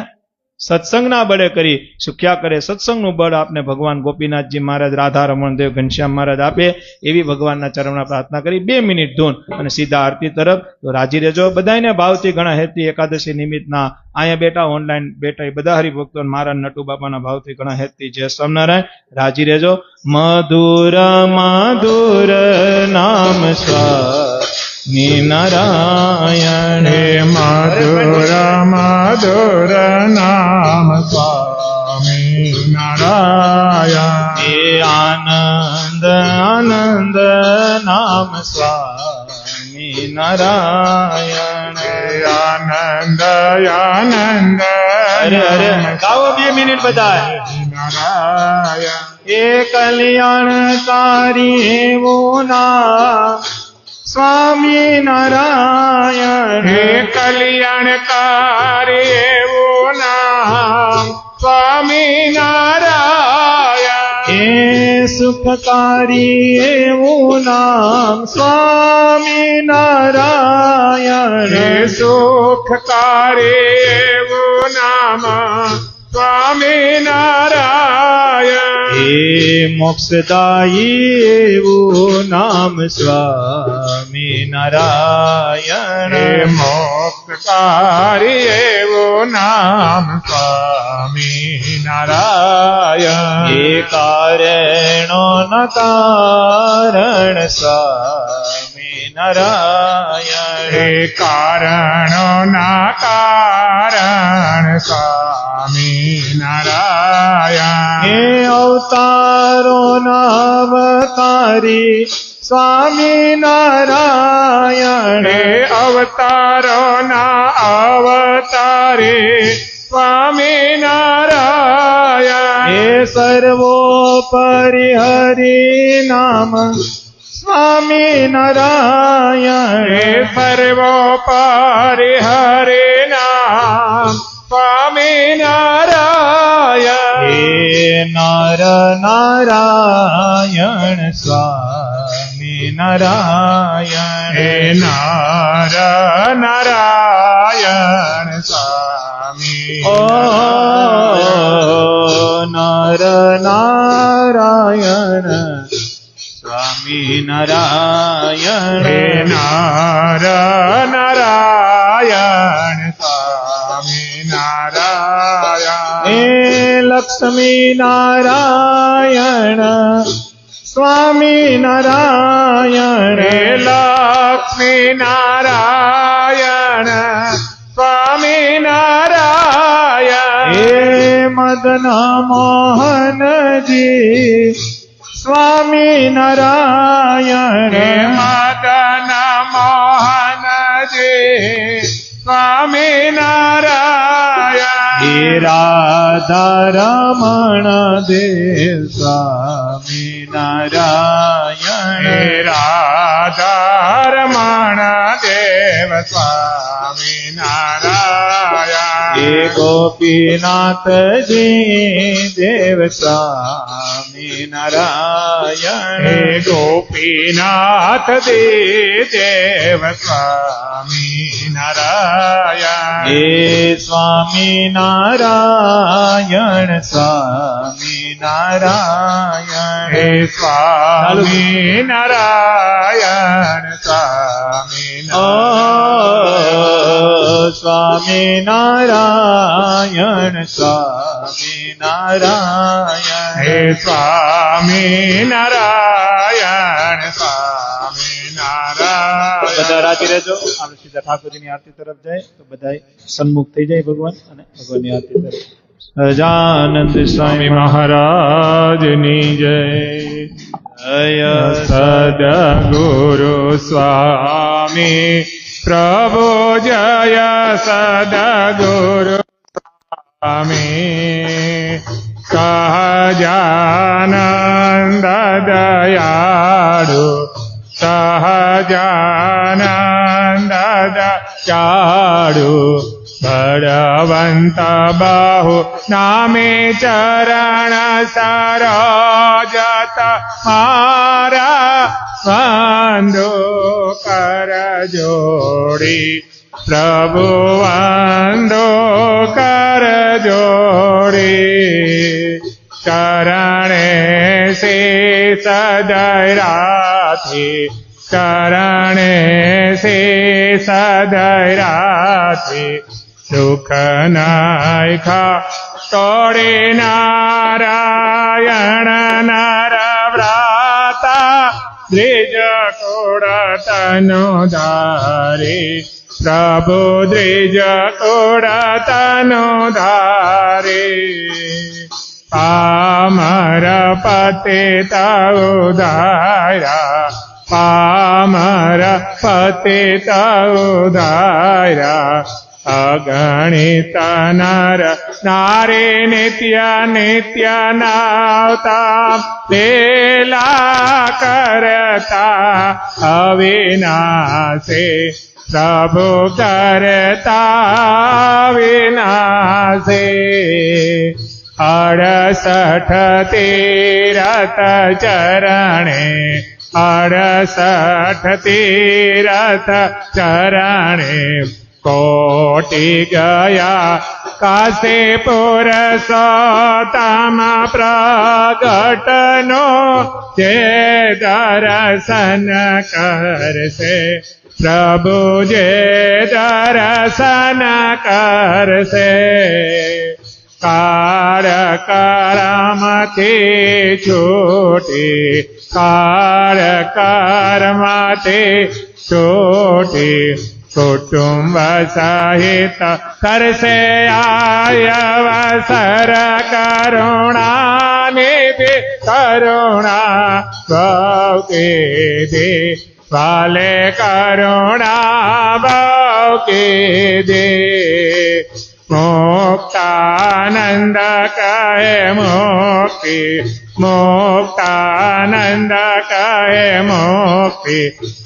સત્સંગના બળે કરી સુખ્યા કરે. સત્સંગનું બળ આપને ભગવાન ગોપીનાથજી મહારાજ, રાધારમણ દેવ, ઘનશ્યામ મહારાજ આપે, એવી ભગવાનના ચરણમાં પ્રાર્થના કરી 2 મિનિટ ધૂન અને સીધા આરતી તરફ. તો રાજી રહેજો બધાને ભાવથી. ઘણા હેતથી એકાદશી નિમિત્તના અહીંયા બેઠા, ઓનલાઈન બેઠા, એ બધા હરિભક્તો મારા નટુ બાપાના ભાવથી ઘણા હેતથી જય સ્વામિનારાયણ. રાજી રહેજો. મધુર મધુર નામ સ્વામિનારાયણ, મધુર મધુર નામ સ્વામિનારાયણ, એ આનંદ આનંદ નામ સ્વામિનારાયણ, આનંદ આનંદ. અરે અરે ગાઓ 2 મિનિટ બધા. નારાયણ, એ કલ્યાણકારી એવું નામ સ્વામિનારાયણ, હે કલ્યાણકારી એવું નામ સ્વામિનારાયણ, એ સુખકારી એવું નામ સ્વામિનારાયણ, હે સુખકારી એવું નામ સ્વામિનારાયણ, એ મોક્ષદાયી એવું નામ સ્વામિનારાયણ, હે મોક્ષકારી એવું નામ સ્વામિનારાયણ, એ કારણો ન કારણ સ્વામિનારાયણ, હે કારણો ના કારણ સ્વામિનારાયણ, હે અવતારો ના અવતારી સ્વામિનારાયણ, હે અવતારો ના અવતારે સ્વામિનારાયણ, હે સર્વોપરી હરિ નામ સ્વામિનારાયણ, હે સર્વોપરી હરે નામ સ્વામિનારાયણ, હે નર નારાયણ સ્વામિનારાયણ, હે નર નારાયણ સ્વામી, ઓ નર નારાયણ સ્વામિનારાયણ, હે નર નારાયણ સ્વામિનારાયણ, લક્ષ્મી નારાયણ સ્વામી નારાયણ હે લક્ષ્મી નારાયણ સ્વામી નારાયણ હે મદન મોહનજી સ્વામી નારાયણ હે મદન મોહનજી સ્વામી નારાયણ હે રાધા રમણ દેવ સ્વામી નારાયણ હે રાધારમણ દેવ સ્વામી નારાયણ હે ગોપીનાથજી દેવ સ્વામી નારાયણ હે ગોપીનાથ દેવ સ્વામી નારાયણ હે સ્વામી નારાયણ સ્વામી નારાયણ હે સ્વામી નારાયણ સ્વામી નારાયણ સ્વામી નારાયણ સ્વામી નારાયણ હે સ્વામી નારાયણ સ્વામી નારાયણ બધા રાજી રહેજો. આપણે સીધા ઠાકોરજીની આરતી તરફ જાય તો બધા સન્મુખ થઈ જાય ભગવાન અને ભગવાનની આરતી તરફ. સહજાનંદ સ્વામી મહારાજની જય. જય સદગુરુ સ્વામી પ્રભુ જય સદગુરુ સ્વામી સહજાનંદ દયાળુ સહજાનંદ દયાળુ બળવંત બાહુ નામે ચરણ સરોજત મારા બંધુ કર જોડી પ્રભુ બંધુ કર જોડી ચરણે સે સદરાથી ચરણે સે સદરાથી સુખ નાયખા તોડે નારાયણ નર વ્રાતા દ્વિજ કોડતનો ધારે પ્રભુ દ્વિજ કોડતનો ધારે પામર પતિત ઉધારા પામર પતિત ઉધારા અગણિત નર નારી નિત્ય નિત્ય નાવતા લીલા કરતા અવિનાશે પ્રભુ કરતા વિનાશે 68 તીરથ ચરણે 68 તીરથ ચરણે કોટી ગયા કાશે પુરુષોત્તમ પ્રગટનો જે દર્શન કરશે પ્રભુ જે દર્શન કરશે કાળ કર્મથી છૂટી કાળ કર્મથી છૂટી કુટુંબ સહિત કરશે આયવસર કરુણાનિધિ કરુણા ભાવ કીધે વાલે કરુણા ભાવ કીધે મુક્તાનંદ કહે મુક્તિ મુક્તાનંદ કહે મુક્તિ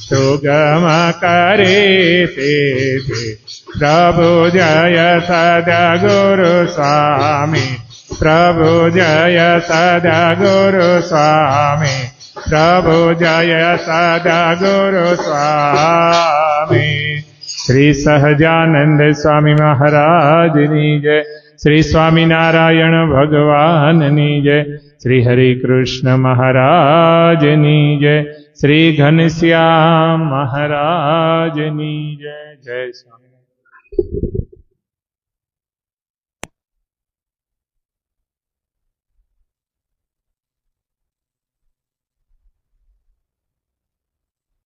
સુગમ કરી સિદ્ધિ પ્રભુ જય સદગુરુ સ્વામી પ્રભુ જય સદગુરુ સ્વામી પ્રભુ જય સદગુરુ સ્વામી શ્રી સહજાનંદ સ્વામી મહારાજની જય શ્રી સ્વામિનારાયણ ભગવાનની જય શ્રી હરિ કૃષ્ણ મહારાજની જય શ્રી ઘનશ્યામ મહારાજની જય જય સ્વામી.